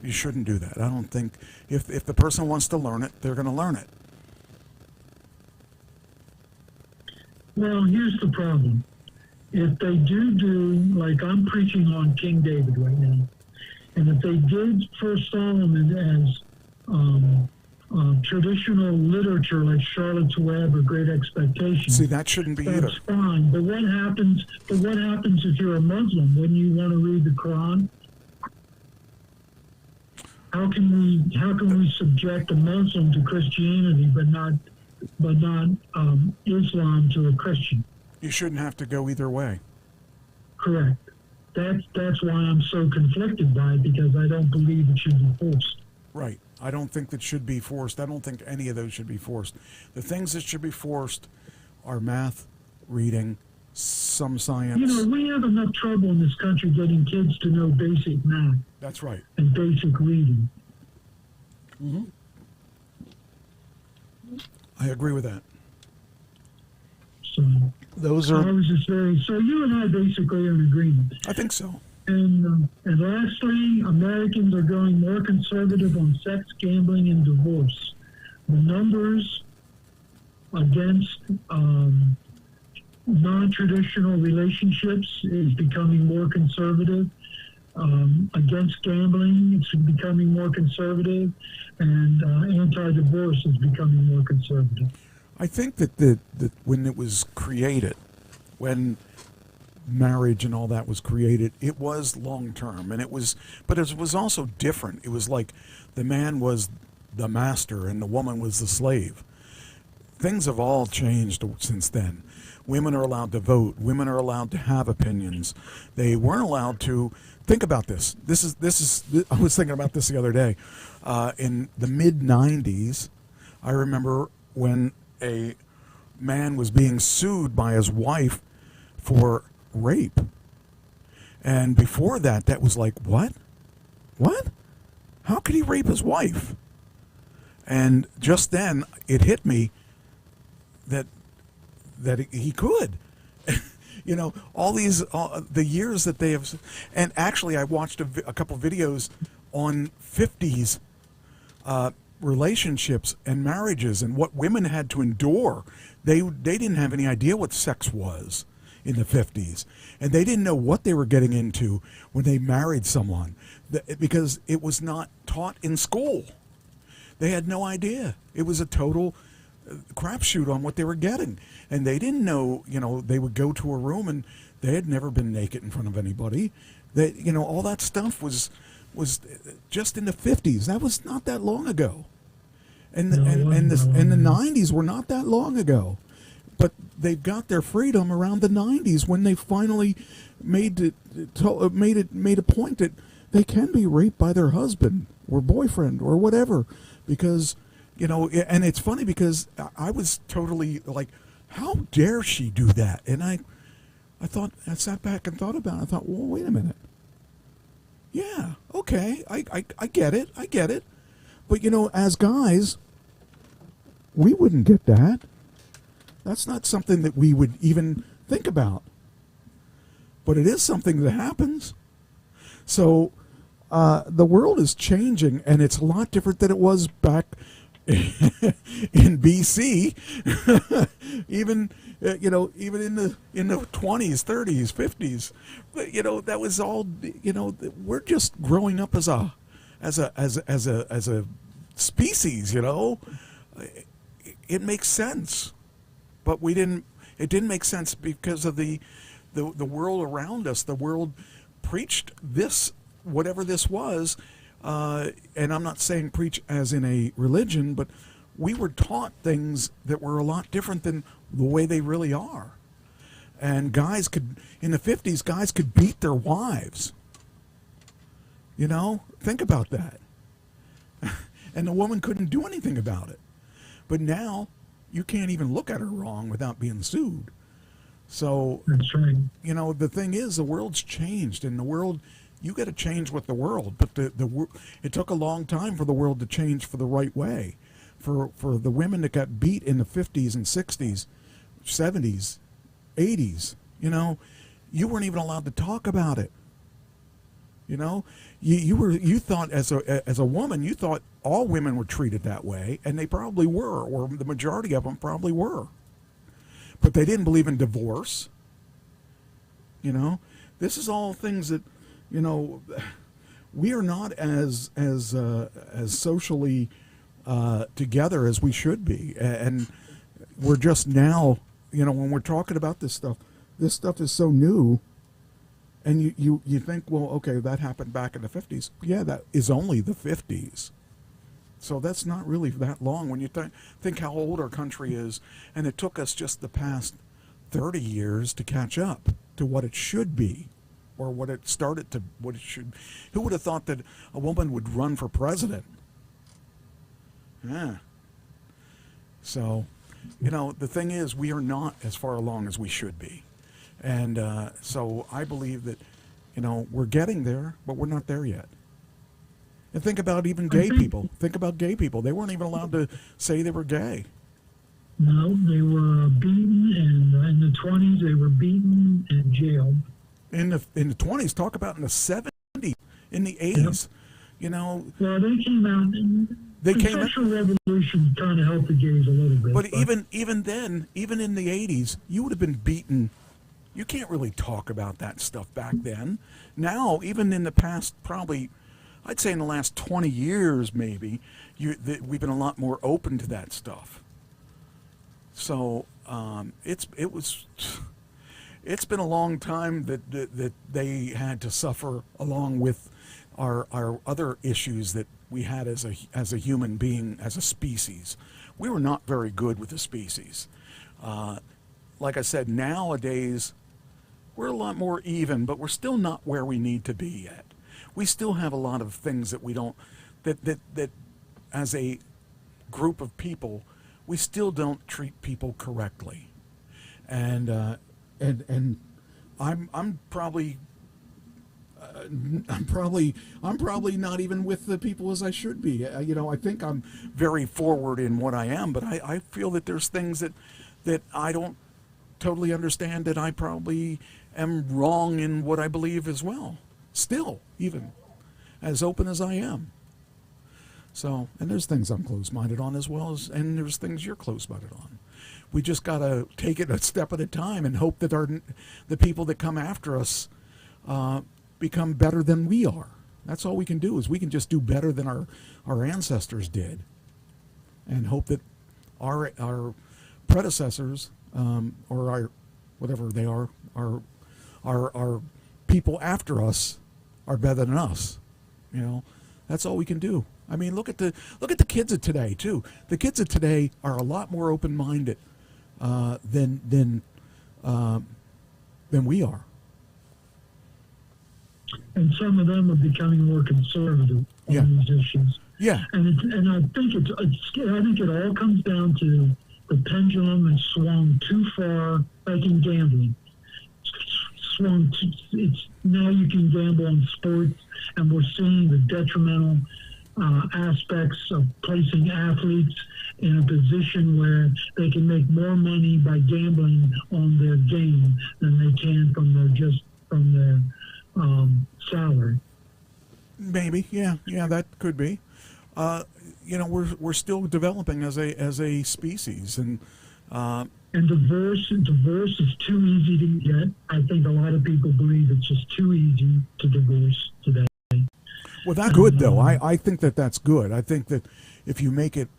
you shouldn't do that. I don't think if the person wants to learn it, they're going to learn it. Well, here's the problem. If they do, like I'm preaching on King David right now, and if they did First Solomon as traditional literature like Charlotte's Web or Great Expectations. See, that shouldn't be either. That's fine. But what happens if you're a Muslim? Wouldn't you want to read the Quran? How can we subject a Muslim to Christianity but not Islam to a Christian? You shouldn't have to go either way. Correct. That's why I'm so conflicted by it, because I don't believe it should be forced. Right. I don't think that should be forced. I don't think any of those should be forced. The things that should be forced are math, reading, some science. We have enough trouble in this country getting kids to know basic math. That's right. And basic reading. Mm-hmm. I agree with that. So those are. I was just saying. So you and I basically are in agreement. I think so. And lastly, Americans are going more conservative on sex, gambling, and divorce. The numbers against non-traditional relationships is becoming more conservative. Against gambling, it's becoming more conservative, and anti-divorce is becoming more conservative. I think that when it was created, when marriage and all that was created, it was long term, and but it was also different. It was like the man was the master and the woman was the slave. Things have all changed since then. Women are allowed to vote. Women are allowed to have opinions. They weren't allowed to think about this. This is. I was thinking about this the other day. In the mid '90s, I remember when a man was being sued by his wife for rape, and before that, that was like, what? How could he rape his wife? And just then, it hit me that he could. You know, all the years that they have, and actually I watched a couple videos on 50s relationships and marriages and what women had to endure. They didn't have any idea what sex was in the 50s, and they didn't know what they were getting into when they married someone, because it was not taught in school. They had no idea. It was a total crapshoot on what they were getting, and they didn't know. You know, they would go to a room and they had never been naked in front of anybody. That, you know, all that stuff was just in the 50s. That was not that long ago, and the 90s were not that long ago. But they've got their freedom around the 90s when they finally made a point that they can be raped by their husband or boyfriend or whatever, because, you know, and it's funny because I was totally like, how dare she do that? And I sat back and thought about it. I thought, well, wait a minute. Yeah, okay, I get it. But, you know, as guys, we wouldn't get that. That's not something that we would even think about. But it is something that happens. So the world is changing, and it's a lot different than it was back in BC. even even in the 20s, 30s, 50s. But, you know, that was all. You know, we're just growing up as a species. You know, it makes sense. But it didn't make sense because of the world around us. The world preached this, whatever this was, and I'm not saying preach as in a religion, but we were taught things that were a lot different than the way they really are. And in the 50s, guys could beat their wives. You know, think about that. And the woman couldn't do anything about it. But now, you can't even look at her wrong without being sued. So, that's right. You know, the thing is, the world's changed, and the world, you got to change with the world. But it took a long time for the world to change for the right way. For the women that got beat in the 50s and 60s, 70s, 80s, you know, you weren't even allowed to talk about it. You know, you thought as a woman, you thought all women were treated that way, and they probably were, or the majority of them probably were. But they didn't believe in divorce. You know, this is all things that, you know, we are not as socially together as we should be, and we're just now, you know, when we're talking about this stuff is so new. And you think, well, okay, that happened back in the 50s. Yeah, that is only the 50s. So that's not really that long when you think how old our country is. And it took us just the past 30 years to catch up to what it should be, or what it should. Who would have thought that a woman would run for president? Yeah. So, you know, the thing is, we are not as far along as we should be. And so I believe that, you know, we're getting there, but we're not there yet. And think about even gay people. Think about gay people. They weren't even allowed to say they were gay. No, they were beaten, and in the 20s they were beaten and jailed. In the 20s, talk about in the 70s, in the 80s, yep. You know. Well, they came out. The sexual revolution kind of helped the gays a little bit. But even then, even in the 80s, you would have been beaten. You can't really talk about that stuff back then. Now, even in the past, probably, I'd say in the last 20 years, maybe, we've been a lot more open to that stuff. So it's been a long time that they had to suffer along with our other issues that we had as a human being, as a species. We were not very good with the species. Like I said, nowadays we're a lot more even, but we're still not where we need to be yet. We still have a lot of things that we don't, that as a group of people, we still don't treat people correctly. And I'm probably not even with the people as I should be. I think I'm very forward in what I am, but I feel that there's things that I don't totally understand, that I probably am wrong in what I believe as well. Still, even as open as I am. So, and there's things I'm closed-minded on as well as, and there's things you're closed-minded on. We just got to take it a step at a time and hope that the people that come after us become better than we are. That's all we can do, is we can just do better than our ancestors did, and hope that our predecessors or our whatever they are, our people after us are better than us. That's all we can do. I mean, look at the kids of today too. The kids of today are a lot more open-minded than we are. And some of them are becoming more conservative on these issues. Yeah. And I think it all comes down to the pendulum has swung too far, like in gambling. It's now you can gamble on sports, and we're seeing the detrimental aspects of placing athletes in a position where they can make more money by gambling on their game than they can from their salary. Maybe, yeah, that could be. We're still developing as a species, and divorce is too easy to get. I think a lot of people believe it's just too easy to divorce today. Well, that's good, though. I think that's good. I think that if you make it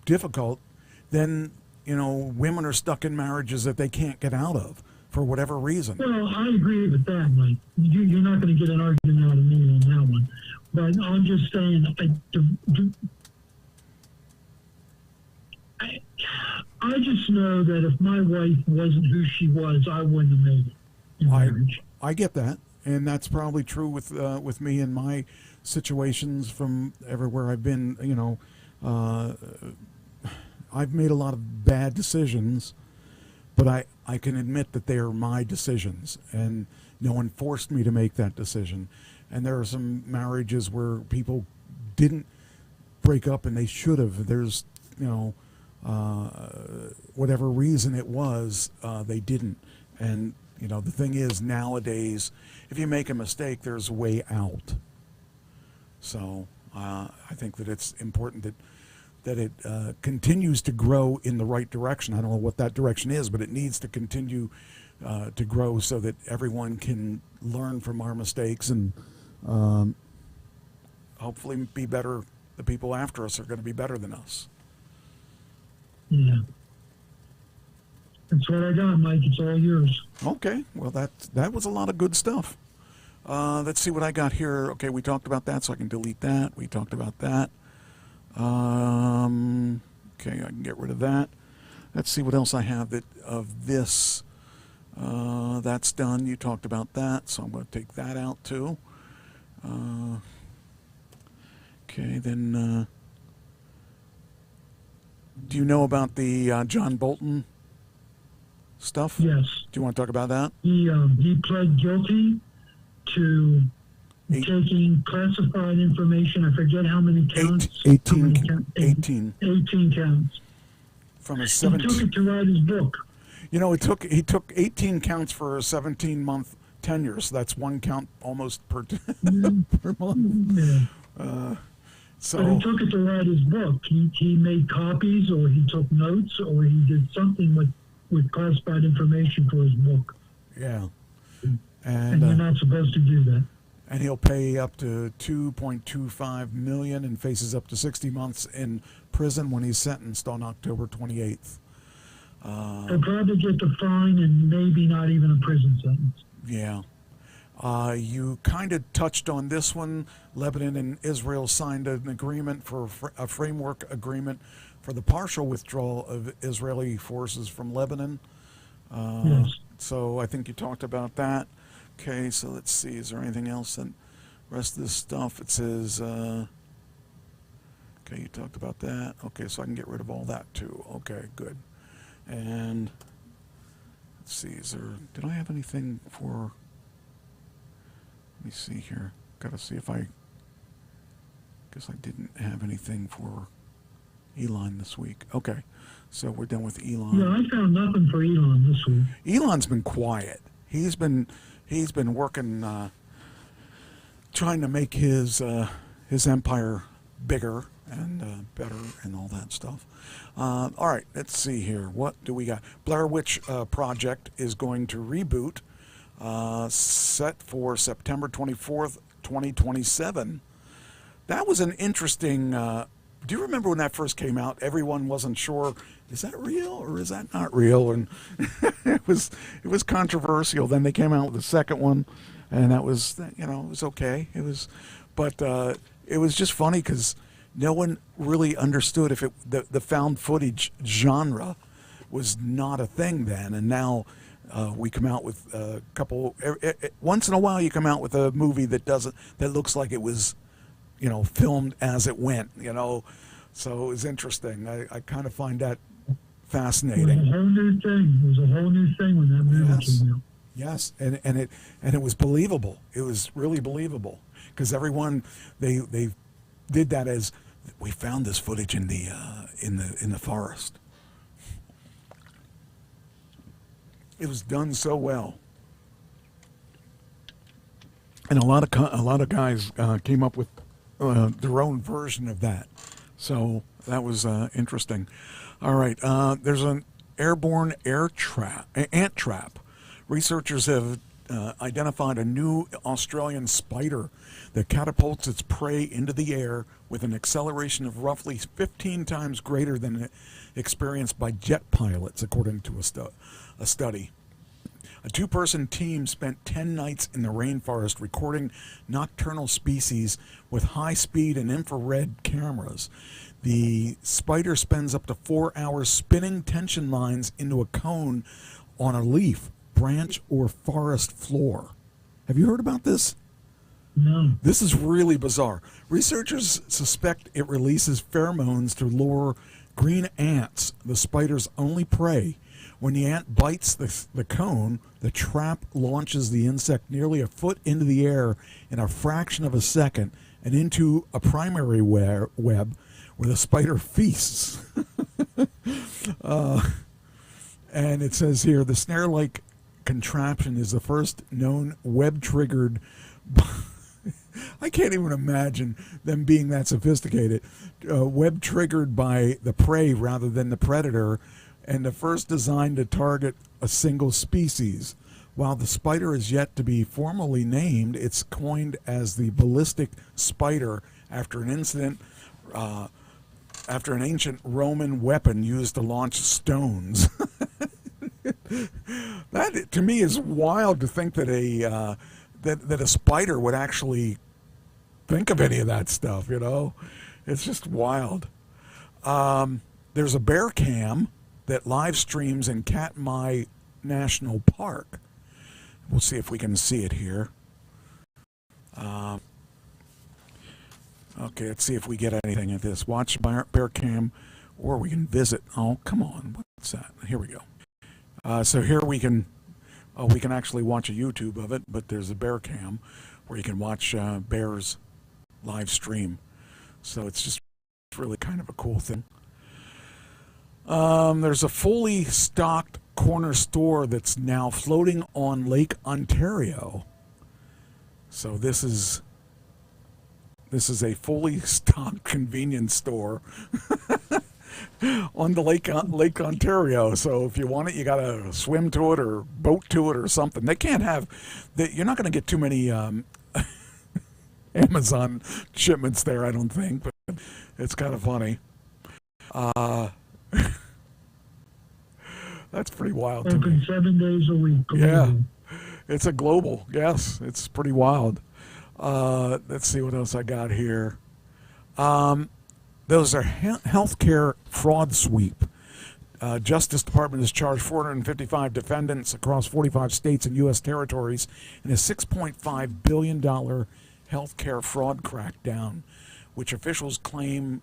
difficult, then women are stuck in marriages that they can't get out of for whatever reason. Well, I agree with that, Mike. You're not going to get an argument out of me on that one. But I'm just saying, I just know that if my wife wasn't who she was, I wouldn't have made it in marriage. I get that, and that's probably true with me and my situations from everywhere I've been. I've made a lot of bad decisions, but I can admit that they are my decisions, and no one forced me to make that decision. And there are some marriages where people didn't break up and they should have. There's, whatever reason it was, they didn't. And, the thing is, nowadays, if you make a mistake, there's a way out. So I think that it's important that it continues to grow in the right direction. I don't know what that direction is, but it needs to continue to grow so that everyone can learn from our mistakes and hopefully be better. The people after us are going to be better than us. Yeah. That's what I got, Mike. It's all yours. Okay. Well, that was a lot of good stuff. Let's see what I got here. Okay, we talked about that, so I can delete that. We talked about that. Okay, I can get rid of that. Let's see what else I have of this. That's done. You talked about that, so I'm going to take that out too. Okay, then do you know about the John Bolton stuff? Yes. Do you want to talk about that? He pled guilty to taking classified information. I forget how many counts. 18 counts. From his He took it to write his book. He took 18 counts for a 17-month tenure, so that's one count almost per month. Yeah. So but he took it to write his book. He made copies, or he took notes, or he did something with classified information for his book. Yeah. And you're not supposed to do that. And he'll pay up to $2.25 million and faces up to 60 months in prison when he's sentenced on October 28th. They'll probably get the fine and maybe not even a prison sentence. Yeah. You kind of touched on this one. Lebanon and Israel signed an agreement for a framework agreement for the partial withdrawal of Israeli forces from Lebanon. Yes. So I think you talked about that. Okay, so let's see. Is there anything else? And rest of this stuff, it says, okay, you talked about that. Okay, so I can get rid of all that too. Okay, good. And let's see, did I have anything for, let me see here. Gotta see if guess I didn't have anything for Elon this week. Okay, so we're done with Elon. Yeah, I found nothing for Elon this week. Elon's been quiet. He's been working, trying to make his empire bigger and better and all that stuff. All right, let's see here. What do we got? Blair Witch Project is going to reboot, set for September 24th, 2027. That was an interesting. Do you remember when that first came out? Everyone wasn't sure, is that real or is that not real? And it was controversial. Then they came out with the second one, and that was, it was okay. But it was just funny because no one really understood if the found footage genre was not a thing then, and now we come out with a couple. Once in a while, you come out with a movie that looks like it was, filmed as it went. So it was interesting. I kind of find that fascinating. It was a whole new thing. It was a whole new thing when that movie came out. Yes, and it was believable. It was really believable because everyone they did that as we found this footage in the forest. It was done so well, and a lot of guys came up with their own version of that. So that was interesting. All right, there's an airborne ant trap. Researchers have identified a new Australian spider that catapults its prey into the air with an acceleration of roughly 15 times greater than experienced by jet pilots, according to a study. A two-person team spent 10 nights in the rainforest recording nocturnal species with high-speed and infrared cameras. The spider spends up to 4 hours spinning tension lines into a cone on a leaf, branch, or forest floor. Have you heard about this? No. This is really bizarre. Researchers suspect it releases pheromones to lure green ants, the spider's only prey. When the ant bites the cone, the trap launches the insect nearly a foot into the air in a fraction of a second and into a primary web where the spider feasts. And it says here, the snare-like contraption is the first known web-triggered... I can't even imagine them being that sophisticated. Web-triggered by the prey rather than the predator, and the first designed to target a single species. While the spider is yet to be formally named, it's coined as the ballistic spider after an incident, after an ancient Roman weapon used to launch stones. That, to me, is wild to think that that a spider would actually think of any of that stuff, It's just wild. There's a bear cam that live streams in Katmai National Park. We'll see if we can see it here. Okay, let's see if we get anything of this. Watch bear cam, or we can visit. Oh, come on. What's that? Here we go. So here we can actually watch a YouTube of it, but there's a bear cam where you can watch bears live stream. So it's just really kind of a cool thing. There's a fully stocked corner store that's now floating on Lake Ontario. So this is a fully stocked convenience store on the Lake Ontario. So if you want it, you got to swim to it or boat to it or something. They can't have. You're not going to get too many Amazon shipments there, I don't think. But it's kind of funny. That's pretty wild to Open me. 7 days a week. Yeah, global. it's a global. Yes, it's pretty wild. Let's see what else I got here. Those are healthcare fraud sweep. Justice Department has charged 455 defendants across 45 states and U.S. territories in a $6.5 billion healthcare fraud crackdown, which officials claim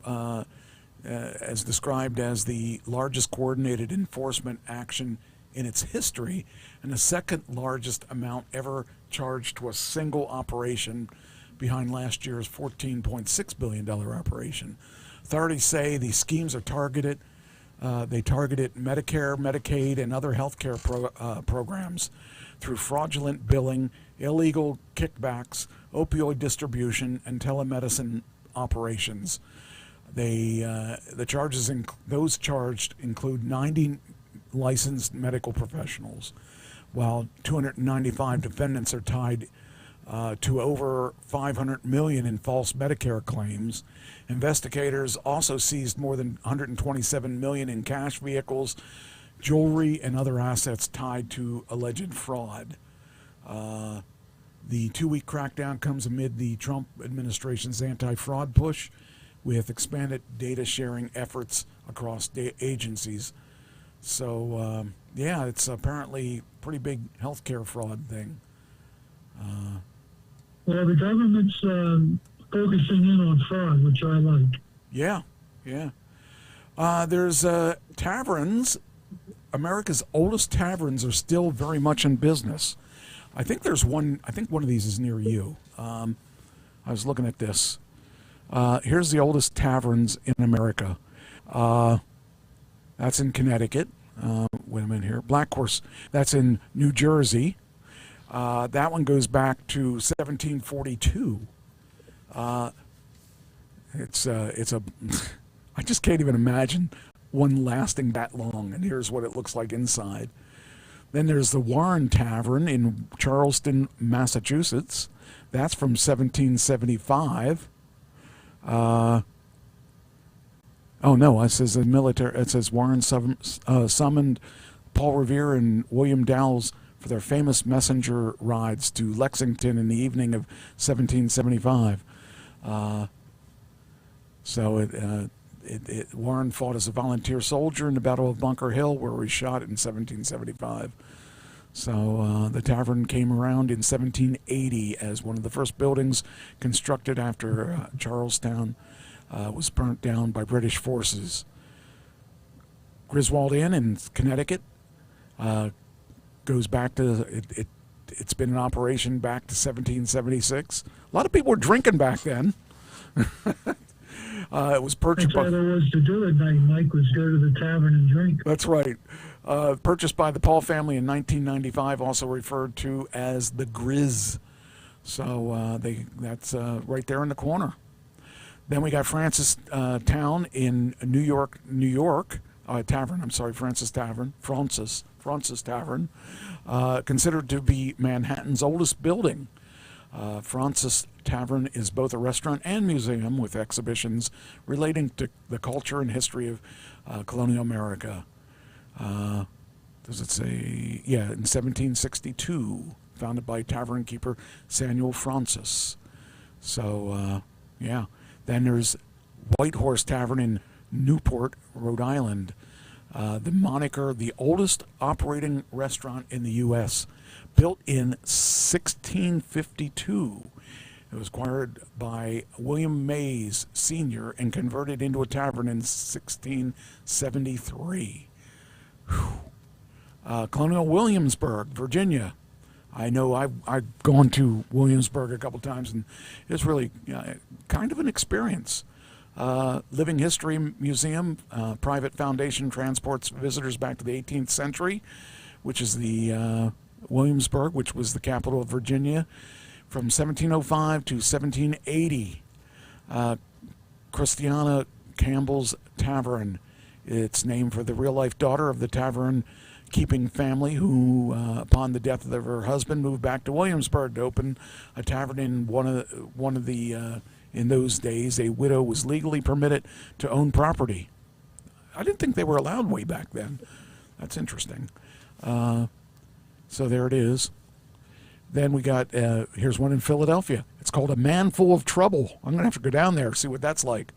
as described as the largest coordinated enforcement action in its history and the second largest amount ever charged to a single operation behind last year's $14.6 billion operation. Authorities say these schemes are targeted. They targeted Medicare, Medicaid, and other healthcare programs through fraudulent billing, illegal kickbacks, opioid distribution, and telemedicine operations. The charges those charged include 90 licensed medical professionals, while 295 defendants are tied to over $500 million in false Medicare claims. Investigators also seized more than $127 million in cash vehicles, jewelry, and other assets tied to alleged fraud. The 2-week crackdown comes amid the Trump administration's anti-fraud push, with expanded data sharing efforts across agencies. So, yeah, it's apparently a pretty big healthcare fraud thing. Well, the government's focusing in on fraud, which I like. Yeah, yeah. There's taverns. America's oldest taverns are still very much in business. I think there's one. I think one of these is near you. I was looking at this. Here's the oldest taverns in America. That's in Connecticut. Wait a minute here. Black Horse. That's in New Jersey. That one goes back to 1742. It's a. I just can't even imagine one lasting that long. And here's what it looks like inside. Then there's the Warren Tavern in Charleston, Massachusetts. That's from 1775. Oh no! It says the military. It says Warren summoned Paul Revere and William Dowles for their famous messenger rides to Lexington in the evening of 1775. Warren fought as a volunteer soldier in the Battle of Bunker Hill, where he was shot in 1775. So the tavern came around in 1780 as one of the first buildings constructed after Charlestown was burnt down by British forces. Griswold Inn in Connecticut goes back to it's been in operation back to 1776. A lot of people were drinking back then. It was purchased That's all there was to do at night, Mike, was go to the tavern and drink. That's right. Purchased by the Paul family in 1995, also referred to as the Grizz. So that's right there in the corner. Then we got Francis Town in New York, Tavern. I'm sorry, Francis Tavern. Francis Tavern, considered to be Manhattan's oldest building. Francis Tavern is both a restaurant and museum with exhibitions relating to the culture and history of colonial America. Does it say? Yeah, in 1762, founded by tavern keeper Samuel Francis. So, yeah. Then there's White Horse Tavern in Newport, Rhode Island. The moniker, the oldest operating restaurant in the U.S., built in 1652. It was acquired by William Mays Sr. and converted into a tavern in 1673. Colonial Williamsburg, Virginia. I know I've gone to Williamsburg a couple times, and it's really kind of an experience. Living History Museum, private foundation, transports visitors back to the 18th century, which is the Williamsburg, which was the capital of Virginia, from 1705 to 1780. Christiana Campbell's Tavern. It's named for the real-life daughter of the tavern-keeping family who, upon the death of her husband, moved back to Williamsburg to open a tavern in one of the. In those days, a widow was legally permitted to own property. I didn't think they were allowed way back then. That's interesting. So there it is. Then we got, here's one in Philadelphia. It's called A Man Full of Trouble. I'm going to have to go down there, see what that's like.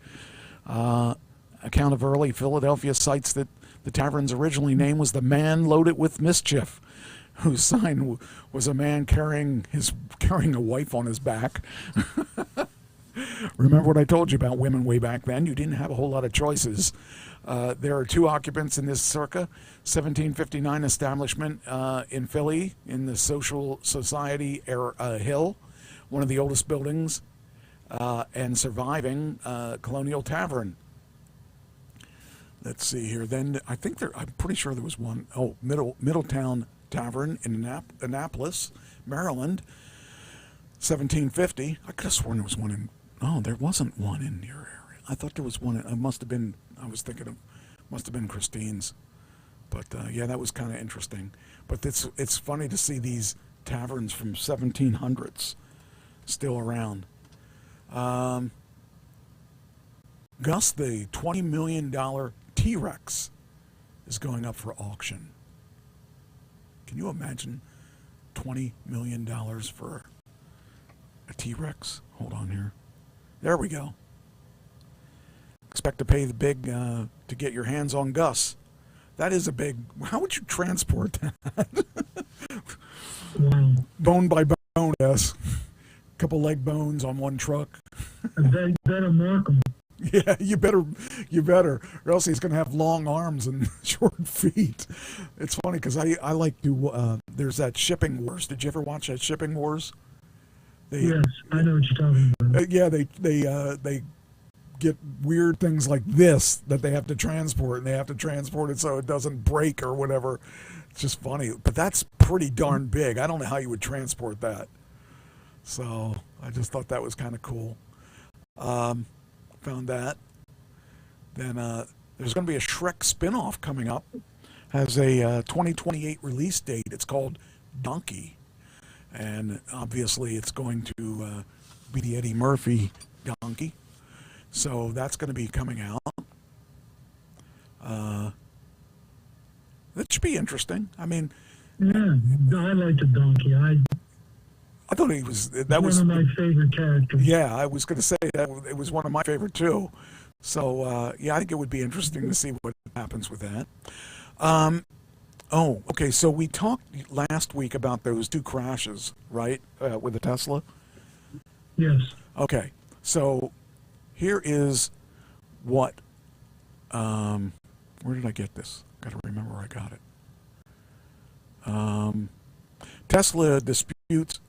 Account of early Philadelphia cites that the tavern's originally name was The Man Loaded with Mischief, whose sign was a man carrying a wife on his back. Remember what I told you about women way back then? You didn't have a whole lot of choices. There are 2 occupants in this circa 1759 establishment in Philly in the Social Society Hill, one of the oldest buildings and surviving colonial tavern. Let's see here. Then I'm pretty sure there was one. Oh, Middletown Tavern in Annapolis, Maryland, 1750. I could have sworn there was one in. Oh, there wasn't one in your area. I thought there was one. It must have been. I was thinking of. Must have been Christine's. But yeah, that was kind of interesting. But it's funny to see these taverns from 1700s still around. Gus, the $20 million T-Rex is going up for auction. Can you imagine $20 million for a T-Rex? Hold on here. There we go. Expect to pay the big to get your hands on Gus. That is a big. How would you transport that? Bone by bone, yes. Couple leg bones on one truck. They better mark them. Yeah, you better, or else he's going to have long arms and short feet. It's funny because I like to. There's that Shipping Wars. Did you ever watch that Shipping Wars? Yes, I know what you're talking about. Yeah, they get weird things like this that they have to transport, and they have to transport it so it doesn't break or whatever. It's just funny, but that's pretty darn big. I don't know how you would transport that. So I just thought that was kind of cool. Found that. Then there's going to be a Shrek spinoff coming up. Has a 2028 release date. It's called Donkey. And obviously it's going to be the Eddie Murphy Donkey. So that's going to be coming out. That should be interesting. I mean... Yeah, I like the Donkey. I thought he was... That was one of my favorite characters. Yeah, I was going to say that it was one of my favorite too. So, yeah, I think it would be interesting to see what happens with that. Oh, okay, so we talked last week about those 2 crashes, right, with the Tesla? Yes. Okay, so here is what... where did I get this? Got to remember where I got it. Tesla disputes...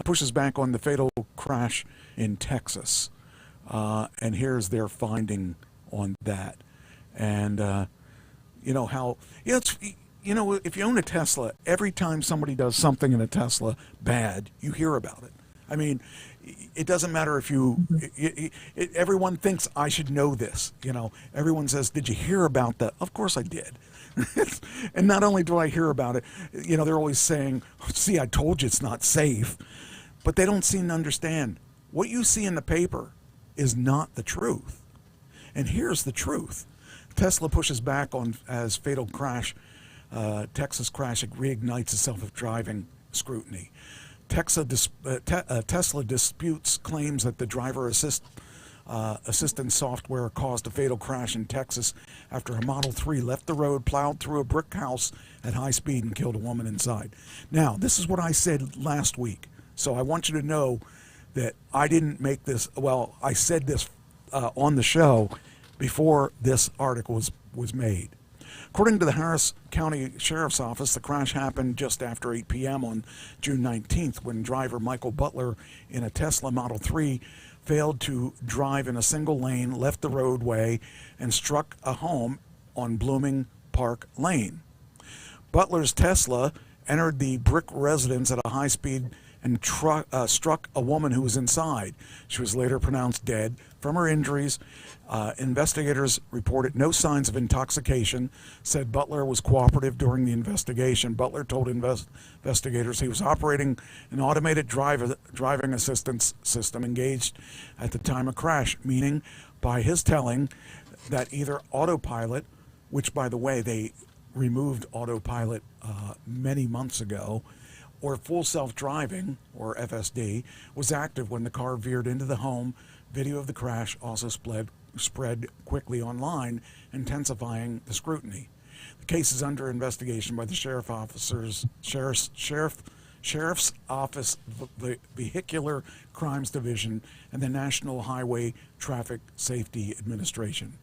pushes back on the fatal crash in Texas. And here's their finding on that. And, you know, how... it's, you know, if you own a Tesla, every time somebody does something in a Tesla bad, you hear about it. I mean, it doesn't matter if you... everyone thinks I should know this, you know. Everyone says, did you hear about that? Of course I did. And not only do I hear about it, you know, they're always saying, see, I told you it's not safe. But they don't seem to understand. What you see in the paper is not the truth. And here's the truth. Tesla pushes back on as fatal crash. Texas crash reignites the self-driving scrutiny. Tesla disputes claims that the driver assistance software caused a fatal crash in Texas after a Model 3 left the road, plowed through a brick house at high speed, and killed a woman inside. Now, this is what I said last week. So I want you to know that I didn't make this, well, I said this on the show before this article was made. According to the Harris County Sheriff's Office, the crash happened just after 8 p.m. on June 19th when driver Michael Butler in a Tesla Model 3 failed to drive in a single lane, left the roadway, and struck a home on Blooming Park Lane. Butler's Tesla entered the brick residence at a high speed and struck a woman who was inside. She was later pronounced dead from her injuries. Investigators reported no signs of intoxication, said Butler was cooperative during the investigation. Butler told investigators he was operating an automated driving assistance system engaged at the time of crash, meaning by his telling that either autopilot, which by the way they removed autopilot many months ago, or full self-driving, or FSD, was active when the car veered into the home. Video of the crash also spread quickly online, intensifying the scrutiny. The case is under investigation by the Sheriff's Office, the Vehicular Crimes Division, and the National Highway Traffic Safety Administration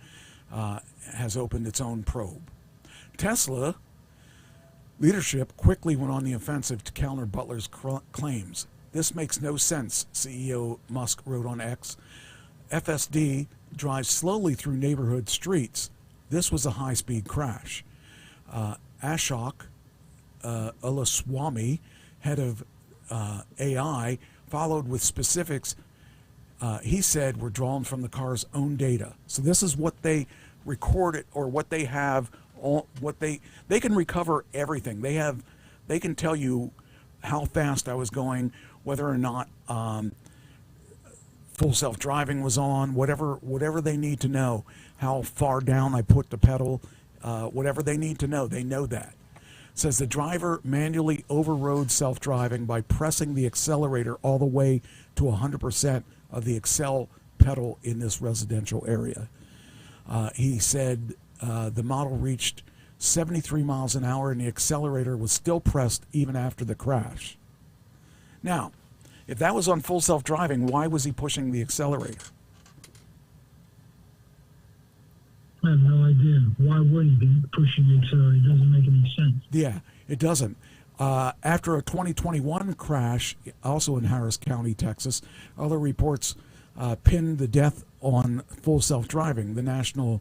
has opened its own probe. Tesla leadership quickly went on the offensive to counter Butler's claims. This makes no sense, CEO Musk wrote on X. FSD drives slowly through neighborhood streets. This was a high-speed crash. Ashok Ulaswamy, head of AI, followed with specifics he said were drawn from the car's own data. So this is what they recorded, or what they have, what they can recover everything. They can tell you how fast I was going, whether or not full self-driving was on, whatever they need to know, how far down I put the pedal, whatever they need to know, they know that. It says the driver manually overrode self-driving by pressing the accelerator all the way to 100% of the accel pedal in this residential area. He said the model reached 73 miles an hour and the accelerator was still pressed even after the crash. Now, if that was on full self-driving, why was he pushing the accelerator? I have no idea. Why would he be pushing the accelerator? It doesn't make any sense. Yeah, it doesn't. After a 2021 crash, also in Harris County, Texas, other reports pinned the death on full self-driving. The National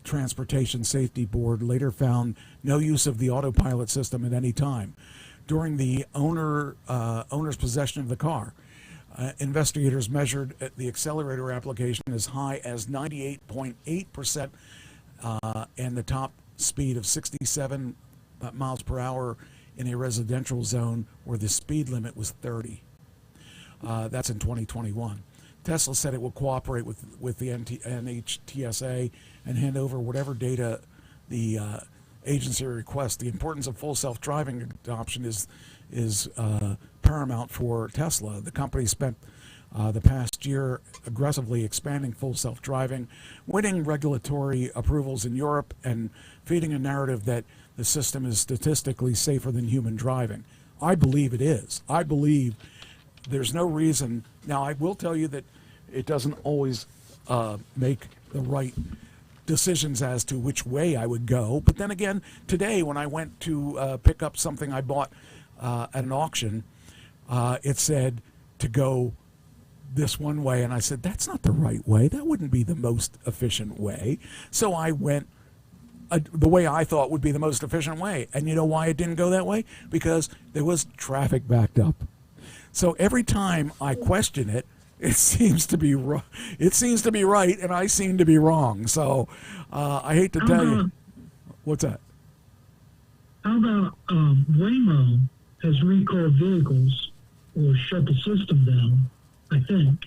Transportation Safety Board later found no use of the autopilot system at any time during the owner's possession of the car. Investigators measured the accelerator application as high as 98.8% and the top speed of 67 miles per hour in a residential zone where the speed limit was 30. That's in 2021. Tesla said it will cooperate with the NHTSA and hand over whatever data the agency requests. The importance of full self-driving adoption is paramount for Tesla. The company spent the past year aggressively expanding full self-driving, winning regulatory approvals in Europe, and feeding a narrative that the system is statistically safer than human driving. I believe it is. I believe there's no reason. Now, I will tell you that it doesn't always make the right decisions as to which way I would go. But then again, today when I went to pick up something I bought at an auction, it said to go this one way, and I said, that's not the right way. That wouldn't be the most efficient way. So I went the way I thought would be the most efficient way. And you know why it didn't go that way? Because there was traffic backed up. So every time I question it, it seems to be right, and I seem to be wrong. So I hate to tell you. What's that? How about Waymo has recalled vehicles or shut the system down, I think,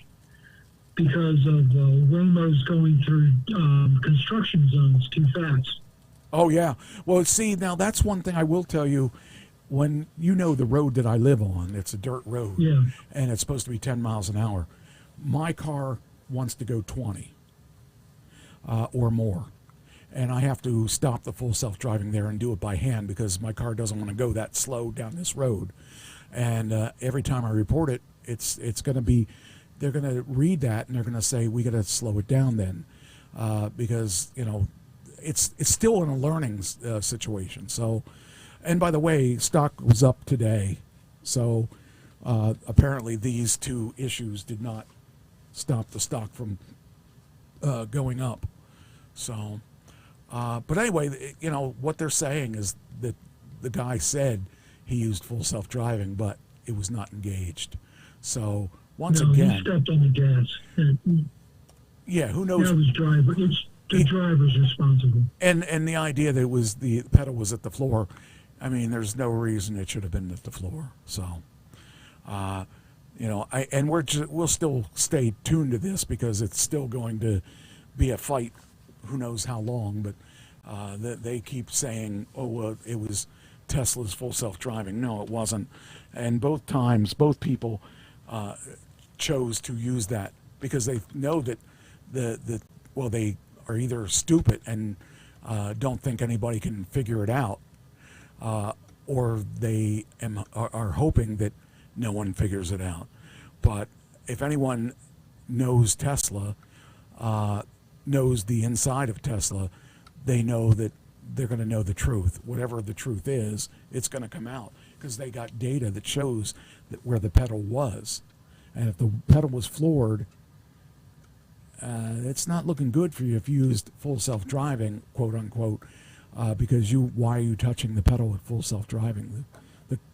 because of Waymo's going through construction zones too fast. Oh, yeah. Well, see, now that's one thing I will tell you. When you know the road that I live on, it's a dirt road, yeah, and it's supposed to be 10 miles an hour. My car wants to go 20 or more, and I have to stop the full self-driving there and do it by hand because my car doesn't want to go that slow down this road. And every time I report it, it's going to be, they're going to read that and they're going to say, we got to slow it down then, because you know it's still in a learning situation. So, and by the way, stock was up today, so apparently these two issues did not stop the stock from going up. So, but anyway, you know what they're saying is that the guy said he used full self-driving, but it was not engaged. So once again, he stepped on the gas. Yeah, who knows? That was driver. It's the driver's responsible. And the idea that it was the pedal was at the floor. I mean, there's no reason it should have been at the floor. So, you know, we'll still stay tuned to this because it's still going to be a fight. Who knows how long? But They keep saying, oh, well, it was Tesla's full self-driving. No, it wasn't. And both times, both people chose to use that because they know that well, they are either stupid and don't think anybody can figure it out, or they are hoping that no one figures it out. But if anyone knows Tesla, knows the inside of Tesla, they know that they're going to know the truth. Whatever the truth is, it's going to come out because they got data that shows that where the pedal was. And if the pedal was floored, it's not looking good for you if you used full self-driving, quote unquote, because why are you touching the pedal with full self-driving?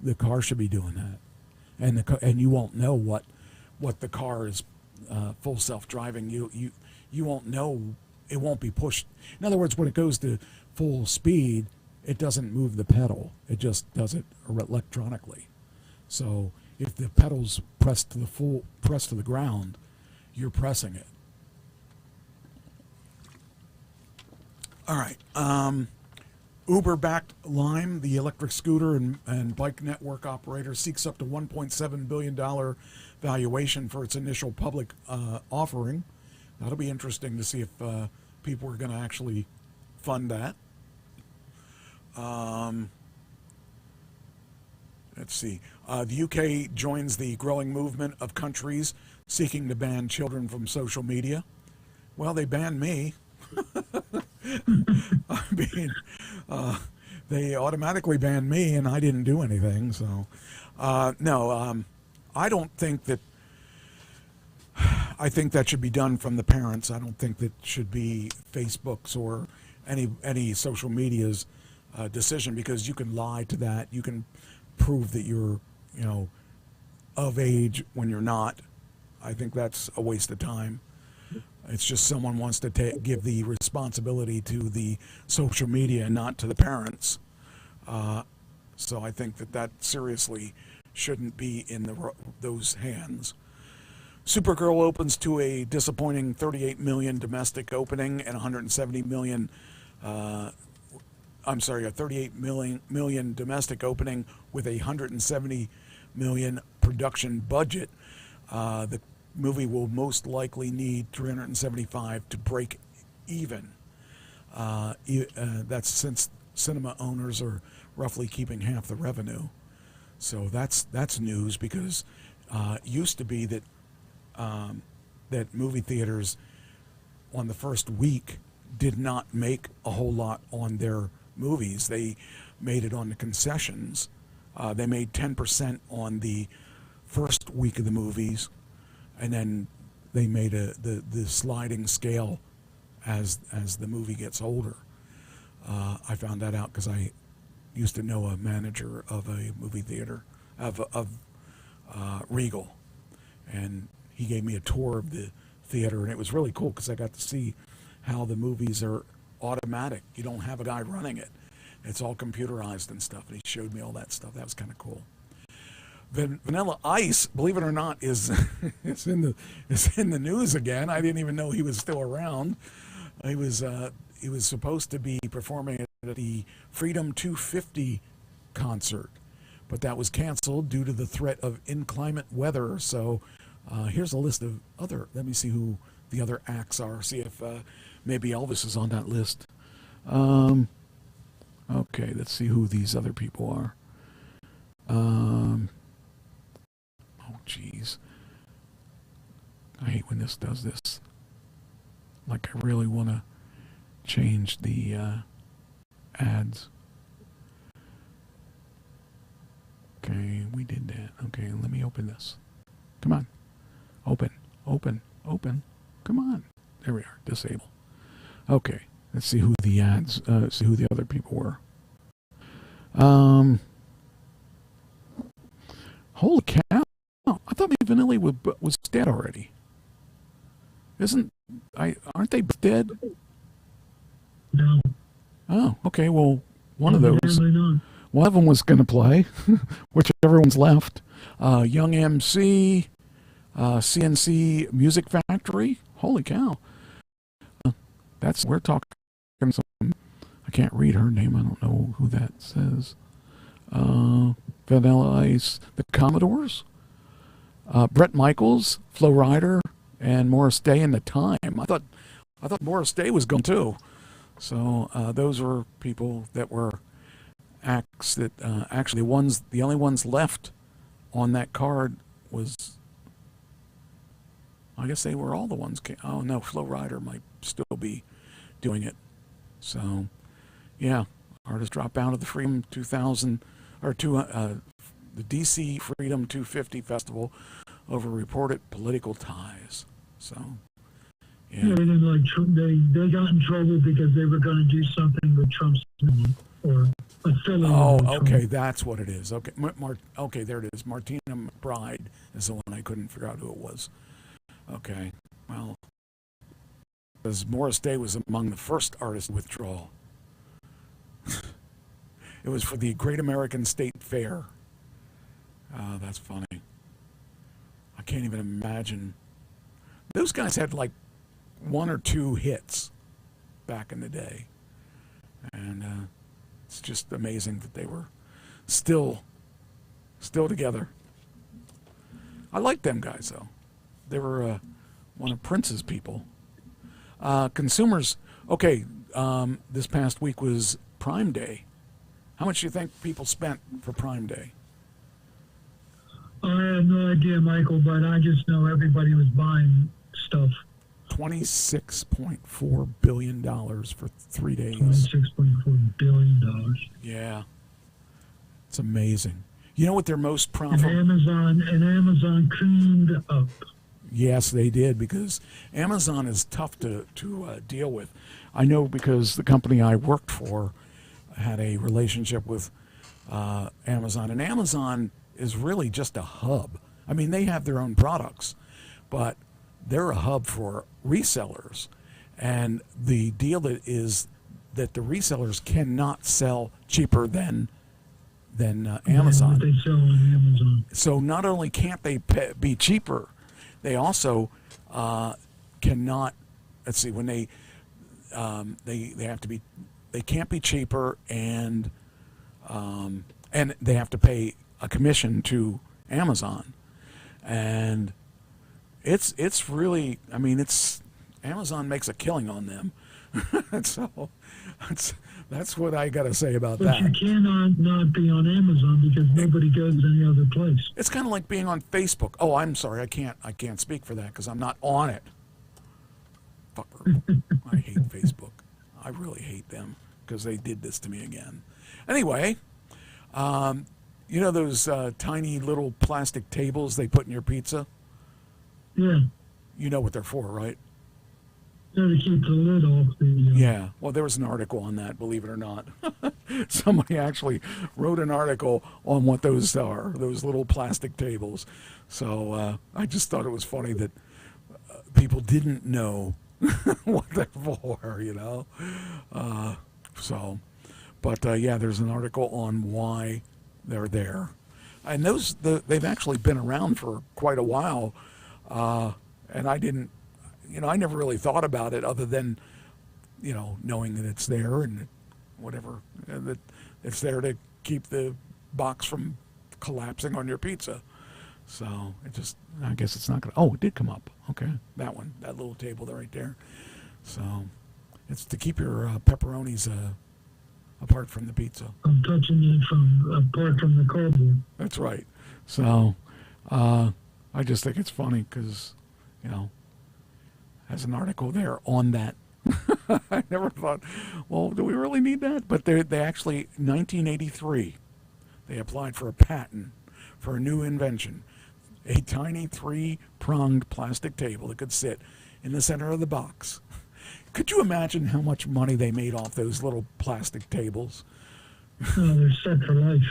The car should be doing that, and you won't know what the car is full self-driving. You won't know. It won't be pushed. In other words, when it goes to full speed, it doesn't move the pedal. It just does it electronically. So if the pedal's pressed to the ground, you're pressing it. All right. Uber-backed Lime, the electric scooter and bike network operator, seeks up to $1.7 billion valuation for its initial public offering. That'll be interesting to see if people are going to actually fund that. Let's see. The UK joins the growing movement of countries seeking to ban children from social media. Well, they banned me. I mean, they automatically banned me, and I didn't do anything. So, no, I don't think that. I think that should be done from the parents. I don't think that should be Facebook's or any social media's decision, because you can lie to that. You can prove that you're, of age when you're not. I think that's a waste of time. It's just someone wants to give the responsibility to the social media and not to the parents. So I think that seriously shouldn't be in those hands. Supergirl opens to a disappointing 38 million domestic opening and 170 million. A 38 million domestic opening with a 170 million production budget. The movie will most likely need 375 to break even. That's since cinema owners are roughly keeping half the revenue. So that's news, because it used to be that that movie theaters on the first week did not make a whole lot on their movies. They made it on the concessions. They made 10% on the first week of the movies, and then they made the sliding scale as the movie gets older. I found that out because I used to know a manager of a movie theater of Regal, and he gave me a tour of the theater, and it was really cool because I got to see how the movies are automatic. You don't have a guy running it. It's all computerized and stuff, and he showed me all that stuff. That was kind of cool. Vanilla Ice, believe it or not, is in the news again. I didn't even know he was still around. He was supposed to be performing at the Freedom 250 concert, but that was canceled due to the threat of inclement weather. So here's a list of other. Let me see who the other acts are. See if maybe Elvis is on that list. Okay, let's see who these other people are. Oh, geez. I hate when this does this. Like, I really want to change the ads. Okay, we did that. Okay, let me open this. Come on. Open. Come on. There we are. Disable. Okay, let's see who the ads, see who the other people were. Holy cow. I thought Vanilli was dead already. Aren't they dead? No. Oh, okay. Well, one of those. Not. One of them was going to play, whichever one's left. Young MC, CNC Music Factory. Holy cow. We're talking some. can't read her name. I don't know who that says. Vanilla Ice, the Commodores, Brett Michaels, Flo Rida, and Morris Day in the Time. I thought Morris Day was gone too. So those were people that were acts that actually the only ones left on that card was, I guess they were all the ones. Oh no, Flo Rida might still be doing it. So yeah, artists drop out of the Freedom 2000 or the DC Freedom 250 Festival over reported political ties. So yeah, they didn't like they got in trouble because they were going to do something with Trump's money or affiliated. Oh, with okay, Trump. that's what it is. Okay, okay, there it is. Martina McBride is the one I couldn't figure out who it was. Okay, well, because Morris Day was among the first artists to withdraw. It was for the Great American State Fair. That's funny. I can't even imagine. Those guys had like 1 or 2 hits back in the day. And it's just amazing that they were still together. I like them guys, though. They were one of Prince's people. Consumers, okay, this past week was Prime Day. How much do you think people spent for Prime Day? I have no idea, Michael, but I just know everybody was buying stuff. $26.4 billion for 3 days. $26.4 billion. Yeah. It's amazing. You know what their most And profitable... Amazon cleaned up. Yes, they did, because Amazon is tough to deal with. I know because the company I worked for had a relationship with Amazon, and Amazon is really just a hub. I mean, they have their own products, but they're a hub for resellers. And the deal is that the resellers cannot sell cheaper than Amazon. What they sell on Amazon. So not only can't they be cheaper, they also cannot. Let's see, when they have to be, they can't be cheaper, and they have to pay a commission to Amazon, and it's really, I mean, Amazon makes a killing on them. So that's what I got to say about that. But you cannot not be on Amazon because nobody goes any other place. It's kind of like being on Facebook. Oh, I'm sorry, I can't speak for that because I'm not on it. Fucker. I hate Facebook. I really hate them because they did this to me again. Anyway, you know those tiny little plastic tables they put in your pizza? Yeah. You know what they're for, right? To keep the lid off the... Yeah. Well, there was an article on that, believe it or not. Somebody actually wrote an article on what those are, those little plastic tables. So I just thought it was funny that people didn't know what they're for, you know? Yeah, there's an article on why they're there. And they've actually been around for quite a while. And I didn't, I never really thought about it other than, knowing that it's there and whatever, that it's there to keep the box from collapsing on your pizza. So I guess it's not going to, it did come up. Okay. That one, that little table there right there. So it's to keep your pepperonis apart from the pizza. I'm touching it apart from the cardboard. That's right. So I just think it's funny because, has an article there on that. I never thought, well, do we really need that? But they actually, 1983, they applied for a patent for a new invention, a tiny 3-pronged plastic table that could sit in the center of the box. Could you imagine how much money they made off those little plastic tables? Oh, they're set for life.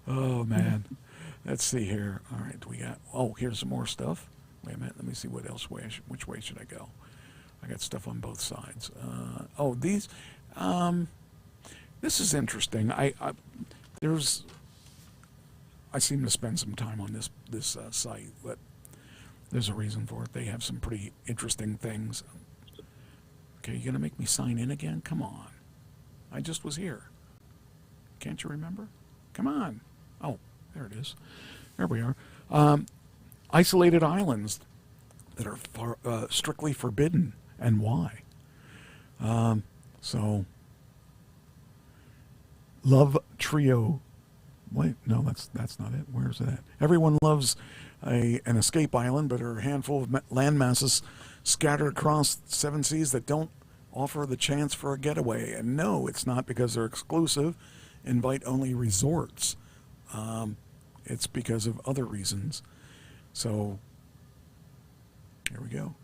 Oh, man. Let's see here. All right, here's some more stuff. Wait a minute. Let me see what else. Which way should I go? I got stuff on both sides. These. This is interesting. I seem to spend some time on this site, but there's a reason for it. They have some pretty interesting things. Okay, you gonna make me sign in again? Come on. I just was here. Can't you remember? Come on. Oh, there it is. There we are. Isolated islands that are strictly forbidden, and why? So, Love Trio. Wait, no, that's not it. Where's that? Everyone loves an escape island, but are a handful of land masses scattered across 7 seas that don't offer the chance for a getaway. And no, it's not because they're exclusive, invite-only resorts. It's because of other reasons. So, here we go.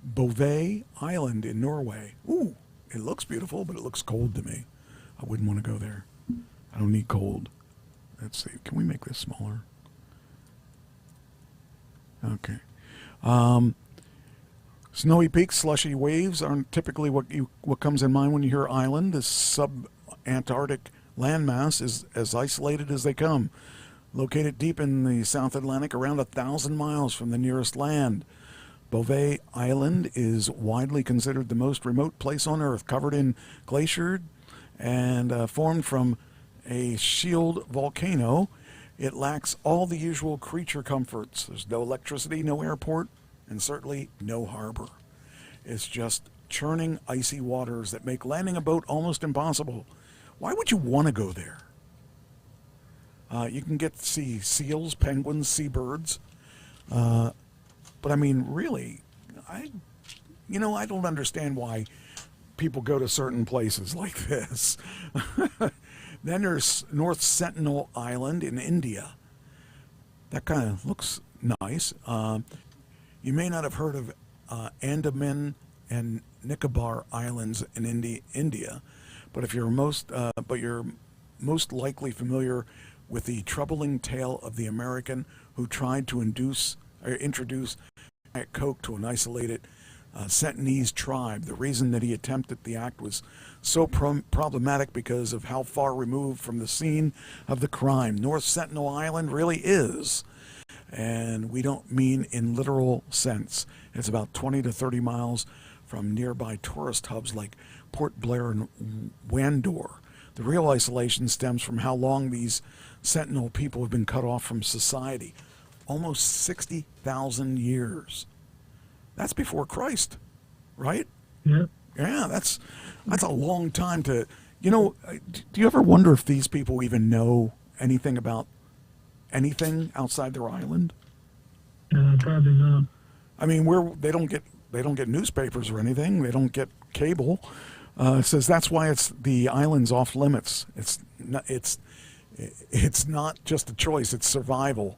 Bouvet Island in Norway. Ooh, it looks beautiful, but it looks cold to me. I wouldn't want to go there. I don't need cold. Let's see. Can we make this smaller? Okay. Snowy peaks, slushy waves aren't typically what comes in mind when you hear island. This sub-Antarctic landmass is as isolated as they come. Located deep in the South Atlantic, around 1,000 miles from the nearest land. Bouvet Island is widely considered the most remote place on Earth, covered in glacier and formed from a shield volcano. It lacks all the usual creature comforts. There's no electricity, no airport, and certainly no harbor. It's just churning icy waters that make landing a boat almost impossible. Why would you want to go there? You can get to see seals, penguins, seabirds. But I mean, really, I don't understand why people go to certain places like this. Then there's North Sentinel Island in India. That kind of looks nice. You may not have heard of Andaman and Nicobar Islands in India, but you're most likely familiar with the troubling tale of the American who tried to introduce Coke to an isolated Sentinelese tribe. The reason that he attempted the act was so problematic because of how far removed from the scene of the crime North Sentinel Island really is. And we don't mean in literal sense. It's about 20 to 30 miles from nearby tourist hubs like Port Blair and Wandor. The real isolation stems from how long these Sentinel people have been cut off from society. Almost 60,000 years. That's before Christ, right? Yeah. Yeah, that's a long time to, do you ever wonder if these people even know anything about anything outside their island? Probably not. I mean, they don't get newspapers or anything. They don't get cable. It says that's why the island's off limits. It's not just a choice, it's survival.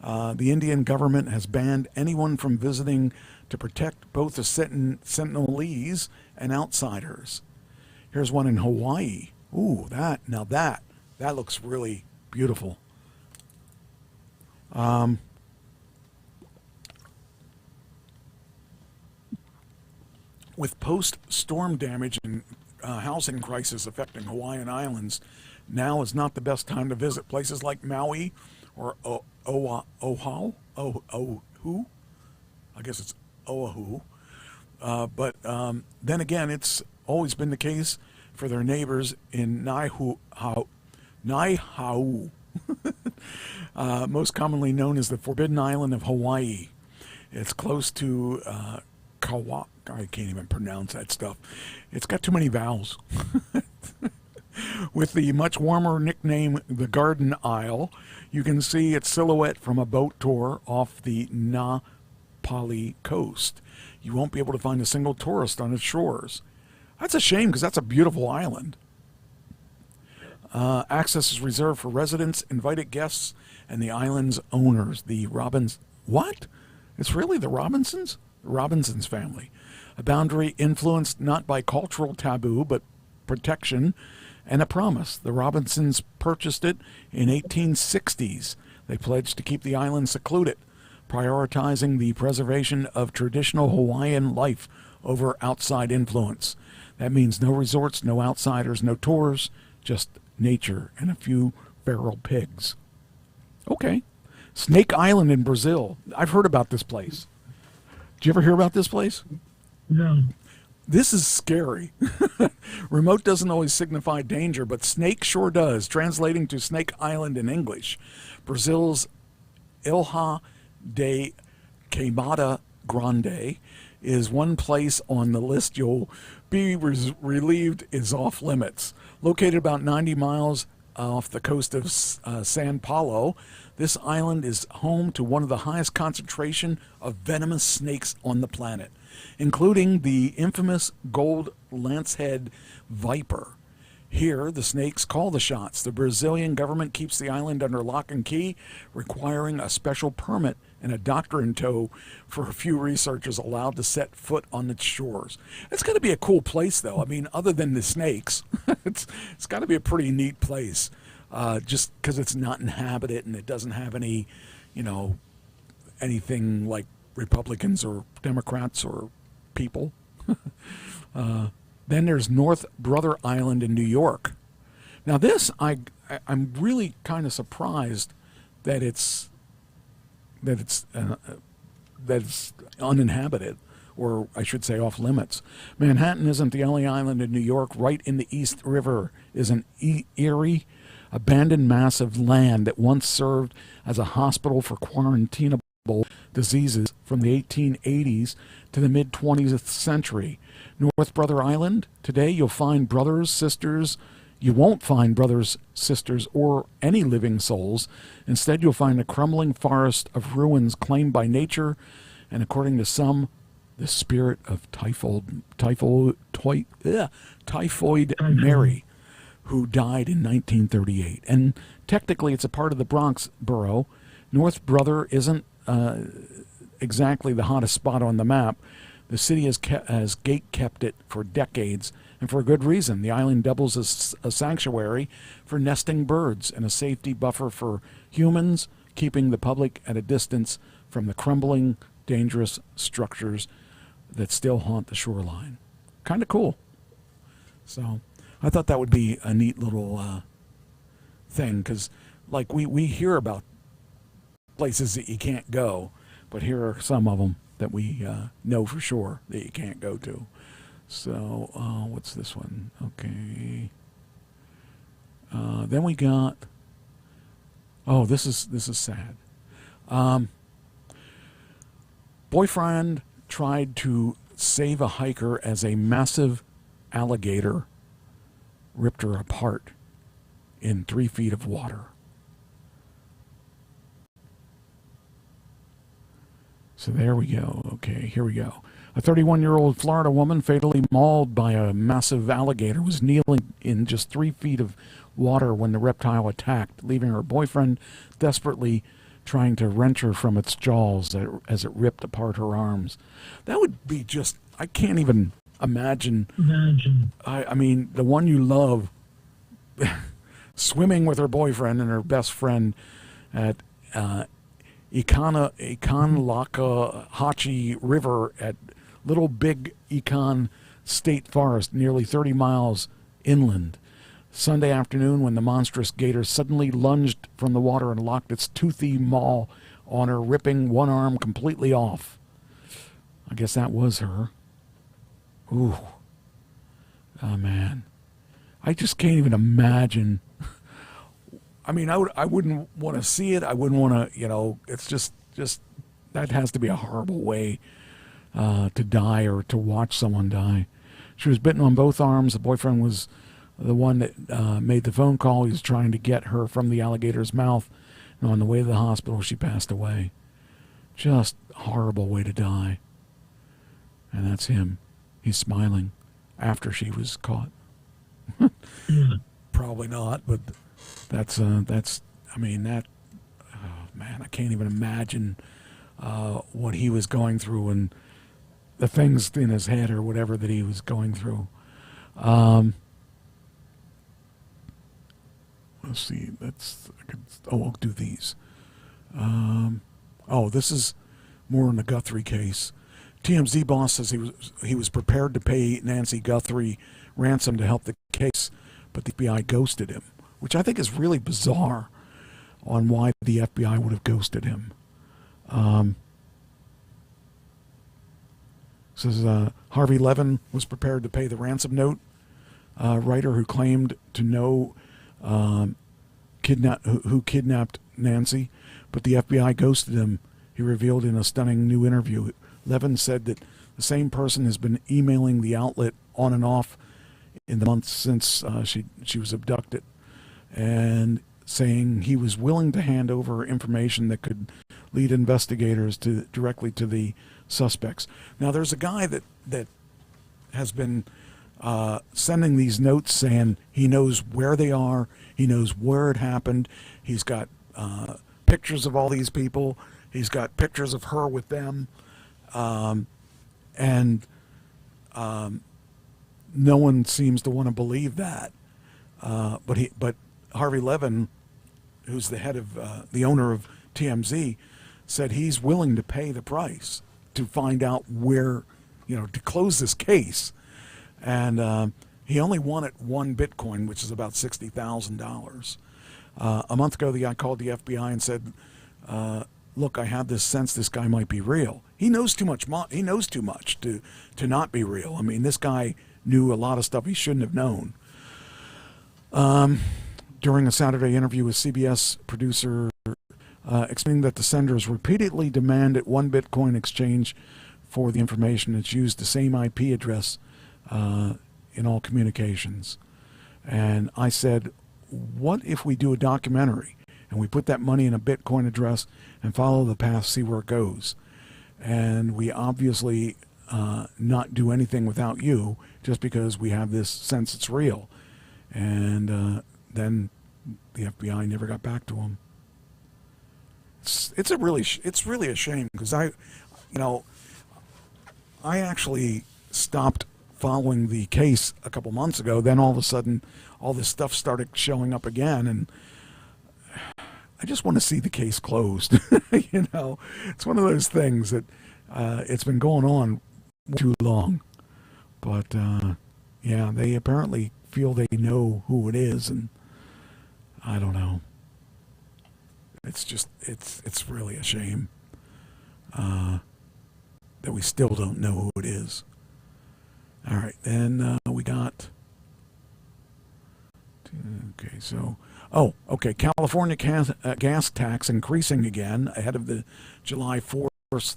The Indian government has banned anyone from visiting to protect both the Sentinelese and outsiders. Here's one in Hawaii. Ooh, that looks really beautiful. With post-storm damage and housing crisis affecting Hawaiian Islands, now is not the best time to visit places like Maui or Oahu. I guess it's Oahu. But then again, it's always been the case for their neighbors in Niihau, most commonly known as the Forbidden Island of Hawaii. It's close to Kawa. I can't even pronounce that stuff. It's got too many vowels. With the much warmer nickname the Garden Isle, you can see its silhouette from a boat tour off the Na Pali coast. You won't be able to find a single tourist on its shores. That's a shame because that's a beautiful island. Access is reserved for residents, invited guests, and the island's owners, the Robbins. What? It's really the Robinsons? The Robinsons family. A boundary influenced not by cultural taboo, but protection and a promise. The Robinsons purchased it in 1860s. They pledged to keep the island secluded, prioritizing the preservation of traditional Hawaiian life over outside influence. That means no resorts, no outsiders, no tours, just nature and a few feral pigs. Okay. Snake Island in Brazil. I've heard about this place. Did you ever hear about this place? No. This is scary. Remote doesn't always signify danger, but snake sure does, translating to Snake Island in English. Brazil's Ilha de Queimada Grande is one place on the list you'll be relieved is off limits. Located about 90 miles off the coast of San Paulo, this island is home to one of the highest concentration of venomous snakes on the planet, including the infamous gold lancehead viper. Here, the snakes call the shots. The Brazilian government keeps the island under lock and key, requiring a special permit and a doctor in tow for a few researchers allowed to set foot on its shores. It's got to be a cool place, though. I mean, other than the snakes, it's got to be a pretty neat place, just because it's not inhabited and it doesn't have any, anything like Republicans or Democrats or people. Then there's North Brother Island in New York. Now this, I'm really kind of surprised that it's uninhabited, or I should say off limits. Manhattan isn't the only island in New York. Right in the East River is an eerie, abandoned mass of land that once served as a hospital for quarantinable diseases from the 1880s to the mid-20th century. North Brother Island, today you'll find brothers, sisters. You won't find brothers, sisters, or any living souls. Instead, you'll find a crumbling forest of ruins claimed by nature, and according to some, the spirit of Typhoid Mary, who died in 1938. And technically, it's a part of the Bronx borough. North Brother isn't exactly the hottest spot on the map. The city has gate-kept it for decades, and for a good reason. The island doubles as a sanctuary for nesting birds and a safety buffer for humans, keeping the public at a distance from the crumbling, dangerous structures that still haunt the shoreline. Kind of cool. So I thought that would be a neat little thing, because like we hear about places that you can't go, but here are some of them that we know for sure that you can't go to. So what's this one? Okay. Then we got. Oh, this is sad. Boyfriend tried to save a hiker as a massive alligator ripped her apart in 3 feet of water. So there we go. Okay, here we go. A 31-year-old Florida woman fatally mauled by a massive alligator was kneeling in just 3 feet of water when the reptile attacked, leaving her boyfriend desperately trying to wrench her from its jaws as it ripped apart her arms. That would be just, I can't even imagine. I mean, the one you love swimming with her boyfriend and her best friend at Ikanlakahachi River at Little Big Econ State Forest, nearly 30 miles inland. Sunday afternoon, when the monstrous gator suddenly lunged from the water and locked its toothy maw on her, ripping one arm completely off. I guess that was her. Ooh. Oh, man. I just can't even imagine. I mean, I wouldn't want to see it. I wouldn't want to, it's just that has to be a horrible way to die or to watch someone die. She was bitten on both arms. The boyfriend was the one that made the phone call. He was trying to get her from the alligator's mouth. And on the way to the hospital, she passed away. Just a horrible way to die. And that's him. He's smiling after she was caught. Probably not, but that's I mean, that, oh man, I can't even imagine what he was going through and the things in his head or whatever that he was going through. Let's see, I'll do these. This is more in the Guthrie case. TMZ boss says he was prepared to pay Nancy Guthrie ransom to help the case, but the FBI ghosted him, which I think is really bizarre on why the FBI would have ghosted him. says Harvey Levin was prepared to pay the ransom note. Writer who claimed to know who kidnapped Nancy, but the FBI ghosted him, he revealed in a stunning new interview. Levin said that the same person has been emailing the outlet on and off in the months since she was abducted, and saying he was willing to hand over information that could lead investigators directly to the suspects. Now, there's a guy that has been sending these notes saying he knows where they are, he knows where it happened, he's got pictures of all these people, he's got pictures of her with them, and no one seems to want to believe that. But Harvey Levin, who's the head of the owner of TMZ, said he's willing to pay the price to find out where, to close this case. And he only wanted one Bitcoin, which is about $60,000. A month ago, the guy called the FBI and said, look, I have this sense this guy might be real. He knows too much. He knows too much to not be real. I mean, this guy knew a lot of stuff he shouldn't have known. During a Saturday interview with CBS producer, explaining that the senders repeatedly demanded one Bitcoin exchange for the information. It's used the same IP address in all communications. And I said, what if we do a documentary and we put that money in a Bitcoin address and follow the path, see where it goes? And we obviously not do anything without you, just because we have this sense it's real. And then the FBI never got back to him. It's really a shame, because I actually stopped following the case a couple months ago. Then all of a sudden, all this stuff started showing up again, and I just want to see the case closed. It's one of those things that it's been going on too long. But yeah, they apparently feel they know who it is, and I don't know. It's really a shame that we still don't know who it is. All right, then we got. Okay, so California gas tax increasing again ahead of the July 4th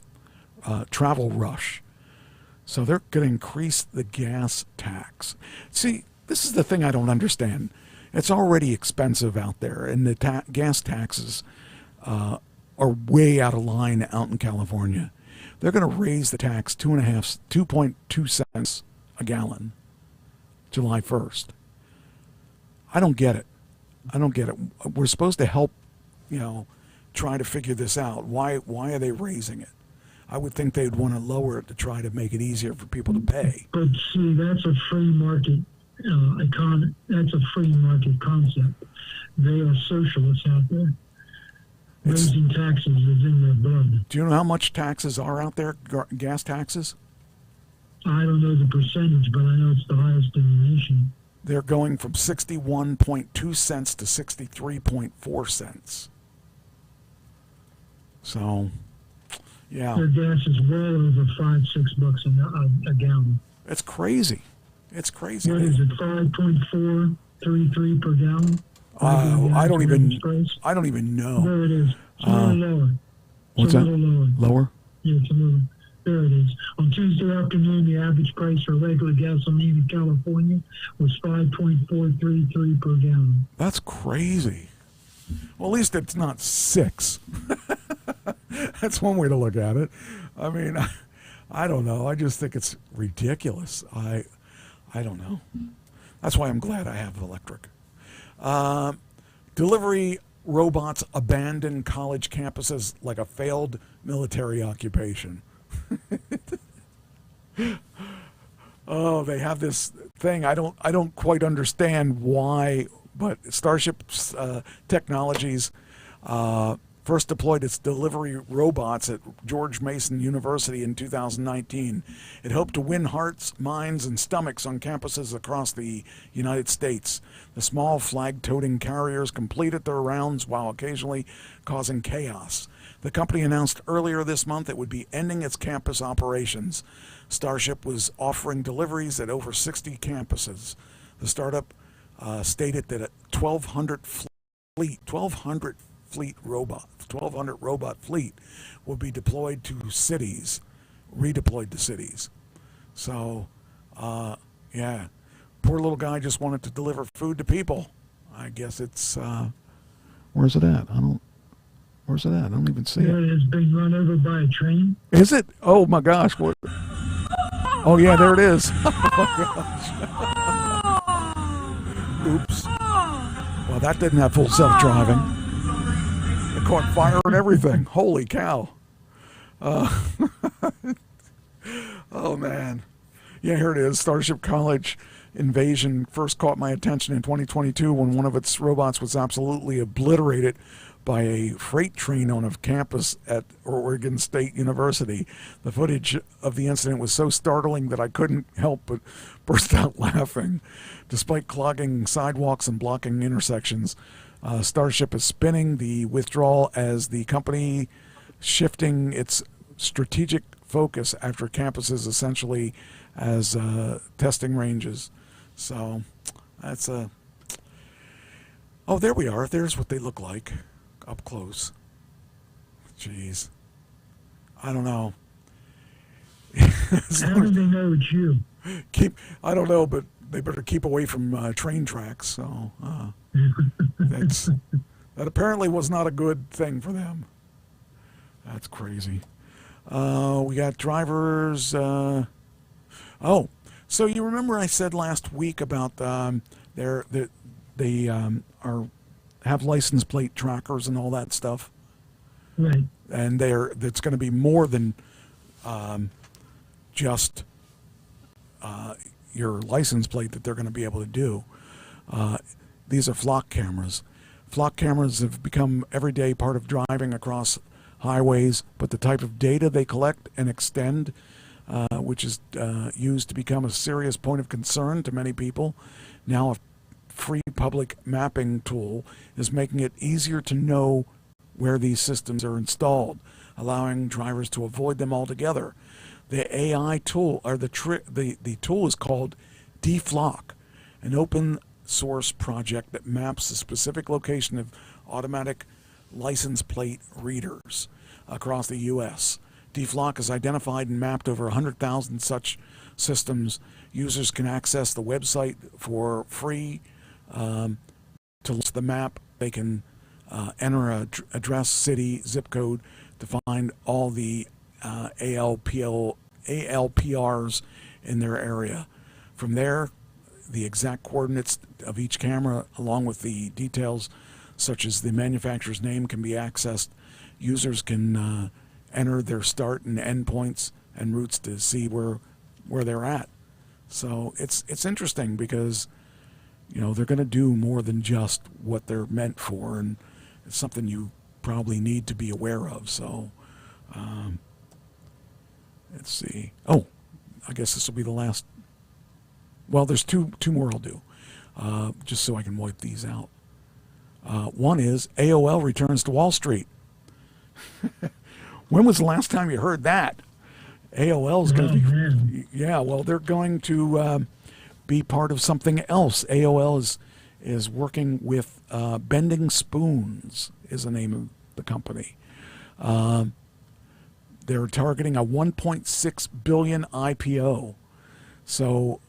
travel rush. So they're going to increase the gas tax. See, this is the thing I don't understand. It's already expensive out there, and the gas taxes are way out of line out in California. They're going to raise the tax 2.2 cents a gallon, July 1st. I don't get it. We're supposed to help, try to figure this out. Why are they raising it? I would think they'd want to lower it to try to make it easier for people to pay. But see, that's a free market that's a free market concept. They are socialists out there. Raising taxes is in their blood. Do you know how much taxes are out there, gas taxes? I don't know the percentage, but I know it's the highest in the nation. They're going from 61.2 cents to 63.4 cents. So, yeah. Their gas is well over $5-6 a gallon. It's crazy. It's crazy. What is it, 5.433 per gallon? I don't even know. There it is. It's a little lower. What's that? Lower? Yeah, it's a little. There it is. On Tuesday afternoon, the average price for regular gasoline in California was 5.433 per gallon. That's crazy. Well, at least it's not 6. That's one way to look at it. I mean, I don't know. I just think it's ridiculous. I don't know. That's why I'm glad I have electric. Delivery robots abandon college campuses like a failed military occupation. Oh, they have this thing. I don't quite understand why, but Starship Technologies first deployed its delivery robots at George Mason University in 2019. It hoped to win hearts, minds, and stomachs on campuses across the United States. The small flag-toting carriers completed their rounds while occasionally causing chaos. The company announced earlier this month it would be ending its campus operations. Starship was offering deliveries at over 60 campuses. The startup stated that a 1,200 robot fleet will be deployed to cities, redeployed to cities. So, yeah, poor little guy just wanted to deliver food to people. I guess it's where's it at? Where's it at? I don't even see it. It's being run over by a train. Is it? Oh my gosh! What? Oh yeah, there it is. Oh my gosh. Oops. Well, that didn't have full self-driving. It caught fire and everything. Holy cow. Oh man. Yeah, here it is. Starship College invasion first caught my attention in 2022 when one of its robots was absolutely obliterated by a freight train on a campus at Oregon State University. The footage of the incident was so startling that I couldn't help but burst out laughing. Despite clogging sidewalks and blocking intersections, Starship is spinning the withdrawal as the company shifting its strategic focus after campuses essentially as testing ranges. So that's a... Oh, there we are. There's what they look like up close. Jeez. I don't know. How do they know it's you? I don't know, but they better keep away from train tracks. So that apparently was not a good thing for them. That's crazy. We got drivers. Oh, so you remember I said last week about they have license plate trackers and all that stuff, Right. and that's going to be more than just your license plate that they're going to be able to do. These are flock cameras. Flock cameras have become everyday part of driving across highways, but the type of data they collect and extend, which is used to become a serious point of concern to many people. Now a free public mapping tool is making it easier to know where these systems are installed, allowing drivers to avoid them altogether. The AI tool, or the tool is called DFlock, an open source project that maps the specific location of automatic license plate readers across the U.S. DFlock has identified and mapped over 100,000 such systems. Users can access the website for free. To launch the map, they can enter an address, city, zip code to find all the ALPRs in their area. From there, the exact coordinates of each camera, along with the details such as the manufacturer's name, can be accessed. Users can enter their start and end points and routes to see where they're at. So it's interesting because, you know, they're going to do more than just what they're meant for, and it's something you probably need to be aware of. So let's see. Oh, I guess this will be the last. Well, there's two more I'll do, just so I can wipe these out. One is AOL returns to Wall Street. When was the last time you heard that? AOL is going to be, yeah, well, they're going to be part of something else. AOL is working with Bending Spoons is the name of the company. They're targeting a 1.6 billion IPO. So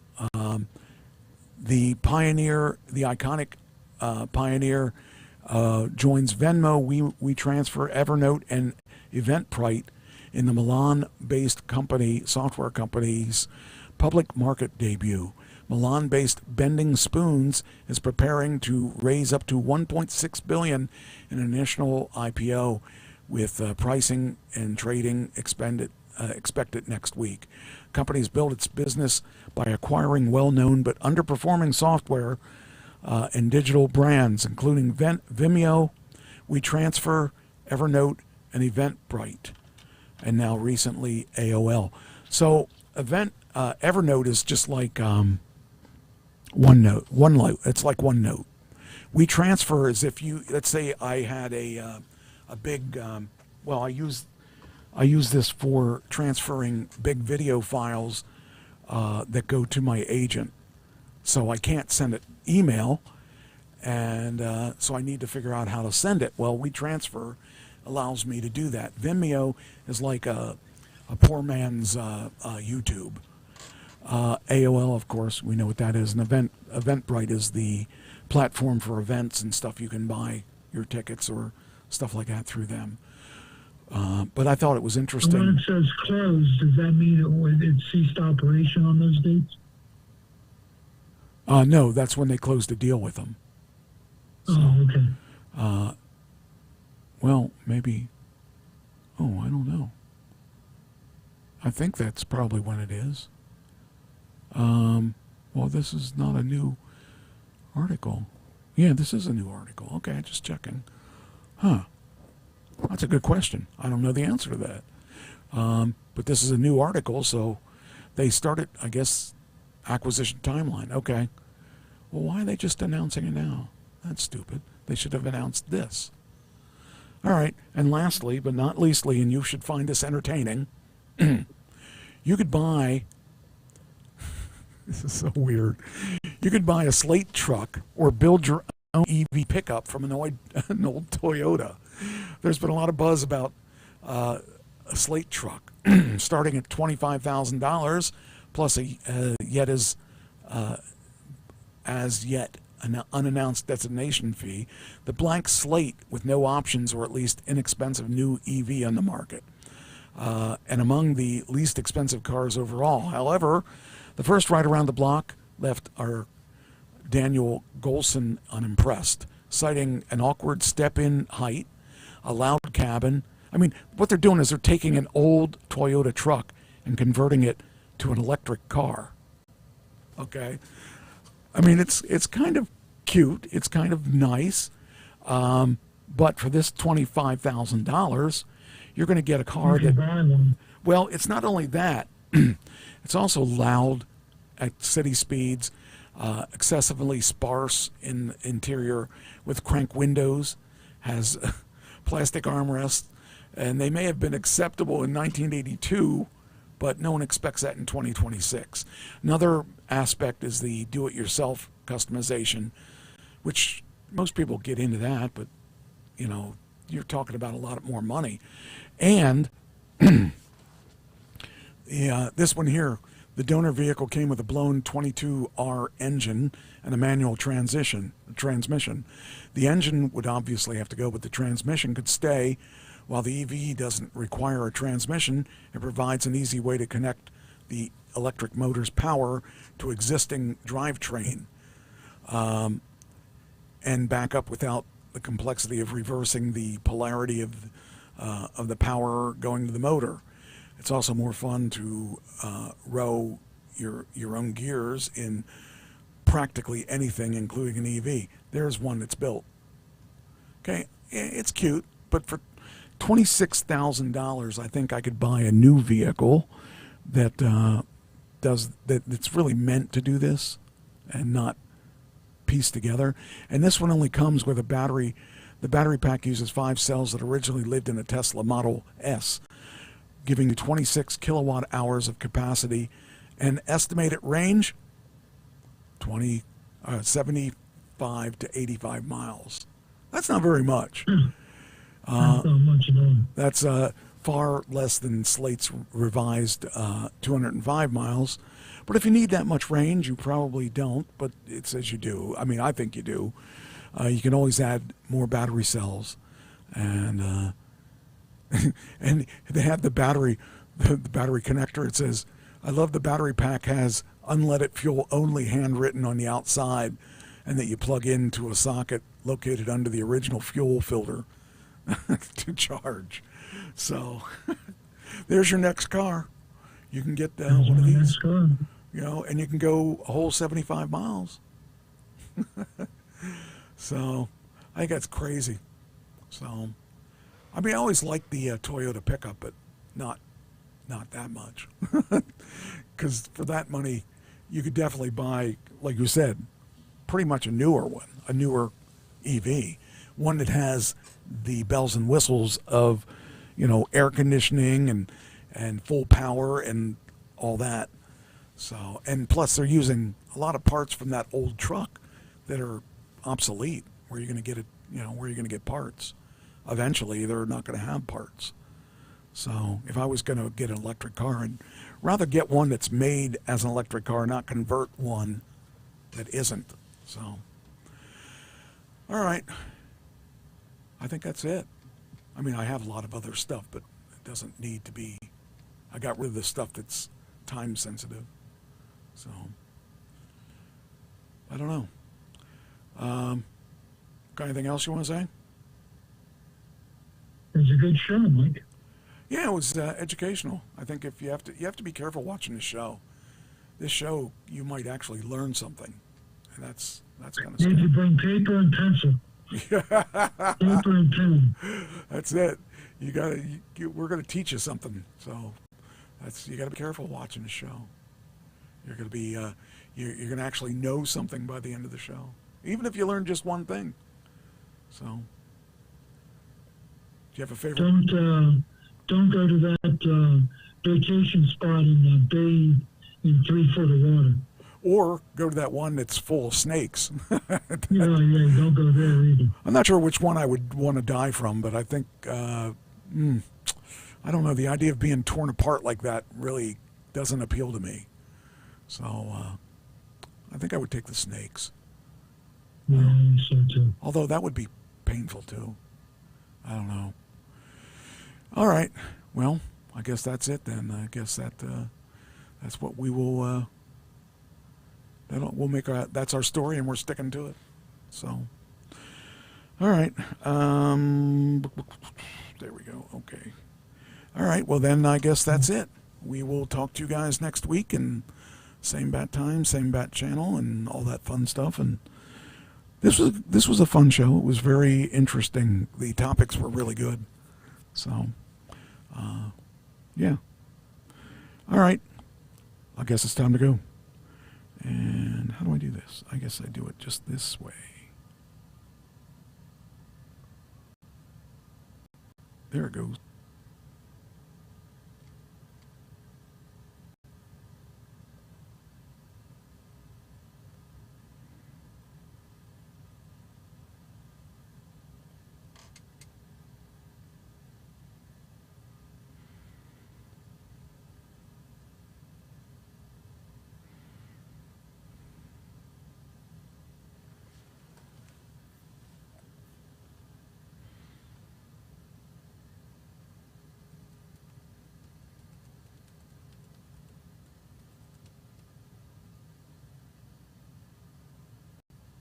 the iconic Pioneer joins Venmo, WeTransfer, Evernote, and Eventbrite in the Milan-based software company's public market debut. Milan-based Bending Spoons is preparing to raise up to $1.6 billion in an initial IPO, with pricing and trading expected next week. Companies built its business by acquiring well-known but underperforming software and digital brands, including Vimeo, WeTransfer, Evernote, and Eventbrite, and now recently AOL. So Evernote is just like OneNote. It's like OneNote. WeTransfer is if you, let's say I had a big, I use I use this for transferring big video files that go to my agent. So I can't send it email, and so I need to figure out how to send it. Well, WeTransfer allows me to do that. Vimeo is like a poor man's YouTube. AOL, of course, we know what that is. And Eventbrite is the platform for events and stuff. You can buy your tickets or stuff like that through them. But I thought it was interesting. When it says closed, does that mean it ceased operation on those dates? No, that's when they closed the deal with them. So, oh, okay. Well, maybe. Oh, I don't know. I think that's probably when it is. Well, this is not a new article. Yeah, this is a new article. Okay, just checking. Huh. That's a good question. I don't know the answer to that. But this is a new article, so they started, I guess, acquisition timeline. Okay. Well, why are they just announcing it now? That's stupid. They should have announced this. All right. And lastly, but not leastly, and you should find this entertaining, you could buy, this is so weird, you could buy a slate truck or build your own EV pickup from an old Toyota. There's been a lot of buzz about a slate truck starting at $25,000 plus as yet an unannounced destination fee, the blank slate with no options or at least inexpensive new EV on the market, and among the least expensive cars overall. However, the first ride around the block left our Daniel Golson unimpressed, citing an awkward step-in height, a loud cabin. I mean, what they're doing is they're taking an old Toyota truck and converting it to an electric car. Okay? I mean, it's kind of cute. It's kind of nice. But for this $25,000, you're going to get a car that... Well, it's not only that. It's also loud at city speeds, excessively sparse in interior with crank windows, has plastic armrests, and they may have been acceptable in 1982, but no one expects that in 2026. Another aspect is the do-it-yourself customization, which most people get into that, but, you know, you're talking about a lot more money. And this one here, the donor vehicle came with a blown 22R engine and a manual transmission. The engine would obviously have to go, but the transmission could stay. While the EV doesn't require a transmission, it provides an easy way to connect the electric motor's power to existing drivetrain and back up without the complexity of reversing the polarity of the power going to the motor. It's also more fun to row your own gears in practically anything, including an EV. There's one that's built. Okay, it's cute, but for $26,000, I think I could buy a new vehicle that that's really meant to do this and not pieced together. And this one only comes with a battery. The battery pack uses 5 cells that originally lived in a Tesla Model S, giving you 26 kilowatt hours of capacity and estimated range 75 to 85 miles. That's not very much. Not much at all. That's far less than Slate's revised 205 miles. But if you need that much range, you probably don't, but it says you do. I mean, I think you do. You can always add more battery cells. And and they have the battery connector. It says, I love the battery pack has unleaded fuel only handwritten on the outside, and that you plug into a socket located under the original fuel filter to charge. So there's your next car. You can get one of these, you know, and you can go a whole 75 miles. So I think that's crazy. So, I mean, I always liked the Toyota pickup, but not that much. Because for that money, you could definitely buy, like you said, pretty much a newer one, a newer EV, one that has the bells and whistles of air conditioning and full power and all that. So, and plus they're using a lot of parts from that old truck that are obsolete. Where you're going to get it, where you're going to get parts. Eventually, they're not going to have parts. So, if I was going to get an electric car, I'd rather get one that's made as an electric car, not convert one that isn't. So, all right. I think that's it. I mean, I have a lot of other stuff, but it doesn't need to be. I got rid of the stuff that's time sensitive. So, I don't know. Got anything else you want to say? It was a good show, Mike. Yeah, it was educational. I think if you have to be careful watching this show. This show, you might actually learn something, and that's kind of Need to scary. bring paper and pencil. Paper and pen. That's it. We're gonna teach you something. So you got to be careful watching the show. You're gonna be you're gonna actually know something by the end of the show, even if you learn just one thing. So, do you have a favorite? Don't go to that vacation spot and bathe in 3 foot of water. Or go to that one that's full of snakes. Yeah, don't go there either. I'm not sure which one I would want to die from, but I think, I don't know, the idea of being torn apart like that really doesn't appeal to me. So, I think I would take the snakes. Yeah, I think so too. Although that would be painful too. I don't know. All right. Well, I guess that's it then. I guess that's what we will. We'll make that's our story, and we're sticking to it. So, all right. There we go. Okay. All right. Well, then I guess that's it. We will talk to you guys next week, and same bat time, same bat channel, and all that fun stuff. And this was a fun show. It was very interesting. The topics were really good. So, yeah. All right. I guess it's time to go. And how do I do this? I guess I do it just this way. There it goes.